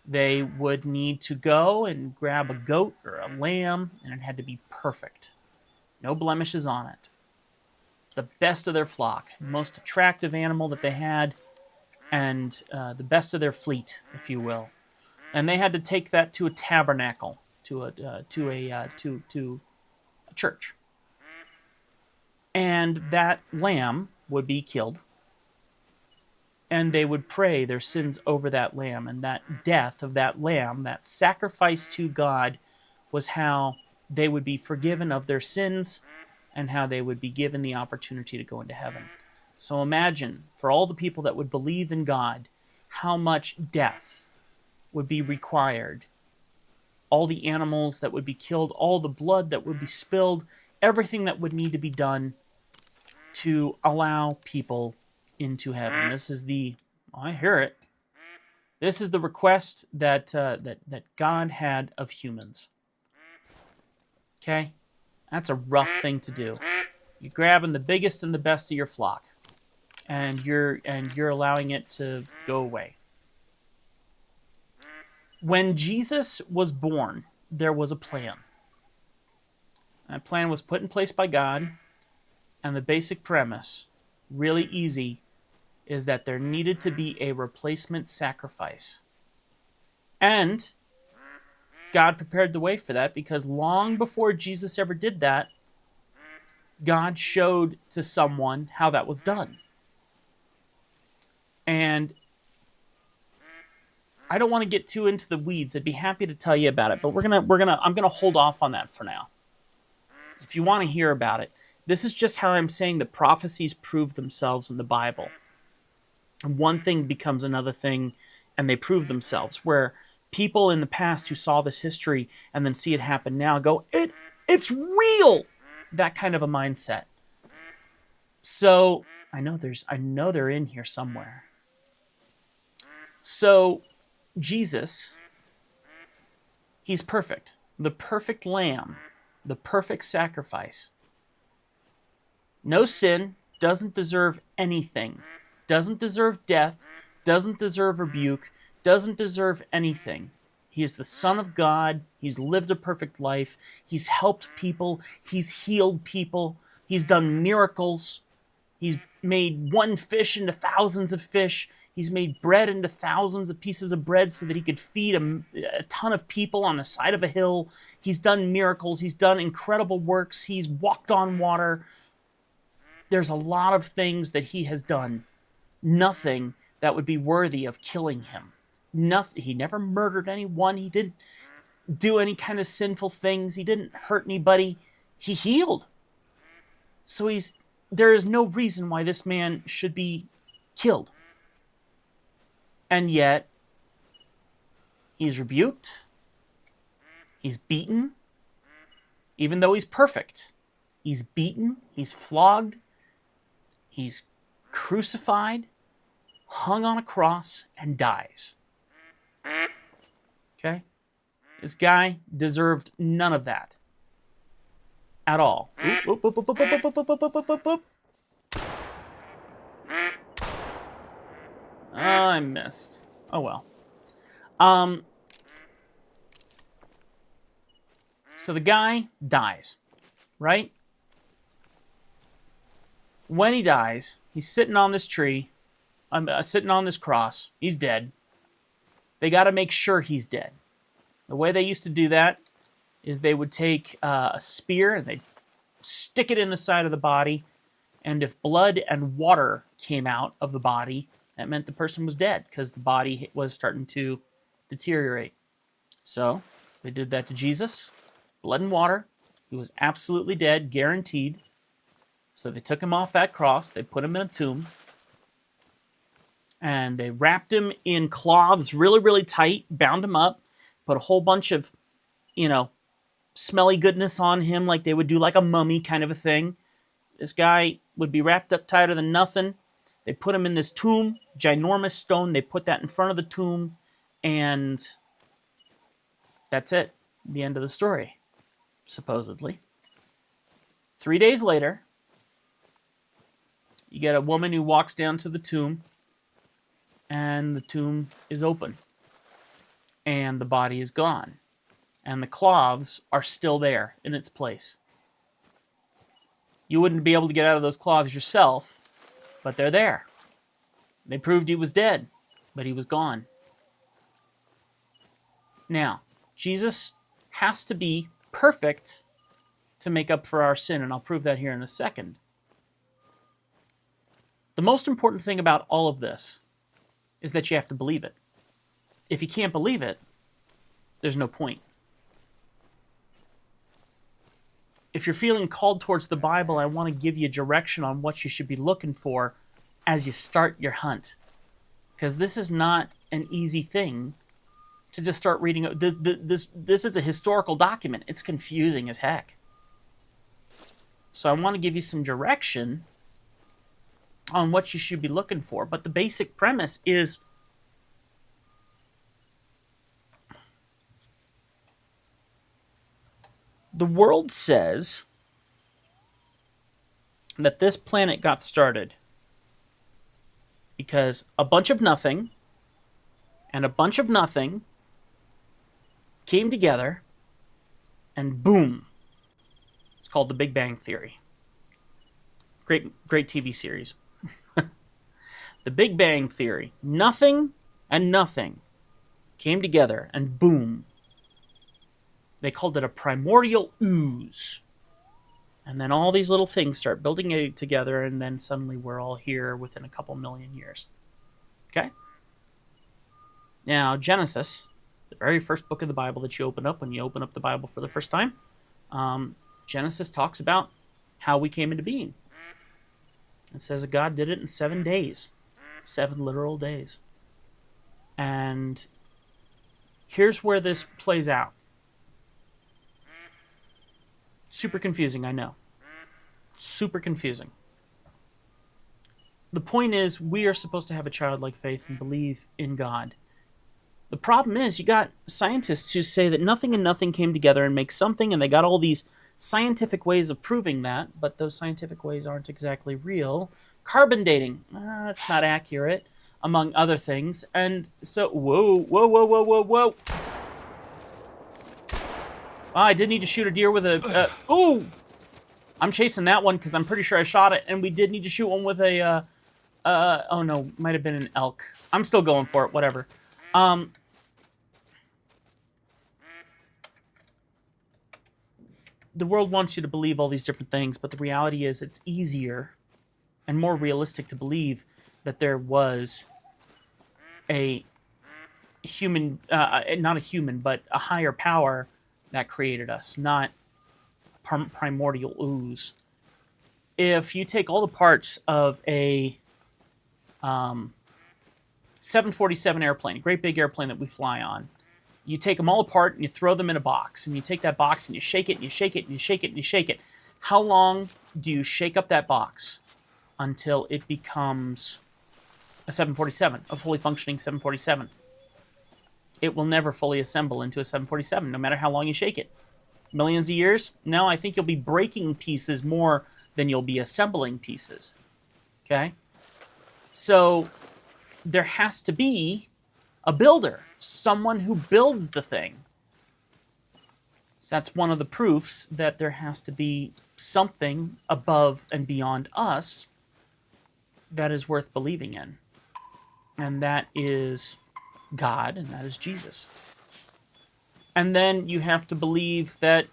They would need to go and grab a goat or a lamb, and it had to be perfect. No blemishes on it. The best of their flock, most attractive animal that they had, and the best of their fleet, if you will. And they had to take that to a tabernacle, to a church. And that lamb would be killed, and they would pray their sins over that lamb. And that death of that lamb, that sacrifice to God, was how they would be forgiven of their sins and how they would be given the opportunity to go into heaven. So imagine, for all the people that would believe in God, how much death would be required. All the animals that would be killed, all the blood that would be spilled, everything that would need to be done to allow people into heaven. This is I hear it. This is the request that God had of humans. Okay? That's a rough thing to do. You're grabbing the biggest and the best of your flock, and you're allowing it to go away. When Jesus was born, there was a plan. That plan was put in place by God, and the basic premise, really easy, is that there needed to be a replacement sacrifice. And God prepared the way for that, because long before Jesus ever did that, God showed to someone how that was done. And I don't want to get too into the weeds. I'd be happy to tell you about it, but I'm gonna hold off on that for now. If you want to hear about it, this is just how I'm saying that prophecies prove themselves in the Bible. one thing becomes another thing, and they prove themselves. Where people in the past who saw this history and then see it happen now go, it's real. That kind of a mindset. So I know they're in here somewhere. So Jesus, he's perfect. The perfect lamb, the perfect sacrifice. No sin, doesn't deserve anything, doesn't deserve death, doesn't deserve rebuke, doesn't deserve anything. He is the Son of God. He's lived a perfect life. He's helped people. He's healed people. He's done miracles. He's made one fish into thousands of fish. He's made bread into thousands of pieces of bread so that he could feed a ton of people on the side of a hill. He's done miracles. He's done incredible works. He's walked on water. There's a lot of things that he has done. Nothing that would be worthy of killing him. Nothing. He never murdered anyone. He didn't do any kind of sinful things. He didn't hurt anybody. He healed. So there is no reason why this man should be killed. And yet, he's rebuked. He's beaten. Even though he's perfect, he's beaten. He's flogged. He's crucified, hung on a cross, and dies. Okay? This guy deserved none of that. At all. Oop, oop, oop, oop, oop, oop, oop, oop, oop, oop, oop. I missed. Oh well. So the guy dies, right? When he dies, he's sitting on this tree, sitting on this cross. He's dead. They got to make sure he's dead. The way they used to do that is they would take a spear and they'd stick it in the side of the body, and if blood and water came out of the body, that meant the person was dead because the body was starting to deteriorate. So they did that to Jesus. Blood and water. He was absolutely dead, guaranteed. So they took him off that cross. They put him in a tomb. And they wrapped him in cloths really, really tight, bound him up, put a whole bunch of, smelly goodness on him like they would do like a mummy kind of a thing. This guy would be wrapped up tighter than nothing. They put him in this tomb, ginormous stone. They put that in front of the tomb, and that's it. The end of the story, supposedly. 3 days later, you get a woman who walks down to the tomb, and the tomb is open, and the body is gone, and the cloths are still there in its place. You wouldn't be able to get out of those cloths yourself, but they're there. They proved he was dead, but he was gone. Now, Jesus has to be perfect to make up for our sin, and I'll prove that here in a second. The most important thing about all of this is that you have to believe it. If you can't believe it, there's no point. If you're feeling called towards the Bible, I want to give you direction on what you should be looking for as you start your hunt. Because this is not an easy thing to just start reading. This is a historical document. It's confusing as heck. So I want to give you some direction on what you should be looking for. But the basic premise is the world says that this planet got started because a bunch of nothing and a bunch of nothing came together and boom. It's called the Big Bang Theory. Great TV series. The Big Bang Theory. Nothing and nothing came together and boom. They called it a primordial ooze. And then all these little things start building together, and then suddenly we're all here within a couple million years. Okay? Now, Genesis, the very first book of the Bible that you open up when you open up the Bible for the first time, Genesis talks about how we came into being. It says that God did it in 7 days. 7 literal days. And here's where this plays out. Super confusing, I know. Super confusing. The point is, we are supposed to have a childlike faith and believe in God. The problem is, you got scientists who say that nothing and nothing came together and make something, and they got all these scientific ways of proving that, but those scientific ways aren't exactly real. Carbon dating, that's not accurate, among other things. And so, whoa. I did need to shoot a deer with a... ooh! I'm chasing that one because I'm pretty sure I shot it, and we did need to shoot one with a... oh no, might have been an elk. I'm still going for it, whatever. The world wants you to believe all these different things, but the reality is it's easier and more realistic to believe that there was a human, not a human, but a higher power that created us, not primordial ooze. If you take all the parts of a 747 airplane, a great big airplane that we fly on, you take them all apart and you throw them in a box, and you take that box and you shake it and you shake it and you shake it and you shake it. How long do you shake up that box until it becomes a 747, a fully functioning 747? It will never fully assemble into a 747, no matter how long you shake it. Millions of years? No, I think you'll be breaking pieces more than you'll be assembling pieces. Okay? So there has to be a builder, someone who builds the thing. So that's one of the proofs that there has to be something above and beyond us that is worth believing in. And that is God, and that is Jesus. And then you have to believe that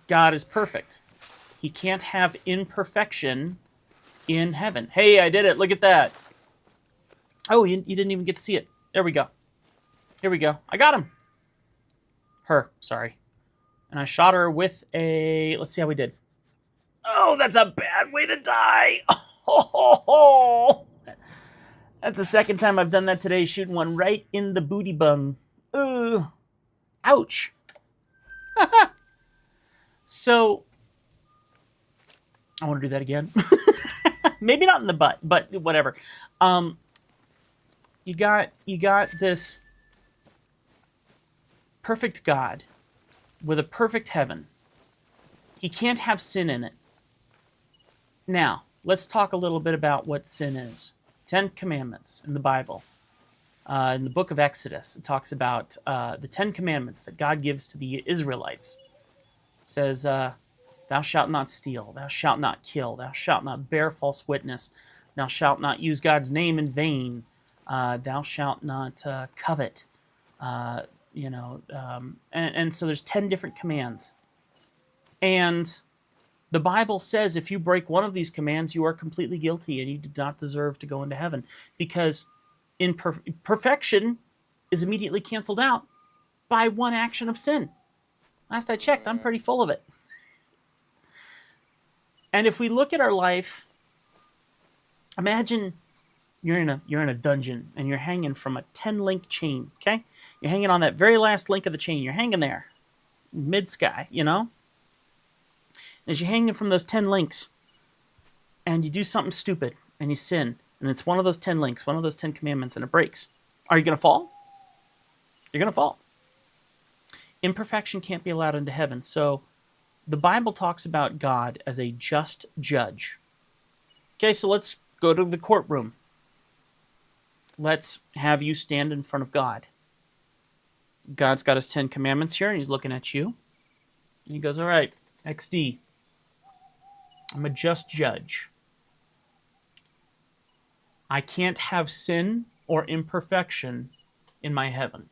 God is perfect. He can't have imperfection in heaven. Hey, I did it. Look at that. Oh, you didn't even get to see it. There we go. Here we go. I got him. Her, sorry. And I shot her with a... Let's see how we did. Oh, that's a bad way to die. Oh, that's the second time I've done that today, shooting one right in the booty bung. Ouch. So, I want to do that again. Maybe not in the butt, but whatever. You got this perfect God with a perfect heaven. He can't have sin in it. Now, let's talk a little bit about what sin is. 10 Commandments in the Bible. In the book of Exodus, it talks about the 10 Commandments that God gives to the Israelites. It says, thou shalt not steal, thou shalt not kill, thou shalt not bear false witness, thou shalt not use God's name in vain, thou shalt not covet. And so there's 10 different commands. And the Bible says if you break one of these commands, you are completely guilty and you do not deserve to go into heaven, because perfection is immediately canceled out by one action of sin. Last I checked, I'm pretty full of it. And if we look at our life, imagine you're in a dungeon and you're hanging from a 10-link chain, okay? You're hanging on that very last link of the chain. You're hanging there, mid-sky, you know? As you're hanging from those 10 links, and you do something stupid, and you sin, and it's one of those 10 links, one of those 10 commandments, and it breaks. Are you going to fall? You're going to fall. Imperfection can't be allowed into heaven. So the Bible talks about God as a just judge. Okay, so let's go to the courtroom. Let's have you stand in front of God. God's got his 10 commandments here, and he's looking at you. And he goes, all right, XD. I'm a just judge. I can't have sin or imperfection in my heaven.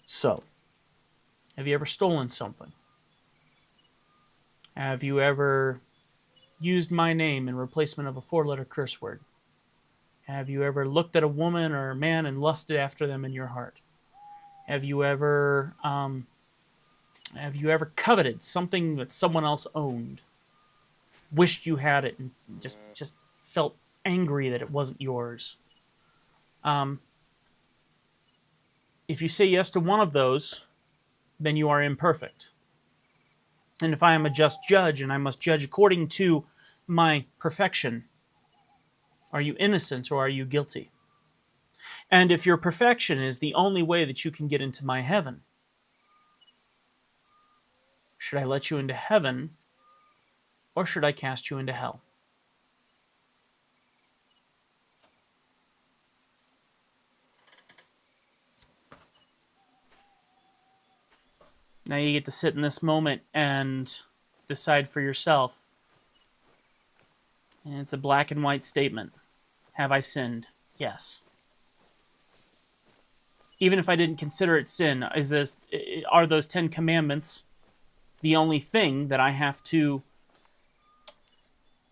So, have you ever stolen something? Have you ever used my name in replacement of a 4-letter curse word? Have you ever looked at a woman or a man and lusted after them in your heart? Have you ever coveted something that someone else owned? Wished you had it and just felt angry that it wasn't yours. If you say yes to one of those, then you are imperfect. And if I am a just judge and I must judge according to my perfection, are you innocent or are you guilty? And if your perfection is the only way that you can get into my heaven, should I let you into heaven or should I cast you into hell? Now you get to sit in this moment and decide for yourself. And it's a black and white statement. Have I sinned? Yes. Even if I didn't consider it sin, are those 10 commandments the only thing that I have to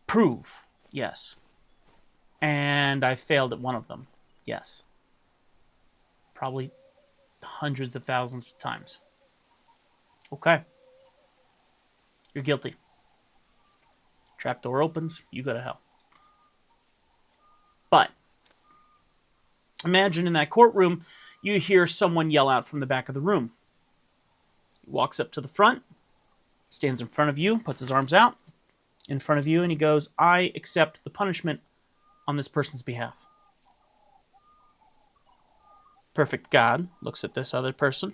prove? Yes. And I failed at one of them? Yes. Probably hundreds of thousands of times. Okay. You're guilty. Trapdoor opens, you go to hell. But imagine in that courtroom, you hear someone yell out from the back of the room. He walks up to the front, stands in front of you, puts his arms out in front of you, and he goes, I accept the punishment on this person's behalf. Perfect God looks at this other person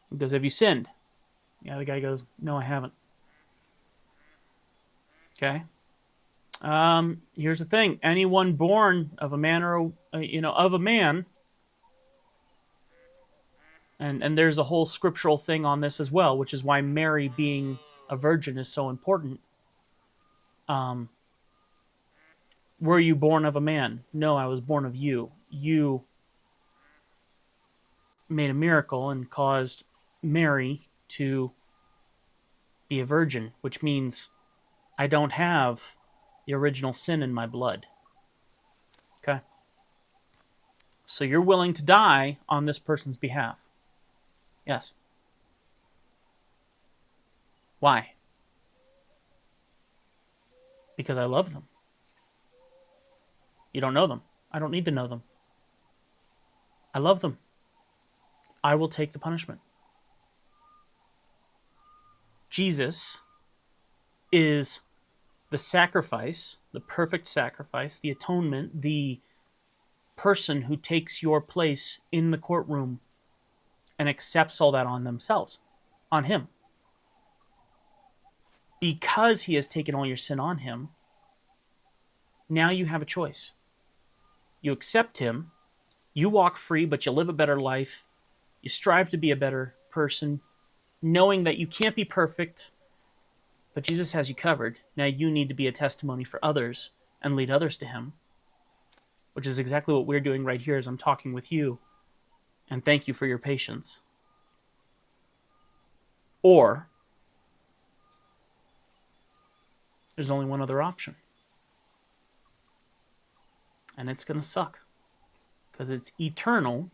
and goes, have you sinned? The other guy goes, no, I haven't. Okay. Here's the thing. Anyone born of a man or, of a man, and there's a whole scriptural thing on this as well, which is why Mary being a virgin is so important. Were you born of a man? No, I was born of you. You made a miracle and caused Mary to be a virgin, which means I don't have the original sin in my blood. Okay? So you're willing to die on this person's behalf. Yes. Why? Because I love them. You don't know them. I don't need to know them. I love them. I will take the punishment. Jesus is the sacrifice, the perfect sacrifice, the atonement, the person who takes your place in the courtroom and accepts all that on themselves, on him. Because he has taken all your sin on him, now you have a choice. You accept him, you walk free, but you live a better life, you strive to be a better person, knowing that you can't be perfect, but Jesus has you covered. Now you need to be a testimony for others and lead others to him, which is exactly what we're doing right here as I'm talking with you. And thank you for your patience. Or there's only one other option. And it's going to suck. Because it's eternal.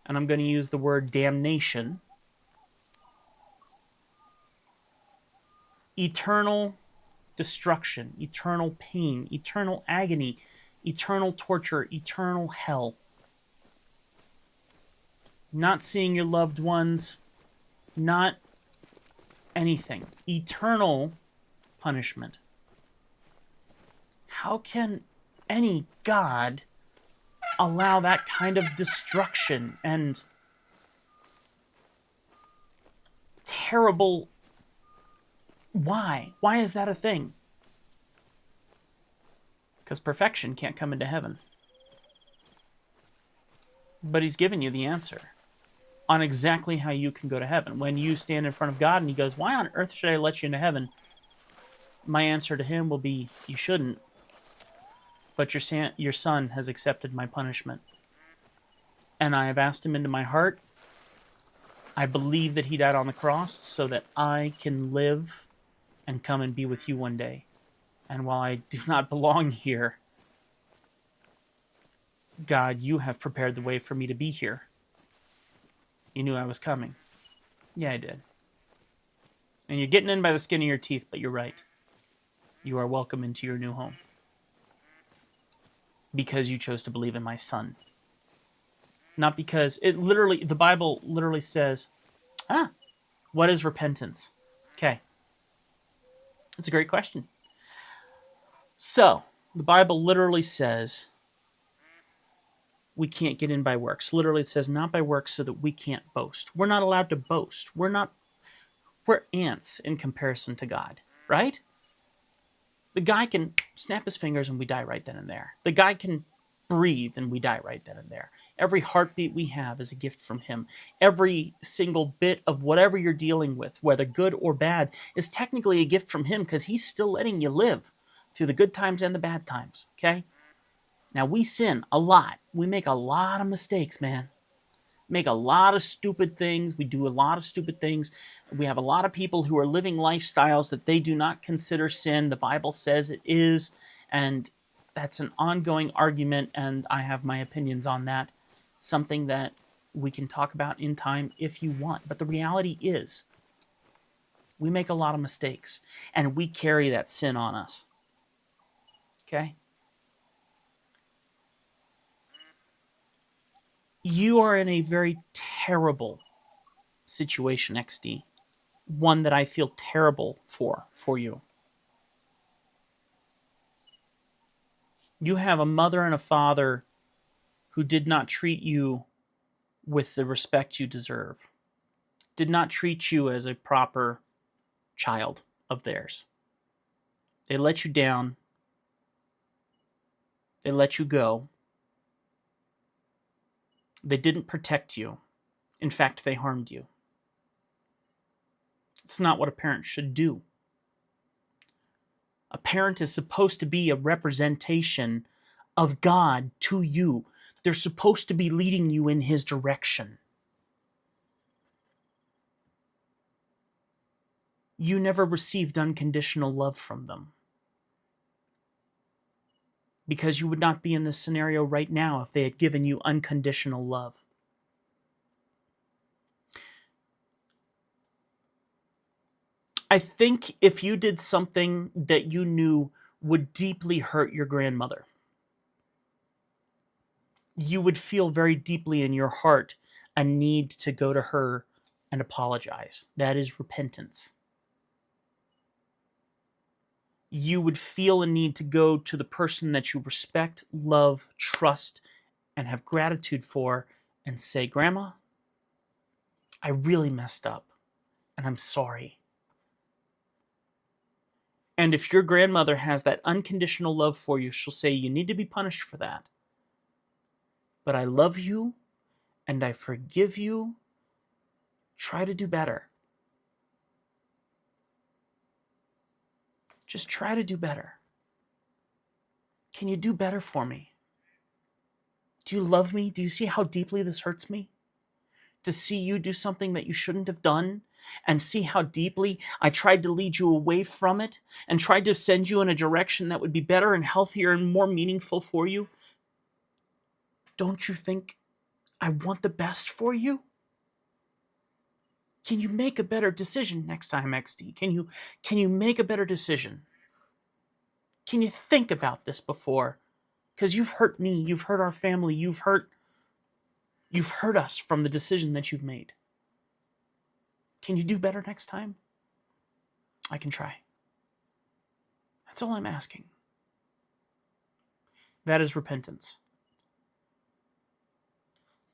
And I'm going to use the word damnation. Eternal destruction, eternal pain, eternal agony, eternal torture, eternal hell. Not seeing your loved ones, not anything. Eternal punishment. How can any God allow that kind of destruction and terrible... Why? Why is that a thing? Because perfection can't come into heaven. But he's given you the answer on exactly how you can go to heaven. When you stand in front of God and he goes, why on earth should I let you into heaven? My answer to him will be, you shouldn't. But your son has accepted my punishment. And I have asked him into my heart. I believe that he died on the cross so that I can live and come and be with you one day. And while I do not belong here, God, you have prepared the way for me to be here. You knew I was coming. Yeah, I did. And you're getting in by the skin of your teeth, but you're right. You are welcome into your new home. because you chose to believe in my son. Not because the Bible literally says, what is repentance? Okay, that's a great question. So, the Bible literally says we can't get in by works. Literally, it says not by works so that we can't boast. We're not allowed to boast. We're ants in comparison to God, right? The guy can snap his fingers and we die right then and there. The guy can breathe and we die right then and there. Every heartbeat we have is a gift from him. Every single bit of whatever you're dealing with, whether good or bad, is technically a gift from him because he's still letting you live through the good times and the bad times, okay? Now, we sin a lot. We make a lot of mistakes, man. Make a lot of stupid things. We do a lot of stupid things. We have a lot of people who are living lifestyles that they do not consider sin. The Bible says it is, and that's an ongoing argument, and I have my opinions on that. Something that we can talk about in time if you want. But the reality is, we make a lot of mistakes, and we carry that sin on us. Okay? You are in a very terrible situation, XD. One that I feel terrible for you. You have a mother and a father who did not treat you with the respect you deserve, did not treat you as a proper child of theirs. They let you down. They let you go. They didn't protect you. In fact, they harmed you. It's not what a parent should do. A parent is supposed to be a representation of God to you. They're supposed to be leading you in his direction. You never received unconditional love from them. Because you would not be in this scenario right now if they had given you unconditional love. I think if you did something that you knew would deeply hurt your grandmother, you would feel very deeply in your heart a need to go to her and apologize. That is repentance. You would feel a need to go to the person that you respect, love, trust, and have gratitude for and say, Grandma, I really messed up and I'm sorry. And if your grandmother has that unconditional love for you, she'll say, you need to be punished for that. But I love you and I forgive you. Try to do better. Just try to do better. Can you do better for me? Do you love me? Do you see how deeply this hurts me? To see you do something that you shouldn't have done and see how deeply I tried to lead you away from it and tried to send you in a direction that would be better and healthier and more meaningful for you. Don't you think I want the best for you? Can you make a better decision next time, XD? Can you make a better decision? Can you think about this before? Because you've hurt me, you've hurt our family, you've hurt us from the decision that you've made. Can you do better next time? I can try. That's all I'm asking. That is repentance.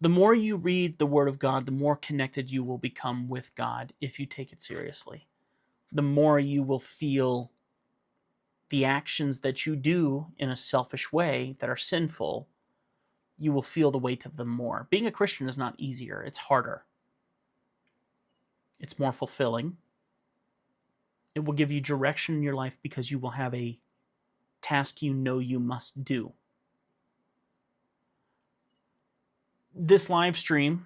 The more you read the Word of God, the more connected you will become with God if you take it seriously. The more you will feel the actions that you do in a selfish way that are sinful, you will feel the weight of them more. Being a Christian is not easier, it's harder. It's more fulfilling. It will give you direction in your life because you will have a task you know you must do. This live stream,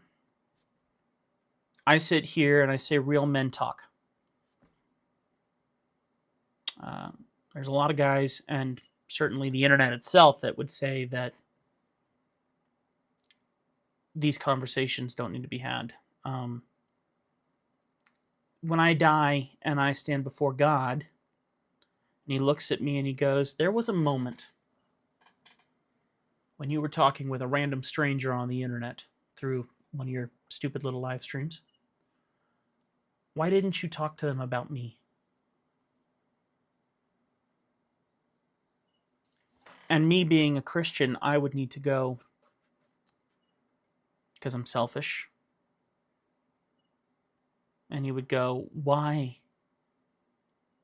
I sit here and I say real men talk. There's a lot of guys, and certainly the internet itself, that would say that these conversations don't need to be had. When I die and I stand before God, and he looks at me and he goes, there was a moment when you were talking with a random stranger on the internet through one of your stupid little live streams? Why didn't you talk to them about me? And me being a Christian, I would need to go because I'm selfish. And he would go, why?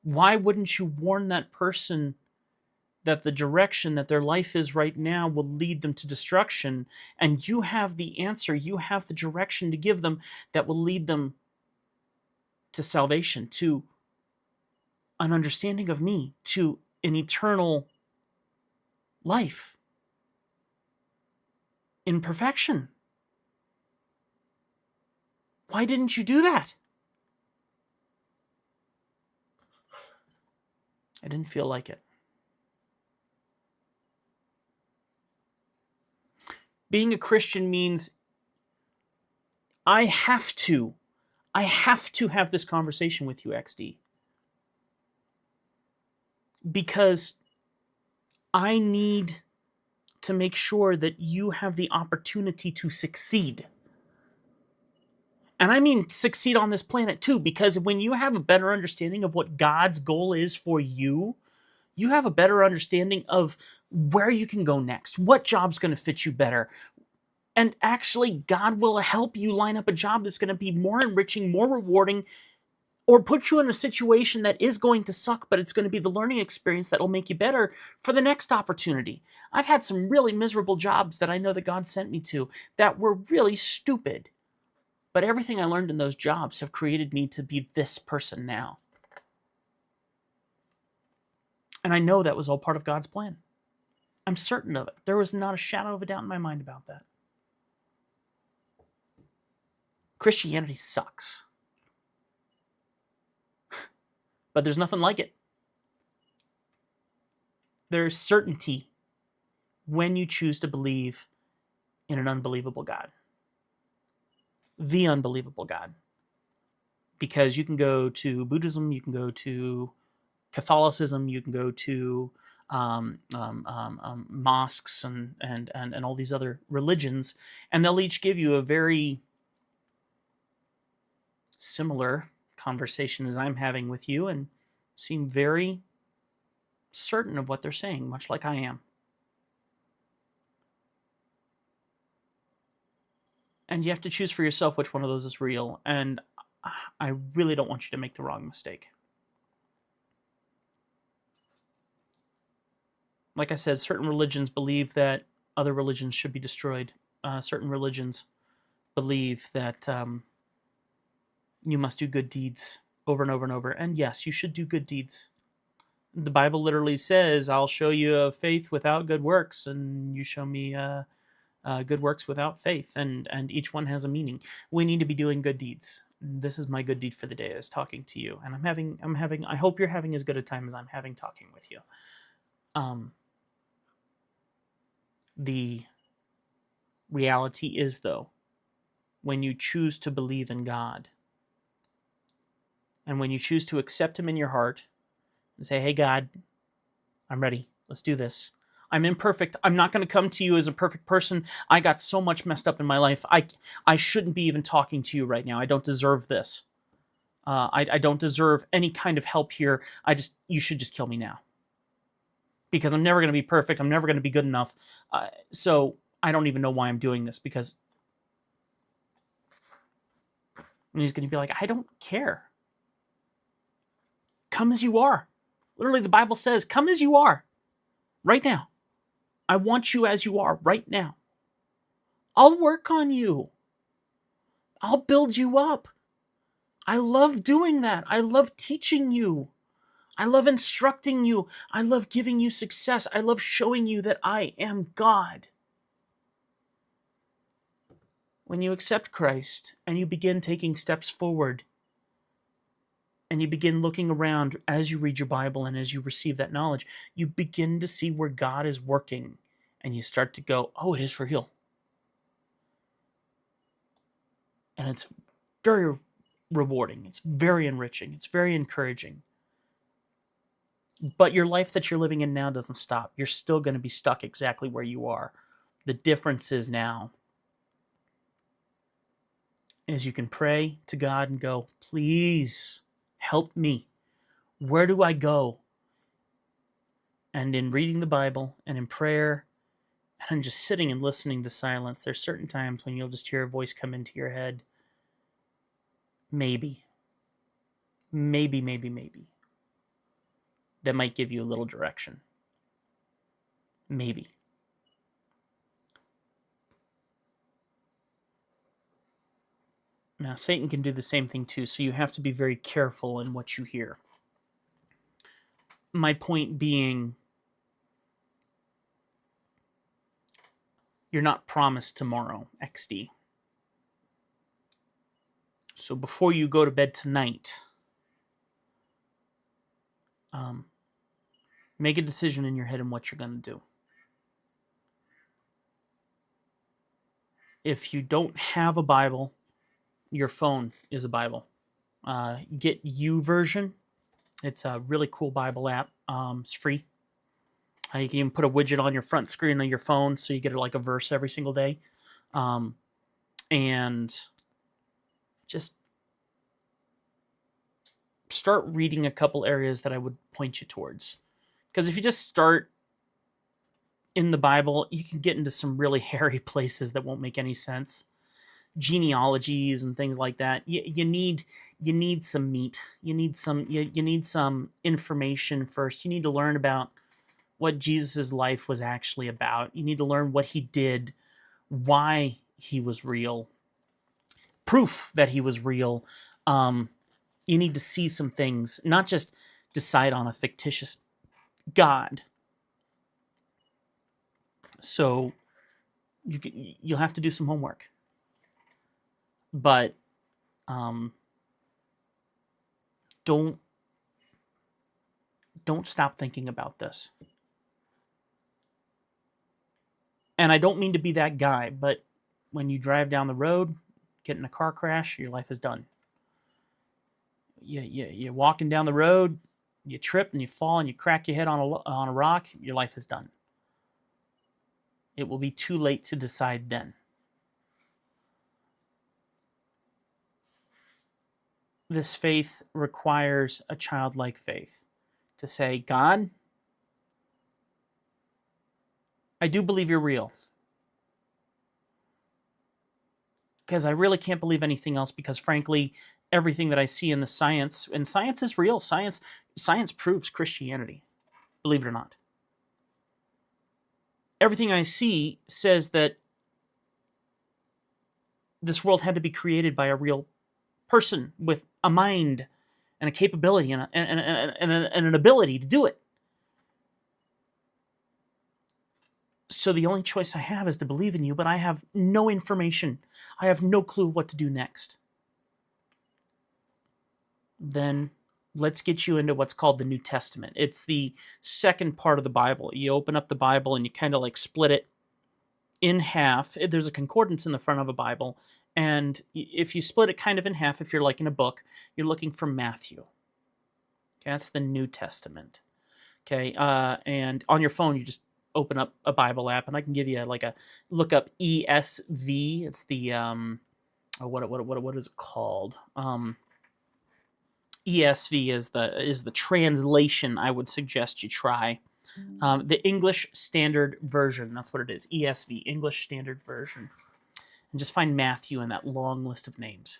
Why wouldn't you warn that person that the direction that their life is right now will lead them to destruction? And you have the answer, you have the direction to give them that will lead them to salvation, to an understanding of me, to an eternal life in perfection. Why didn't you do that? I didn't feel like it. Being a Christian means I have to have this conversation with you, XD. Because I need to make sure that you have the opportunity to succeed. And I mean succeed on this planet too, because when you have a better understanding of what God's goal is for you, you have a better understanding of where you can go next, what job's going to fit you better. And actually, God will help you line up a job that's going to be more enriching, more rewarding, or put you in a situation that is going to suck, but it's going to be the learning experience that will make you better for the next opportunity. I've had some really miserable jobs that I know that God sent me to that were really stupid. But everything I learned in those jobs have created me to be this person now. And I know that was all part of God's plan. I'm certain of it. There was not a shadow of a doubt in my mind about that. Christianity sucks. But there's nothing like it. There's certainty when you choose to believe in an unbelievable God. The unbelievable God. Because you can go to Buddhism, you can go to Catholicism, you can go to mosques and all these other religions, and they'll each give you a very similar conversation as I'm having with you and seem very certain of what they're saying, much like I am. And you have to choose for yourself which one of those is real, and I really don't want you to make the wrong mistake. Like I said, certain religions believe that other religions should be destroyed. Certain religions believe that you must do good deeds over and over and over. And yes, you should do good deeds. The Bible literally says, I'll show you a faith without good works, and you show me good works without faith. And each one has a meaning. We need to be doing good deeds. This is my good deed for the day, is talking to you. And I hope you're having as good a time as I'm having talking with you. The reality is, though, when you choose to believe in God, and when you choose to accept Him in your heart and say, hey, God, I'm ready. Let's do this. I'm imperfect. I'm not going to come to you as a perfect person. I got so much messed up in my life. I shouldn't be even talking to you right now. I don't deserve this. I don't deserve any kind of help here. You should just kill me now. Because I'm never going to be perfect. I'm never going to be good enough. So I don't even know why I'm doing this, because... And He's going to be like, I don't care. Come as you are. Literally, the Bible says, come as you are. Right now. I want you as you are right now. I'll work on you. I'll build you up. I love doing that. I love teaching you. I love instructing you. I love giving you success. I love showing you that I am God. When you accept Christ and you begin taking steps forward, and you begin looking around as you read your Bible and as you receive that knowledge, you begin to see where God is working, and you start to go, oh, it is real. And it's very rewarding. It's very enriching. It's very encouraging. But your life that you're living in now doesn't stop. You're still going to be stuck exactly where you are. The difference is now is you can pray to God and go, please help me. Where do I go? And in reading the Bible and in prayer and just sitting and listening to silence, there's certain times when you'll just hear a voice come into your head. Maybe. That might give you a little direction. Maybe. Now, Satan can do the same thing too, so you have to be very careful in what you hear. My point being, you're not promised tomorrow, XD. So before you go to bed tonight, make a decision in your head on what you're going to do. If you don't have a Bible, your phone is a Bible. Get YouVersion. It's a really cool Bible app. It's free. You can even put a widget on your front screen of your phone so you get like a verse every single day. And just start reading a couple areas that I would point you towards. Because if you just start in the Bible, you can get into some really hairy places that won't make any sense. Genealogies and things like that. You need some meat. You need some information first. You need to learn about what Jesus' life was actually about. You need to learn what he did, why he was real, proof that he was real. You need to see some things, not just decide on a fictitious God. So you'll have to do some homework. But don't stop thinking about this. And I don't mean to be that guy, but when you drive down the road, get in a car crash, your life is done. You're walking down the road, you trip and you fall and you crack your head on a rock, your life is done. It will be too late to decide then. This faith requires a childlike faith to say, God, I do believe you're real. Because I really can't believe anything else, because frankly, everything that I see in the science, and science is real. Science proves Christianity, believe it or not. Everything I see says that this world had to be created by a real person with a mind and a capability and an ability to do it. So the only choice I have is to believe in you, but I have no information. I have no clue what to do next. Then let's get you into what's called the New Testament. It's the second part of the Bible. You open up the Bible and you kind of like split it in half. There's a concordance in the front of a Bible. And if you split it kind of in half, if you're like in a book, you're looking for Matthew. Okay, that's the New Testament. Okay, and on your phone, you just open up a Bible app, and I can give you like a look up ESV. It's the what is it called? ESV is the translation I would suggest you try. The English Standard Version. That's what it is. ESV, English Standard Version. And just find Matthew in that long list of names.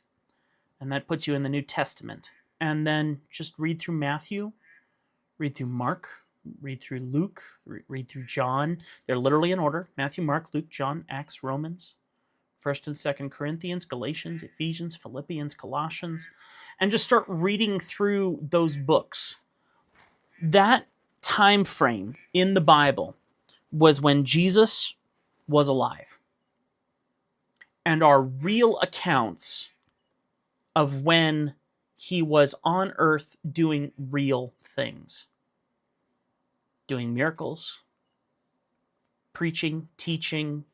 And that puts you in the New Testament. And then just read through Matthew, read through Mark, read through Luke, read through John. They're literally in order. Matthew, Mark, Luke, John, Acts, Romans, 1st and 2nd Corinthians, Galatians, Ephesians, Philippians, Colossians. And just start reading through those books. That time frame in the Bible was when Jesus was alive. And are real accounts of when he was on earth doing real things. Doing miracles, preaching, teaching,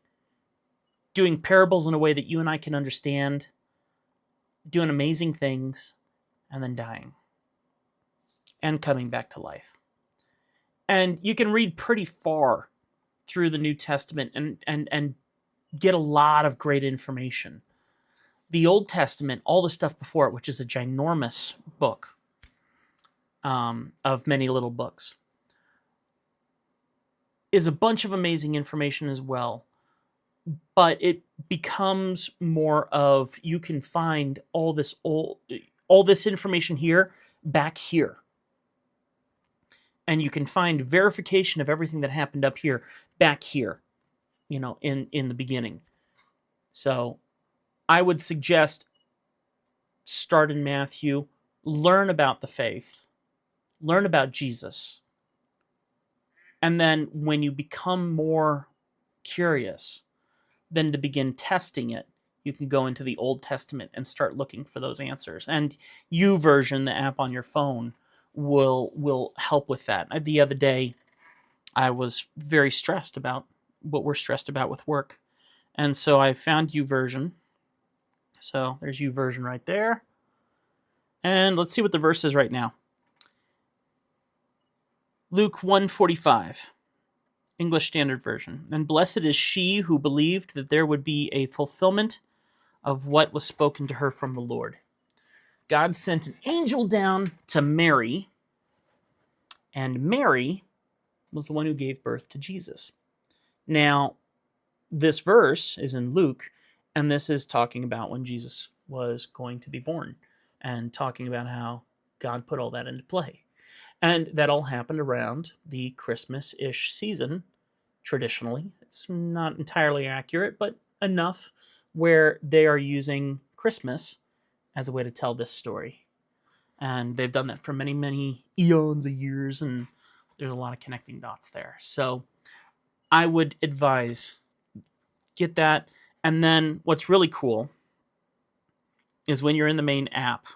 doing parables in a way that you and I can understand, doing amazing things, and then dying. And coming back to life. And you can read pretty far through the New Testament and get a lot of great information. The Old Testament, all the stuff before it, which is a ginormous book of many little books, is a bunch of amazing information as well. But it becomes more of, you can find all this information here back here, and you can find verification of everything that happened up here back here, in the beginning. So I would suggest start in Matthew, learn about the faith, learn about Jesus, and then when you become more curious, then to begin testing it, you can go into the Old Testament and start looking for those answers. And YouVersion, the app on your phone, will help with that. The other day, I was very stressed about what we're stressed about with work. And so I found YouVersion. So there's YouVersion right there. And let's see what the verse is right now. Luke 1:45. English Standard Version. And blessed is she who believed that there would be a fulfillment of what was spoken to her from the Lord. God sent an angel down to Mary, and Mary was the one who gave birth to Jesus. Now, this verse is in Luke, and this is talking about when Jesus was going to be born, and talking about how God put all that into play. And that all happened around the Christmas-ish season, traditionally. It's not entirely accurate, but enough where they are using Christmas as a way to tell this story. And they've done that for many, many eons of years, and there's a lot of connecting dots there. So I would advise, get that. And then what's really cool is when you're in the main app.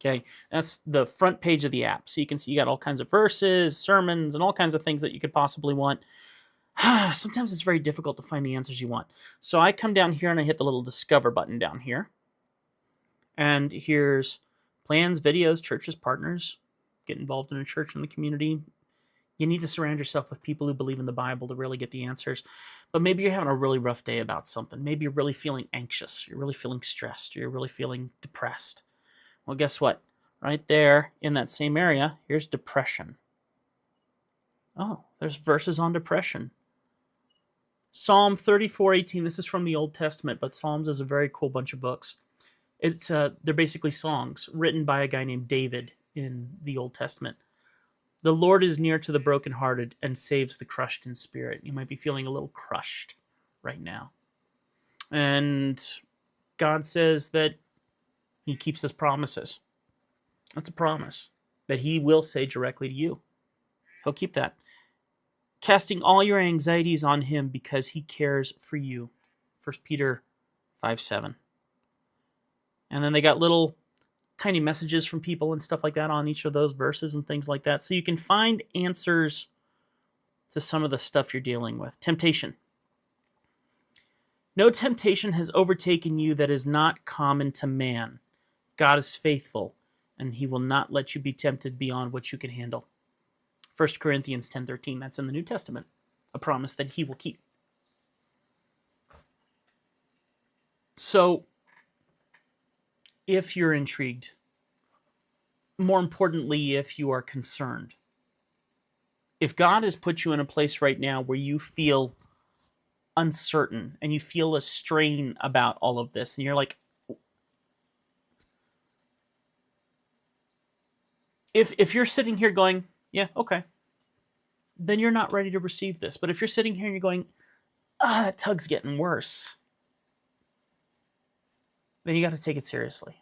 Okay, that's the front page of the app. So you can see you got all kinds of verses, sermons, and all kinds of things that you could possibly want. Sometimes it's very difficult to find the answers you want. So I come down here and I hit the little Discover button down here. And here's plans, videos, churches, partners. Get involved in a church in the community. You need to surround yourself with people who believe in the Bible to really get the answers. But maybe you're having a really rough day about something. Maybe you're really feeling anxious. You're really feeling stressed. Or you're really feeling depressed. Well, guess what? Right there in that same area, here's depression. Oh, there's verses on depression. Psalm 34:18. This is from the Old Testament, but Psalms is a very cool bunch of books. They're basically songs written by a guy named David in the Old Testament. The Lord is near to the brokenhearted and saves the crushed in spirit. You might be feeling a little crushed right now. And God says that He keeps His promises. That's a promise that He will say directly to you. He'll keep that. Casting all your anxieties on Him because He cares for you. 1 Peter 5:7. And then they got little tiny messages from people and stuff like that on each of those verses and things like that. So you can find answers to some of the stuff you're dealing with. Temptation. No temptation has overtaken you that is not common to man. God is faithful, and He will not let you be tempted beyond what you can handle. 1 Corinthians 10:13, that's in the New Testament, a promise that He will keep. So, if you're intrigued, more importantly, if you are concerned, if God has put you in a place right now where you feel uncertain and you feel a strain about all of this, and you're like, if you're sitting here going, yeah, okay, then you're not ready to receive this. But if you're sitting here and you're going, that tug's getting worse, then you got to take it seriously.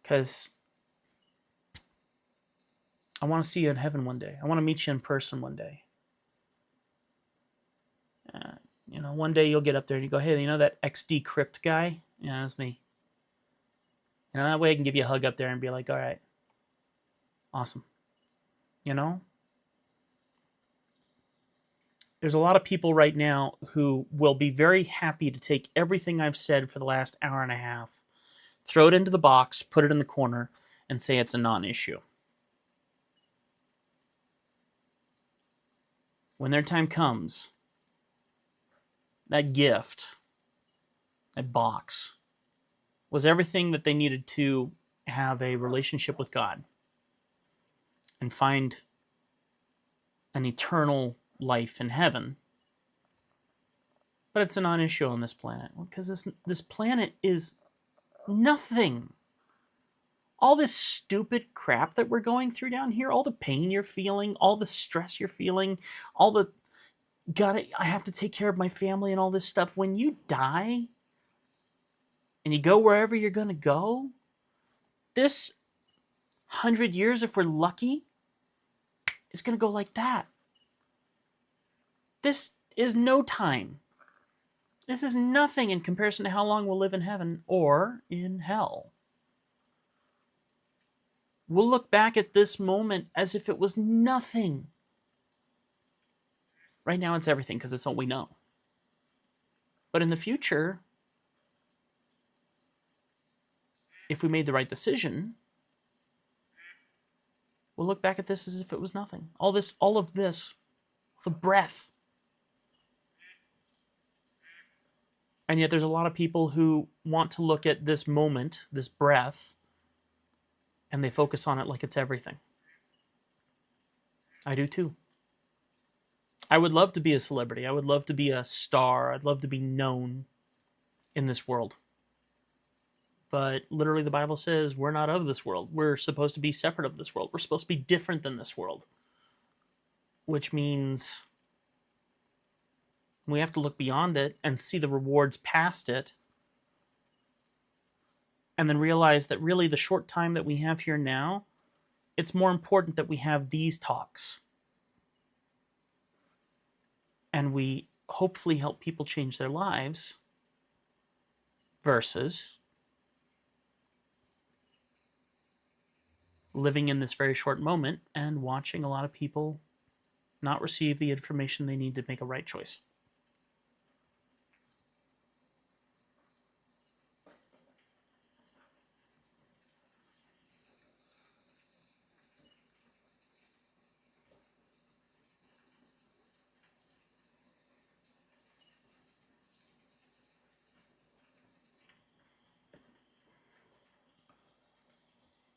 Because I want to see you in heaven one day. I want to meet you in person one day. One day you'll get up there and you go, hey, that XD Crypt guy? Yeah, that's me. That way I can give you a hug up there and be like, all right, awesome. There's a lot of people right now who will be very happy to take everything I've said for the last hour and a half, throw it into the box, put it in the corner, and say it's a non-issue. when their time comes, that gift, that box, was everything that they needed to have a relationship with God and find an eternal life in heaven. But it's a non-issue on this planet because this planet is nothing. All this stupid crap that we're going through down here, all the pain you're feeling, all the stress you're feeling, all the I have to take care of my family and all this stuff. When you die and you go wherever you're going to go, this 100 years, if we're lucky, is going to go like that. This is no time. This is nothing in comparison to how long we'll live in heaven or in hell. We'll look back at this moment as if it was nothing. Right now it's everything because it's all we know. But in the future, if we made the right decision, we'll look back at this as if it was nothing. All of this was a breath. And yet there's a lot of people who want to look at this moment, this breath, and they focus on it like it's everything. I do too. I would love to be a celebrity. I would love to be a star. I'd love to be known in this world. But literally the Bible says we're not of this world. We're supposed to be separate of this world. We're supposed to be different than this world. Which means we have to look beyond it and see the rewards past it. And then realize that really the short time that we have here now, it's more important that we have these talks. And we hopefully help people change their lives versus living in this very short moment and watching a lot of people not receive the information they need to make a right choice.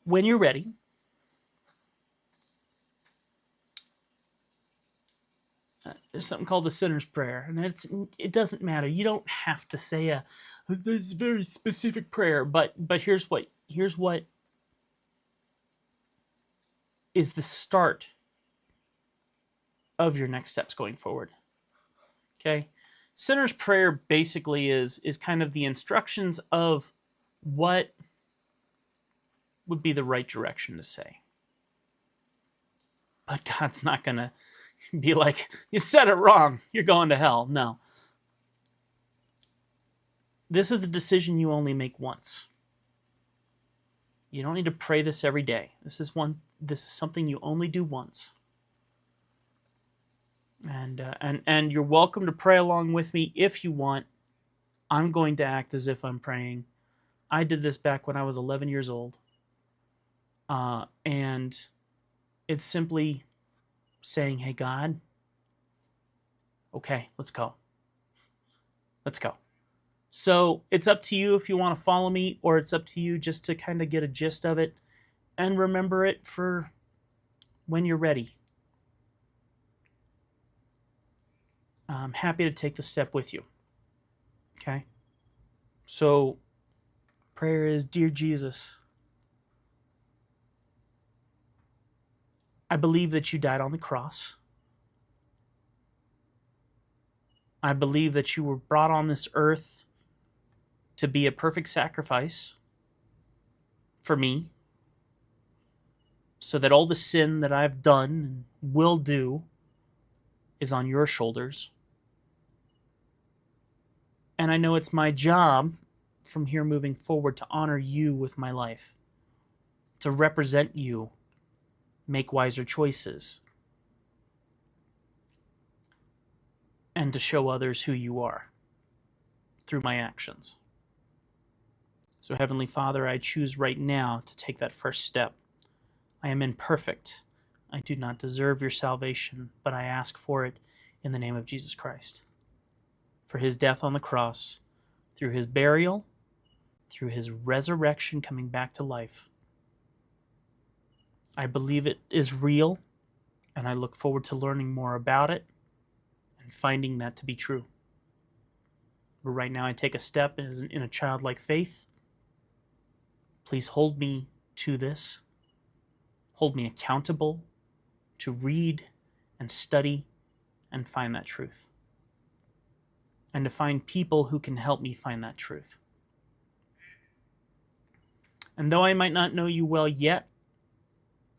When you're ready, there's something called the sinner's prayer, and it doesn't matter. You don't have to say a very specific prayer, but here's what is the start of your next steps going forward. Okay, sinner's prayer basically is kind of the instructions of what would be the right direction to say. But God's not going to be like, you said it wrong, you're going to hell. No. This is a decision you only make once. You don't need to pray this every day. This is something you only do once. And you're welcome to pray along with me if you want. I'm going to act as if I'm praying. I did this back when I was 11 years old. And it's simply saying, hey, God, okay, let's go. Let's go. So it's up to you if you want to follow me, or it's up to you just to kind of get a gist of it and remember it for when you're ready. I'm happy to take the step with you. Okay? So prayer is, Dear Jesus, I believe that you died on the cross. I believe that you were brought on this earth to be a perfect sacrifice for me, so that all the sin that I've done and will do is on your shoulders. And I know it's my job from here moving forward to honor you with my life, to represent you, make wiser choices, and to show others who you are through my actions. So, Heavenly Father, I choose right now to take that first step. I am imperfect. I do not deserve your salvation, but I ask for it in the name of Jesus Christ. For his death on the cross, through his burial, through his resurrection coming back to life. I believe it is real, and I look forward to learning more about it and finding that to be true. But right now I take a step in a childlike faith. Please hold me to this. Hold me accountable to read and study and find that truth. And to find people who can help me find that truth. And though I might not know you well yet,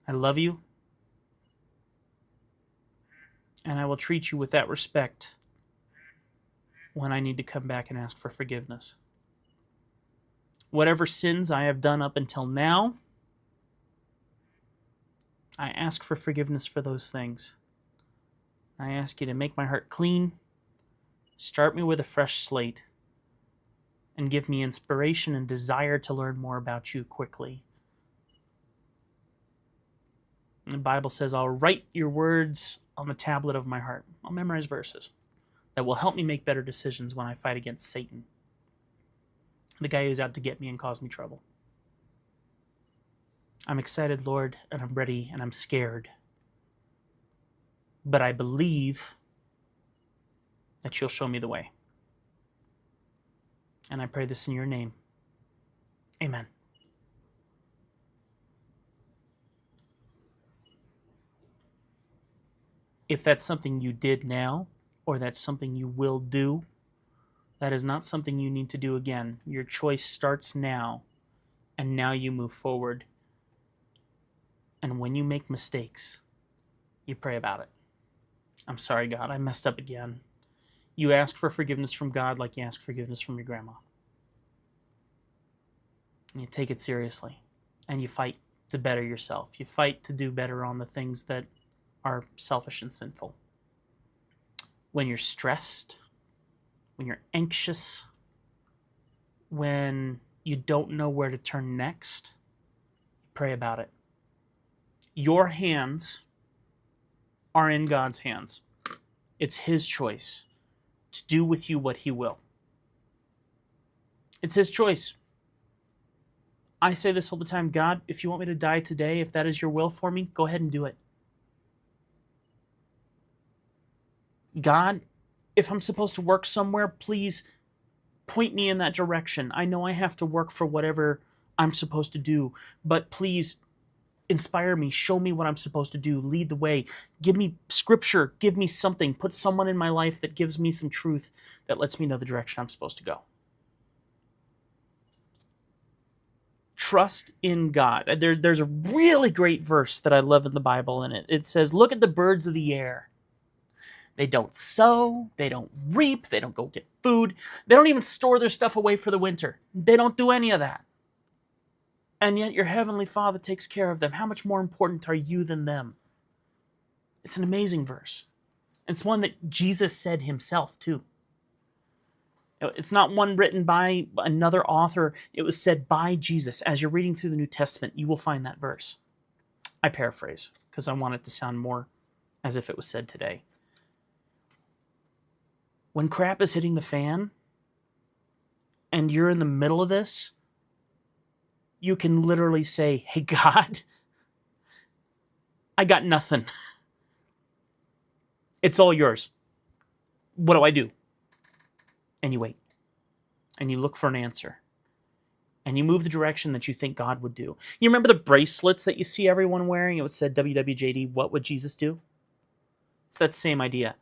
I love you. And I will treat you with that respect when I need to come back and ask for forgiveness. Whatever sins I have done up until now, I ask for forgiveness for those things. I ask you to make my heart clean, start me with a fresh slate, and give me inspiration and desire to learn more about you quickly. And the Bible says, I'll write your words on the tablet of my heart. I'll memorize verses that will help me make better decisions when I fight against Satan, the guy who's out to get me and cause me trouble. I'm excited, Lord, and I'm ready, and I'm scared. But I believe that you'll show me the way. And I pray this in your name. Amen. If that's something you did now, or that's something you will do, that is not something you need to do again. Your choice starts now, and now you move forward. And when you make mistakes, you pray about it. I'm sorry, God, I messed up again. You ask for forgiveness from God like you ask forgiveness from your grandma. And you take it seriously, and you fight to better yourself. You fight to do better on the things that are selfish and sinful. When you're stressed, when you're anxious, when you don't know where to turn next, pray about it. Your hands are in God's hands. It's his choice to do with you what he will. It's his choice. I say this all the time, God, if you want me to die today, if that is your will for me, go ahead and do it. God, if I'm supposed to work somewhere, please point me in that direction. I know I have to work for whatever I'm supposed to do, but please inspire me, show me what I'm supposed to do, lead the way, give me scripture, give me something, put someone in my life that gives me some truth that lets me know the direction I'm supposed to go. Trust in God. There's a really great verse that I love in the Bible, and it says, look at the birds of the air. They don't sow, they don't reap, they don't go get food, they don't even store their stuff away for the winter. They don't do any of that. And yet your heavenly Father takes care of them. How much more important are you than them? It's an amazing verse. It's one that Jesus said himself too. It's not one written by another author. It was said by Jesus. As you're reading through the New Testament, you will find that verse. I paraphrase because I want it to sound more as if it was said today. When crap is hitting the fan and you're in the middle of this, you can literally say, hey, God, I got nothing. It's all yours. What do I do? And you wait. And you look for an answer. And you move the direction that you think God would do. You remember the bracelets that you see everyone wearing? It said WWJD, what would Jesus do? It's that same idea.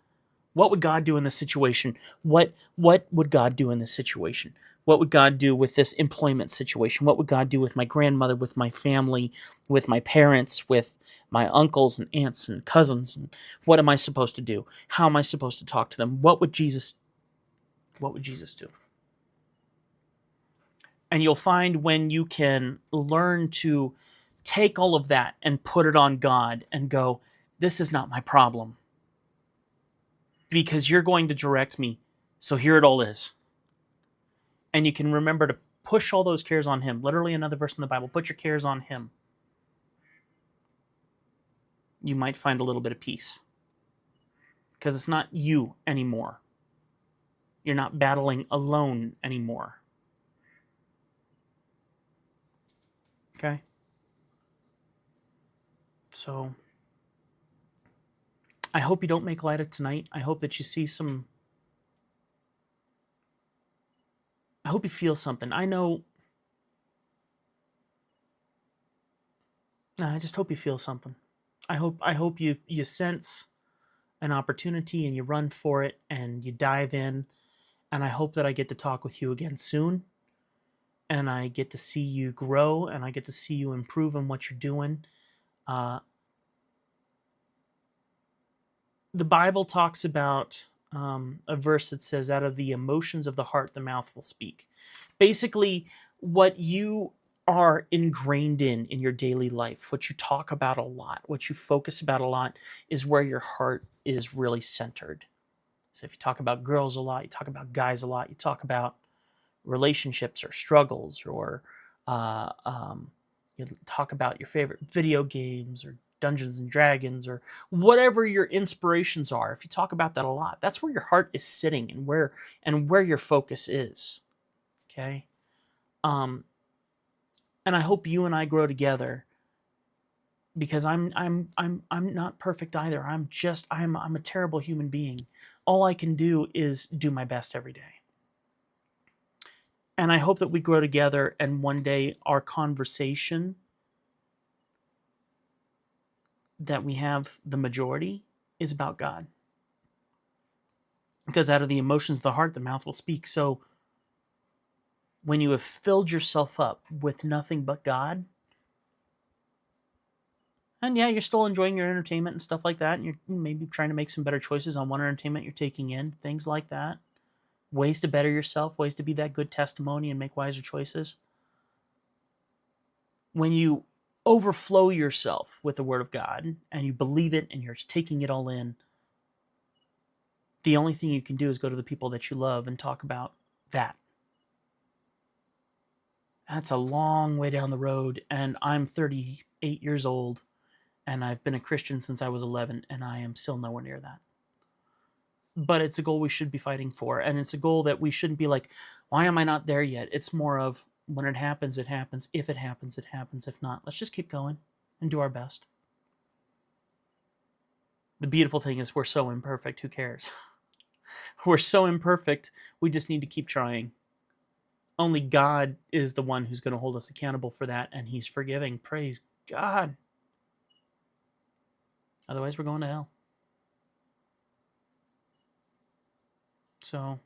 What would God do in this situation? What would God do in this situation? What would God do with this employment situation? What would God do with my grandmother, with my family, with my parents, with my uncles and aunts and cousins? And what am I supposed to do? How am I supposed to talk to them? What would Jesus do? And you'll find when you can learn to take all of that and put it on God and go, this is not my problem. Because you're going to direct me. So here it all is. And you can remember to push all those cares on him. Literally another verse in the Bible, put your cares on him. You might find a little bit of peace. because it's not you anymore. You're not battling alone anymore. Okay? So I hope you don't make light of tonight. I hope that you see some. I hope you feel something. I know. I just hope you feel something. I hope you sense an opportunity and you run for it and you dive in. And I hope that I get to talk with you again soon. And I get to see you grow and I get to see you improve in what you're doing. Uh, the Bible talks about a verse that says, out of the emotions of the heart, the mouth will speak. Basically, what you are ingrained in your daily life, what you talk about a lot, what you focus about a lot, is where your heart is really centered. So if you talk about girls a lot, you talk about guys a lot, you talk about relationships or struggles, or uh, um, you talk about your favorite video games or Dungeons and Dragons or whatever your inspirations are. If you talk about that a lot, that's where your heart is sitting and where your focus is. Okay, um, and I hope you and I grow together, because I'm not perfect either. I'm a terrible human being. All I can do is do my best every day. And I hope that we grow together and one day our conversation that we have, the majority, is about God. Because out of the emotions of the heart, the mouth will speak. So when you have filled yourself up with nothing but God, and yeah, you're still enjoying your entertainment and stuff like that, and you're maybe trying to make some better choices on what entertainment you're taking in, things like that, ways to better yourself, ways to be that good testimony and make wiser choices. When you overflow yourself with the Word of God and you believe it and you're taking it all in, the only thing you can do is go to the people that you love and talk about that. That's a long way down the road, and I'm 38 years old, and I've been a Christian since I was 11, and I am still nowhere near that. But it's a goal we should be fighting for, and it's a goal that we shouldn't be like, why am I not there yet? It's more of, when it happens, it happens. If it happens, it happens. If not, let's just keep going and do our best. The beautiful thing is we're so imperfect, who cares? We're so imperfect, we just need to keep trying. Only God is the one who's going to hold us accountable for that, and He's forgiving. Praise God. Otherwise, we're going to hell. So,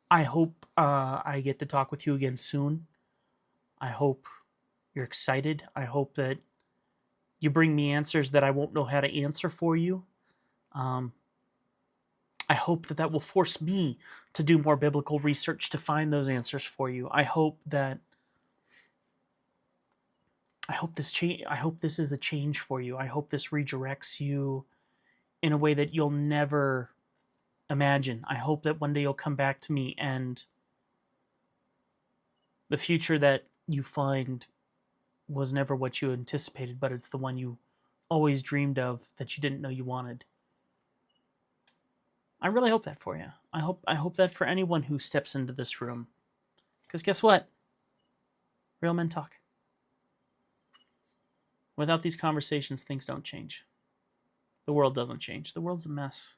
I hope I get to talk with you again soon. I hope you're excited. I hope that you bring me answers that I won't know how to answer for you. Um, I hope that will force me to do more biblical research to find those answers for you. I hope this is a change for you. I hope this redirects you in a way that you'll never imagine. I hope that one day you'll come back to me and the future that you find was never what you anticipated, but it's the one you always dreamed of that you didn't know you wanted. I really hope that for you. I hope that for anyone who steps into this room. Because guess what? Real men talk. Without these conversations, things don't change. The world doesn't change. The world's a mess.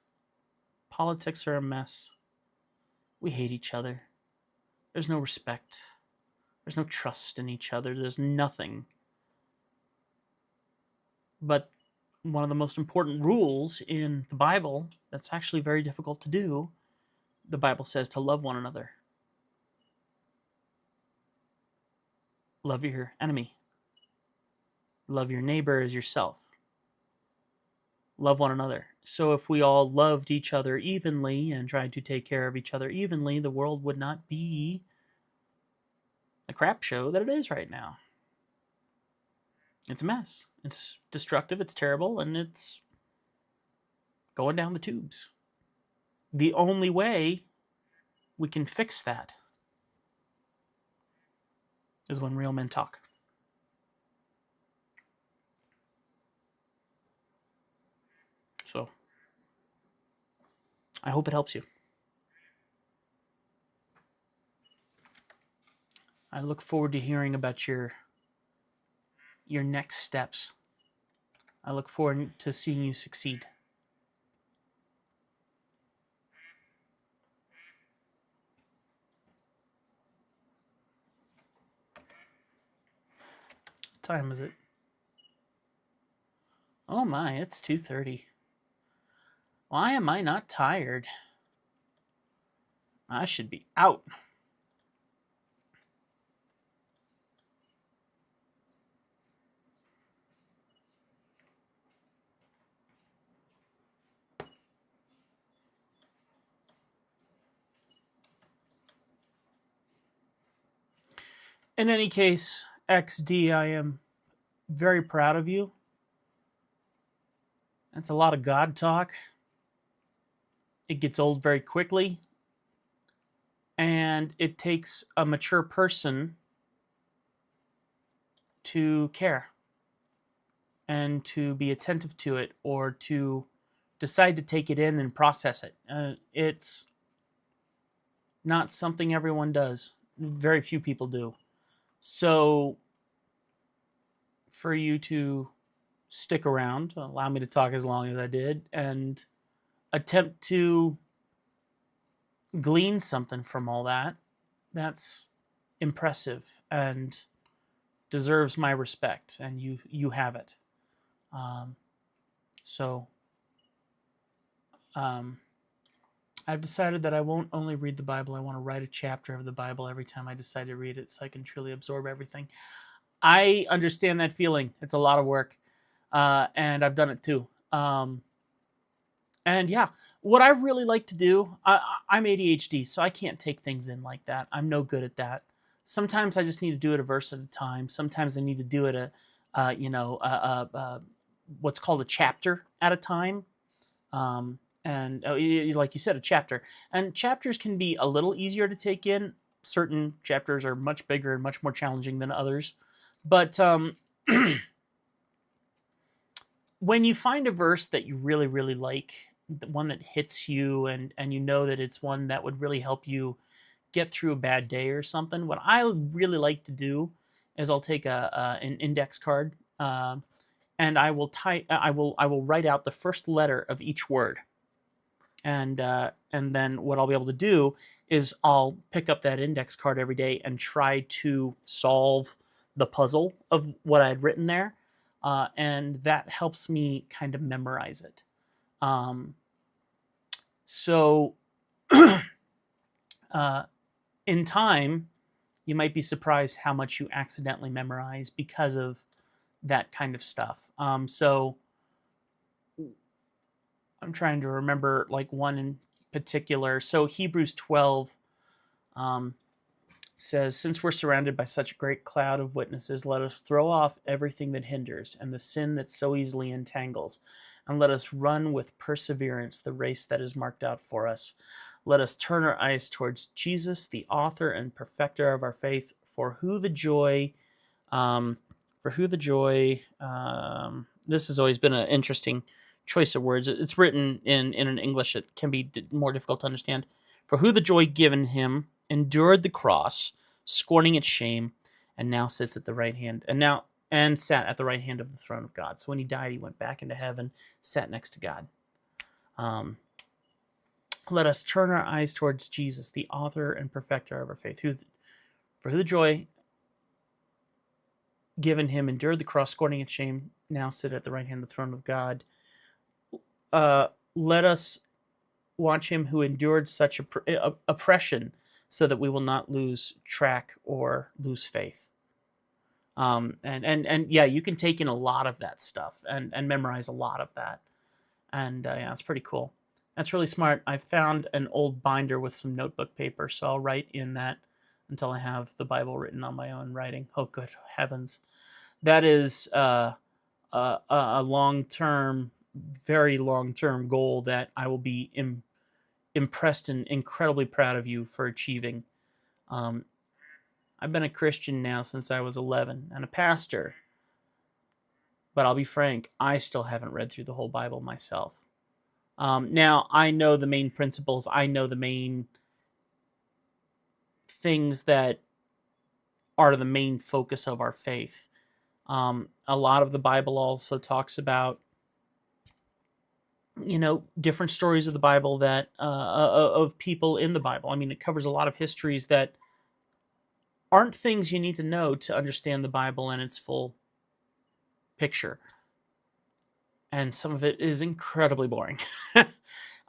Politics are a mess. We hate each other. There's no respect. There's no trust in each other. There's nothing. But one of the most important rules in the Bible that's actually very difficult to do, the Bible says to love one another. Love your enemy. Love your neighbor as yourself. Love one another. So if we all loved each other evenly and tried to take care of each other evenly, the world would not be the crap show that it is right now. It's a mess. It's destructive, it's terrible, and it's going down the tubes. The only way we can fix that is when real men talk. So I hope it helps you. I look forward to hearing about your next steps. I look forward to seeing you succeed. What time is it? Oh my, it's 2:30. Why am I not tired? I should be out. In any case, XD, I am very proud of you. That's a lot of God talk. It gets old very quickly, and it takes a mature person to care and to be attentive to it, or to decide to take it in and process it. It's not something everyone does. Very few people do. So, for you to stick around, allow me to talk as long as I did, and attempt to glean something from all that, that's impressive and deserves my respect, and you have it. Um, so um, I've decided that I won't only read the Bible. I want to write a chapter of the Bible every time I decide to read it, so I can truly absorb everything. I understand that feeling. It's a lot of work, and I've done it too. And yeah, what I really like to do, I'm ADHD, so I can't take things in like that. I'm no good at that. Sometimes I just need to do it a verse at a time. Sometimes I need to do it what's called a chapter at a time. And like you said, a chapter. And chapters can be a little easier to take in. Certain chapters are much bigger and much more challenging than others. But when you find a verse that you really, really like, the one that hits you, and you know that it's one that would really help you get through a bad day or something, what I really like to do is I'll take an index card, and I will write out the first letter of each word, and then what I'll be able to do is I'll pick up that index card every day and try to solve the puzzle of what I had written there, and that helps me kind of memorize it. So, in time, you might be surprised how much you accidentally memorize because of that kind of stuff. So, I'm trying to remember like one in particular. So, Hebrews 12 says, "Since we're surrounded by such a great cloud of witnesses, let us throw off everything that hinders and the sin that so easily entangles, and let us run with perseverance the race that is marked out for us. Let us turn our eyes towards Jesus, the author and perfecter of our faith, for who the joy, this has always been an interesting choice of words. It's written in an English that can be more difficult to understand. For who the joy given him endured the cross, scorning its shame, and now sits at the right hand, and sat at the right hand of the throne of God." So when he died, he went back into heaven, sat next to God. Let us turn our eyes towards Jesus, the author and perfecter of our faith, for who the joy given him endured the cross, scorning its shame, now sit at the right hand of the throne of God. Let us watch him who endured such oppression, so that we will not lose track or lose faith. And yeah, you can take in a lot of that stuff and memorize a lot of that. And yeah, it's pretty cool. That's really smart. I found an old binder with some notebook paper, so I'll write in that until I have the Bible written on my own writing. Oh, good heavens. That is a long-term, very long-term goal that I will be impressed and incredibly proud of you for achieving. I've been a Christian now since I was 11 and a pastor, but I'll be frank, I still haven't read through the whole Bible myself. Now, I know the main principles. I know the main things that are the main focus of our faith. A lot of the Bible also talks about, different stories of the Bible that of people in the Bible. I mean, it covers a lot of histories that aren't things you need to know to understand the Bible and its full picture. And some of it is incredibly boring.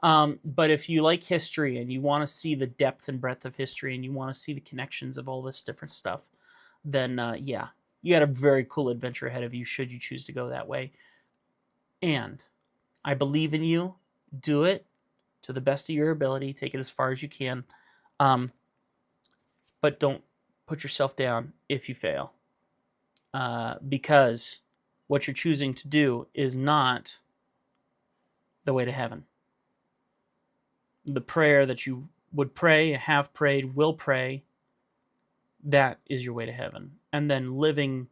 But if you like history and you want to see the depth and breadth of history and you want to see the connections of all this different stuff, then yeah, you got a very cool adventure ahead of you should you choose to go that way. And I believe in you. Do it to the best of your ability. Take it as far as you can. But don't put yourself down if you fail. Because what you're choosing to do is not the way to heaven. The prayer that you would pray, have prayed, will pray, that is your way to heaven. And then living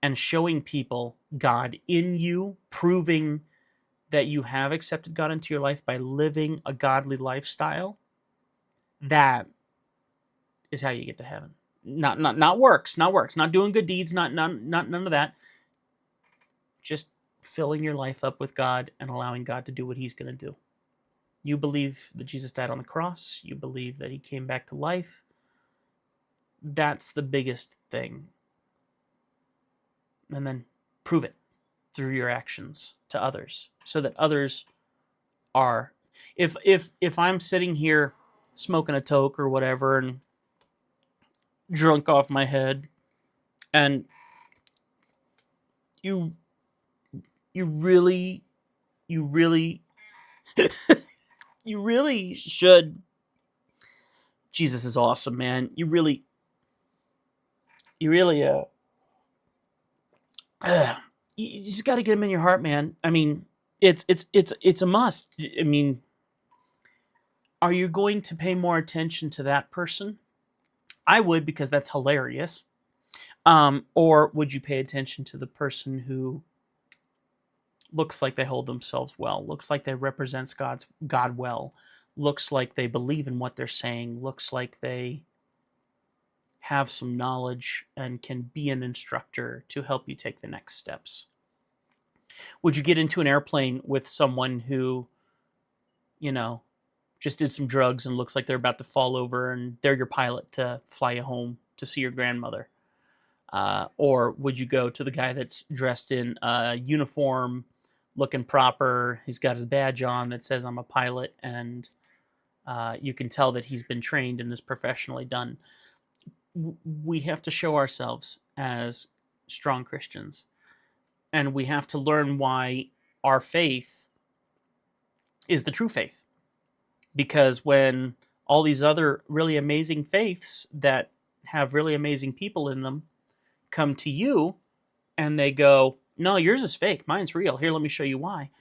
and showing people God in you, proving that you have accepted God into your life by living a godly lifestyle, that is how you get to heaven. Not works, not doing good deeds, not none of that. Just filling your life up with God and allowing God to do what he's going to do. You believe that Jesus died on the cross, you believe that he came back to life. That's the biggest thing. And then prove it through your actions to others so that others are, if I'm sitting here smoking a toke or whatever and drunk off my head, and you really you really you really should, Jesus is awesome, man. You really you just got to get him in your heart, man. I mean, it's a must. I mean, are you going to pay more attention to that person? I would, because that's hilarious. Or would you pay attention to the person who looks like they hold themselves well, looks like they represents God well, looks like they believe in what they're saying, looks like they have some knowledge and can be an instructor to help you take the next steps? Would you get into an airplane with someone who, you know, just did some drugs and looks like they're about to fall over and they're your pilot to fly you home to see your grandmother? Or would you go to the guy that's dressed in a uniform, looking proper? He's got his badge on that says, I'm a pilot, and you can tell that he's been trained and is professionally done. We have to show ourselves as strong Christians, and we have to learn why our faith is the true faith. Because when all these other really amazing faiths that have really amazing people in them come to you and they go, no, yours is fake, mine's real, here, let me show you why,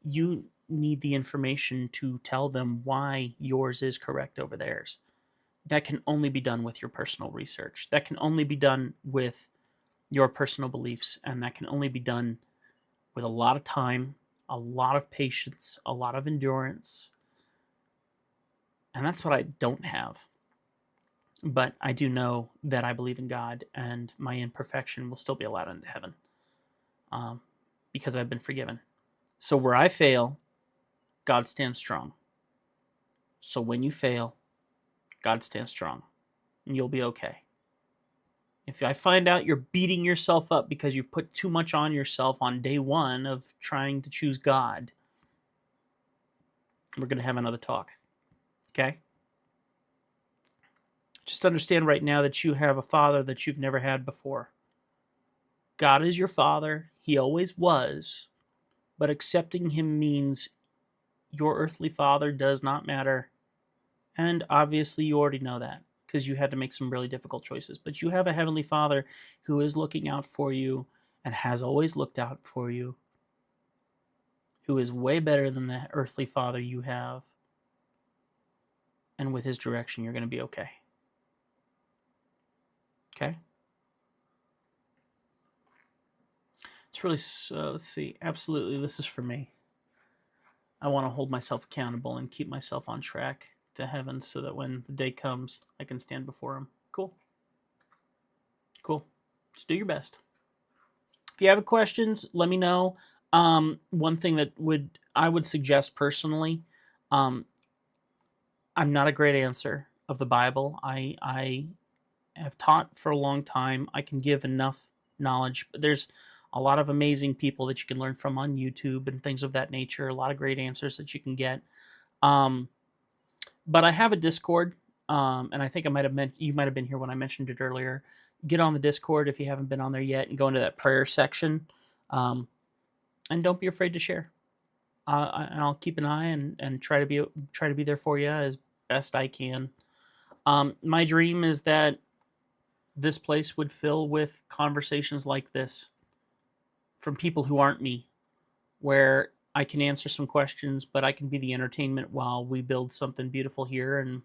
you need the information to tell them why yours is correct over theirs. That can only be done with your personal research. That can only be done with your personal beliefs, and that can only be done with a lot of time, a lot of patience, a lot of endurance. And that's what I don't have. But I do know that I believe in God, and my imperfection will still be allowed into heaven, because I've been forgiven. So where I fail, God stands strong. So when you fail, God stands strong, and you'll be okay. If I find out you're beating yourself up because you've put too much on yourself on day one of trying to choose God, we're going to have another talk. Okay? Just understand right now that you have a father that you've never had before. God is your father. He always was. But accepting him means your earthly father does not matter. And obviously you already know that, because you had to make some really difficult choices. But you have a heavenly father who is looking out for you and has always looked out for you, who is way better than the earthly father you have. And with his direction, you're going to be okay. Okay? It's really, let's see, absolutely, this is for me. I want to hold myself accountable and keep myself on track to heaven so that when the day comes, I can stand before him. Cool. Cool. Just do your best. If you have questions, let me know. One thing that I would suggest personally, um, I'm not a great answer of the Bible. I have taught for a long time. I can give enough knowledge, but there's a lot of amazing people that you can learn from on YouTube and things of that nature. A lot of great answers that you can get. But I have a Discord, and I think you might have been here when I mentioned it earlier. Get on the Discord if you haven't been on there yet, and go into that prayer section. And don't be afraid to share. I'll keep an eye and try to be there for you as best I can. My dream is that this place would fill with conversations like this from people who aren't me, where I can answer some questions, but I can be the entertainment while we build something beautiful here. And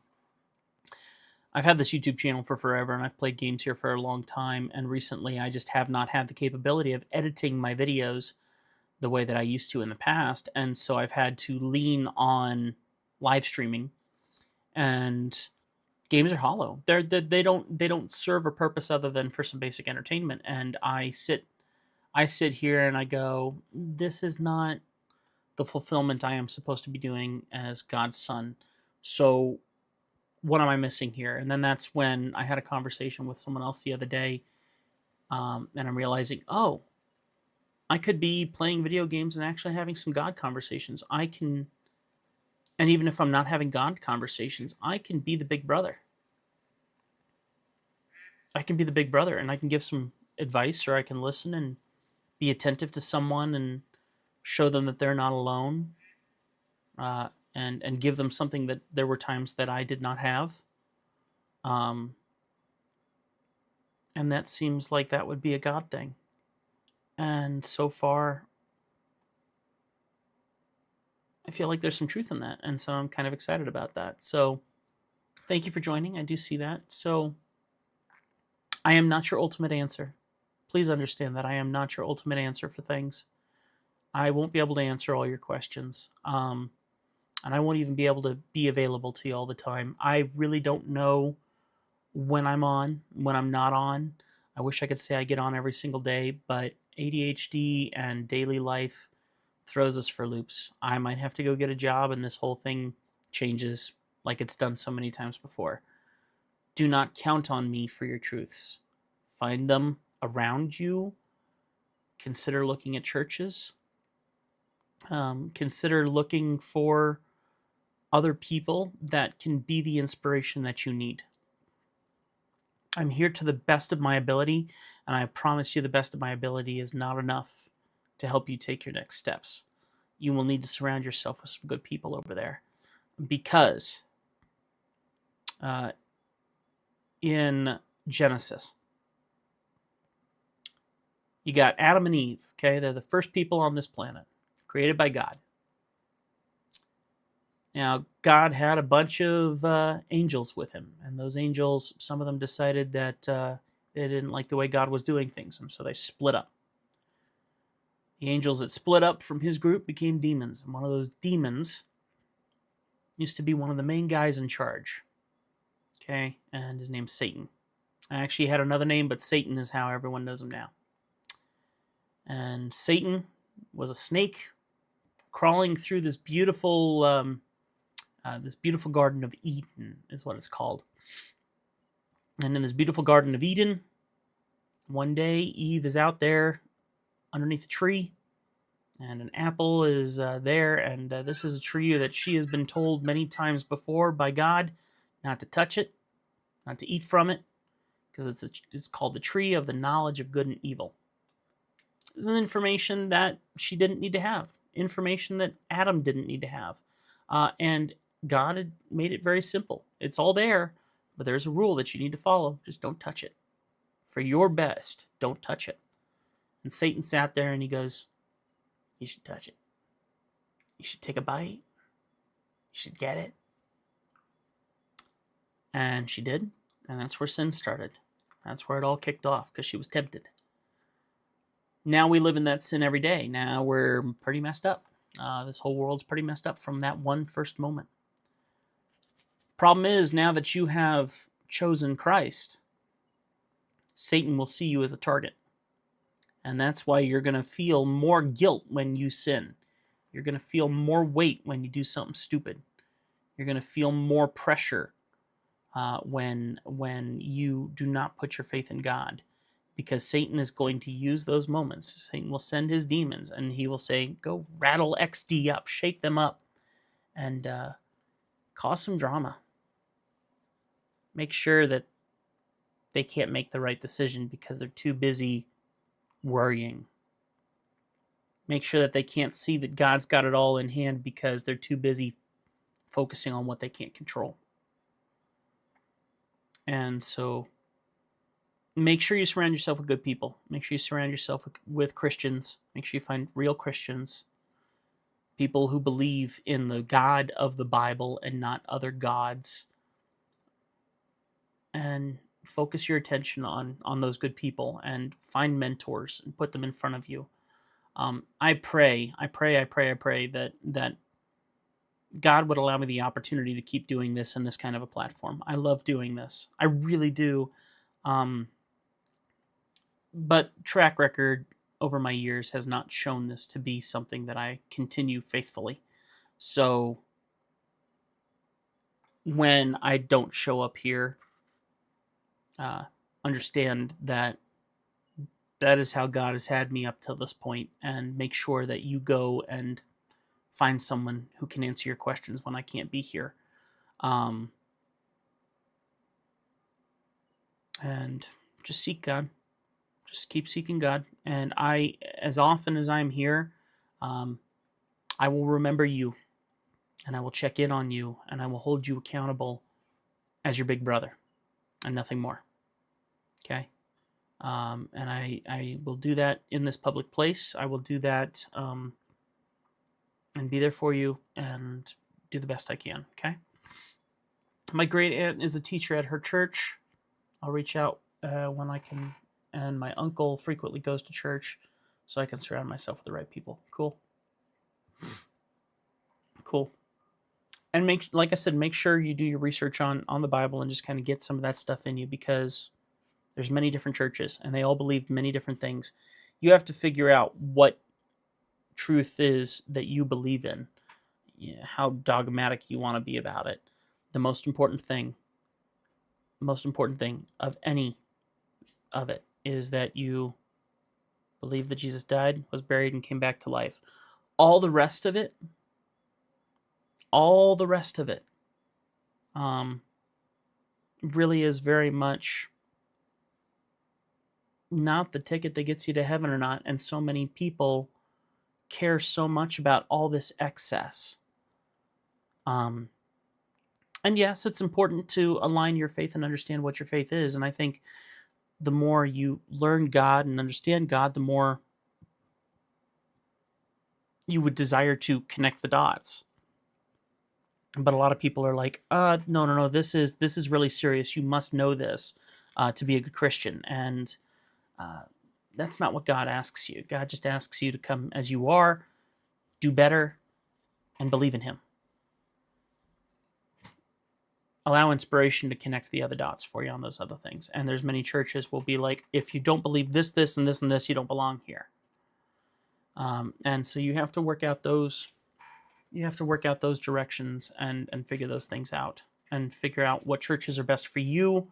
I've had this YouTube channel for forever, and I've played games here for a long time. And recently, I just have not had the capability of editing my videos the way that I used to in the past, and so I've had to lean on live streaming. And games are hollow. They don't serve a purpose other than for some basic entertainment. And I sit here and I go, this is not the fulfillment I am supposed to be doing as God's son. So what am I missing here? And then that's when I had a conversation with someone else the other day, and I'm realizing, oh, I could be playing video games and actually having some God conversations. And even if I'm not having God conversations, I can be the big brother. I can be the big brother, and I can give some advice, or I can listen and be attentive to someone and show them that they're not alone, and give them something that there were times that I did not have. And that seems like that would be a God thing. And so far, I feel like there's some truth in that, and so I'm kind of excited about that. So thank you for joining. I do see that. So I am not your ultimate answer. Please understand that I am not your ultimate answer for things. I won't be able to answer all your questions. And I won't even be able to be available to you all the time. I really don't know when I'm on, when I'm not on. I wish I could say I get on every single day, but ADHD and daily life throws us for loops. I might have to go get a job, and this whole thing changes like it's done so many times before. Do not count on me for your truths. Find them around you. Consider looking at churches. Consider looking for other people that can be the inspiration that you need. I'm here to the best of my ability, and I promise you the best of my ability is not enough to help you take your next steps. You will need to surround yourself with some good people over there, because in Genesis, you got Adam and Eve. Okay, they're the first people on this planet, created by God. Now, God had a bunch of angels with him, and those angels, some of them decided that they didn't like the way God was doing things, and so they split up. The angels that split up from his group became demons, and one of those demons used to be one of the main guys in charge. Okay, and his name's Satan. I actually had another name, but Satan is how everyone knows him now. And Satan was a snake crawling through this beautiful Garden of Eden, is what it's called. And in this beautiful Garden of Eden, one day Eve is out there underneath a tree, and an apple is there, and this is a tree that she has been told many times before by God not to touch it, not to eat from it, because it's called the tree of the knowledge of good and evil. This is information that she didn't need to have, information that Adam didn't need to have, and God had made it very simple. It's all there, but there's a rule that you need to follow. Just don't touch it. For your best, don't touch it. And Satan sat there and he goes, you should touch it. You should take a bite. You should get it. And she did. And that's where sin started. That's where it all kicked off, because she was tempted. Now we live in that sin every day. Now we're pretty messed up. This whole world's pretty messed up from that one first moment. Problem is, now that you have chosen Christ, Satan will see you as a target. And that's why you're going to feel more guilt when you sin. You're going to feel more weight when you do something stupid. You're going to feel more pressure when you do not put your faith in God, because Satan is going to use those moments. Satan will send his demons, and he will say, "Go rattle XD up, shake them up, and cause some drama. Make sure that they can't make the right decision because they're too busy worrying. Make sure that they can't see that God's got it all in hand because they're too busy focusing on what they can't control." And so make sure you surround yourself with good people. Make sure you surround yourself with Christians. Make sure you find real Christians, people who believe in the God of the Bible and not other gods. And focus your attention on those good people and find mentors and put them in front of you. I pray that God would allow me the opportunity to keep doing this in this kind of a platform. I love doing this. I really do. But track record over my years has not shown this to be something that I continue faithfully. So when I don't show up here, understand that is how God has had me up till this point, and make sure that you go and find someone who can answer your questions when I can't be here. And just seek God. Just keep seeking God. And as often as I'm here, I will remember you, and I will check in on you, and I will hold you accountable as your big brother and nothing more. Okay? And I will do that in this public place. I will do that and be there for you and do the best I can. Okay? My great aunt is a teacher at her church. I'll reach out when I can. And my uncle frequently goes to church, so I can surround myself with the right people. Cool. And like I said, make sure you do your research on the Bible and just kind of get some of that stuff in you, because there's many different churches and they all believe many different things. You have to figure out what truth is that you believe in, how dogmatic you want to be about it. The most important thing of any of it is that you believe that Jesus died, was buried, and came back to life. All the rest of it, really is very much not the ticket that gets you to heaven or not. And so many people care so much about all this excess. And yes, it's important to align your faith and understand what your faith is. And I think the more you learn God and understand God, the more you would desire to connect the dots. But a lot of people are like, no, this is really serious. You must know this to be a good Christian. And that's not what God asks you. God just asks you to come as you are, do better, and believe in Him. Allow inspiration to connect the other dots for you on those other things. And there's many churches will be like, if you don't believe this, this, and this, and this, you don't belong here. And so you have to work out those. You have to work out those directions and figure those things out, and figure out what churches are best for you,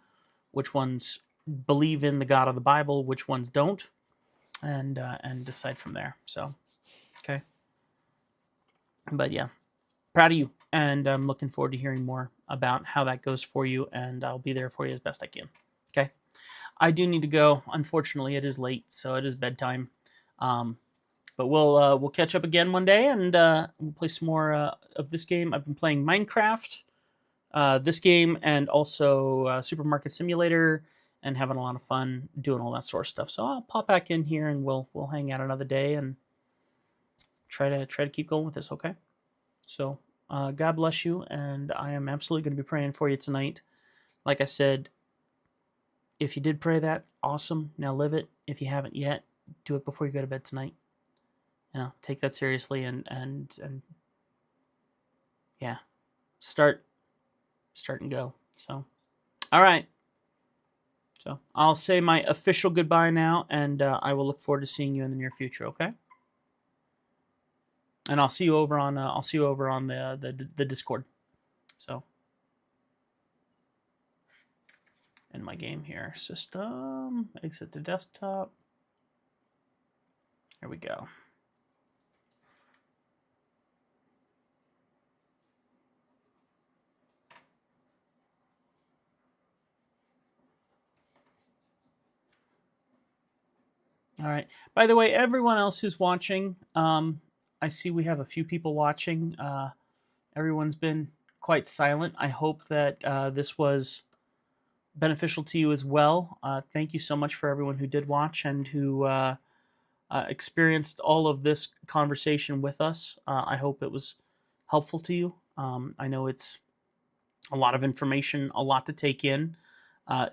which ones believe in the God of the Bible, which ones don't, and decide from there. So, okay. But yeah, proud of you, and I'm looking forward to hearing more about how that goes for you, and I'll be there for you as best I can. Okay. I do need to go. Unfortunately, it is late, so it is bedtime. But we'll catch up again one day, and we'll play some more of this game. I've been playing Minecraft, this game, and also Supermarket Simulator, and having a lot of fun doing all that sort of stuff. So I'll pop back in here, and we'll hang out another day and try to keep going with this. Okay. So God bless you, and I am absolutely going to be praying for you tonight. Like I said, if you did pray that, awesome. Now live it. If you haven't yet, do it before you go to bed tonight. take that seriously and yeah, start and go. So, all right. So I'll say my official goodbye now, and I will look forward to seeing you in the near future. Okay. And I'll see you over on the Discord. So, in my game here, system, exit the desktop. There we go. All right. By the way, everyone else who's watching, I see we have a few people watching. Everyone's been quite silent. I hope that this was beneficial to you as well. Thank you so much for everyone who did watch and who experienced all of this conversation with us. I hope it was helpful to you. I know it's a lot of information, a lot to take in.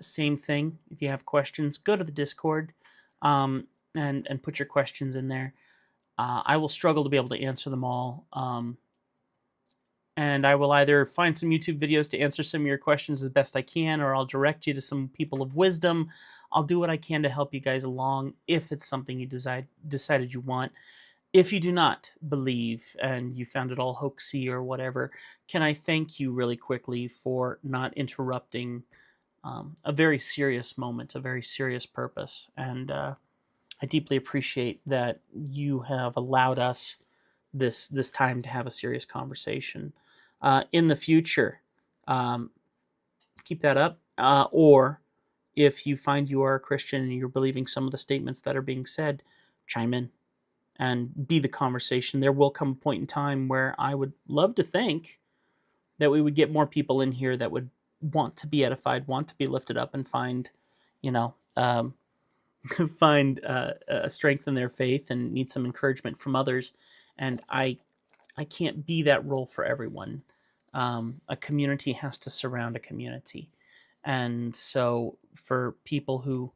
Same thing. If you have questions, go to the Discord and put your questions in there. I will struggle to be able to answer them all. And I will either find some YouTube videos to answer some of your questions as best I can, or I'll direct you to some people of wisdom. I'll do what I can to help you guys along if it's something you decided you want. If you do not believe and you found it all hoaxy or whatever, can I thank you really quickly for not interrupting a very serious moment, a very serious purpose. And I deeply appreciate that you have allowed us this time to have a serious conversation. In the future, keep that up. Or if you find you are a Christian and you're believing some of the statements that are being said, chime in and be the conversation. There will come a point in time where I would love to think that we would get more people in here that would want to be edified, want to be lifted up, and find, find a strength in their faith and need some encouragement from others. And I can't be that role for everyone. A community has to surround a community. And so for people who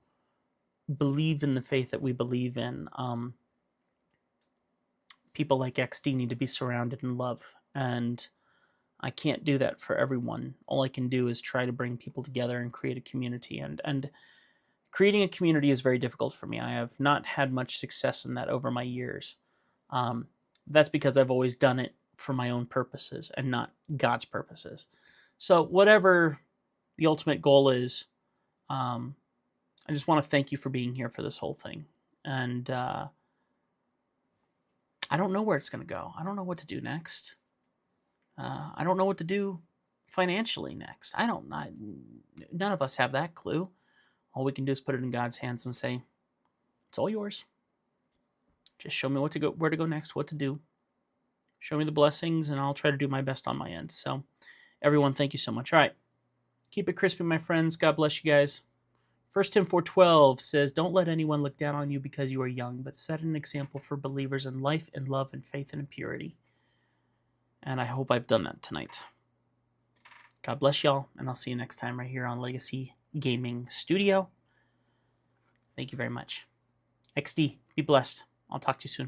believe in the faith that we believe in, people like XD need to be surrounded in love. And I can't do that for everyone. All I can do is try to bring people together and create a community. And creating a community is very difficult for me. I have not had much success in that over my years. That's because I've always done it for my own purposes and not God's purposes. So whatever the ultimate goal is, I just want to thank you for being here for this whole thing. And I don't know where it's going to go. I don't know what to do next. I don't know what to do financially next. None of us have that clue. All we can do is put it in God's hands and say, it's all yours. Just show me where to go next, what to do. Show me the blessings, and I'll try to do my best on my end. So, everyone, thank you so much. All right. Keep it crispy, my friends. God bless you guys. 1 Tim 4:12 says, don't let anyone look down on you because you are young, but set an example for believers in life and love and faith and in purity. And I hope I've done that tonight. God bless y'all, and I'll see you next time right here on Legacy Gaming Studio. Thank you very much. XD, be blessed. I'll talk to you soon.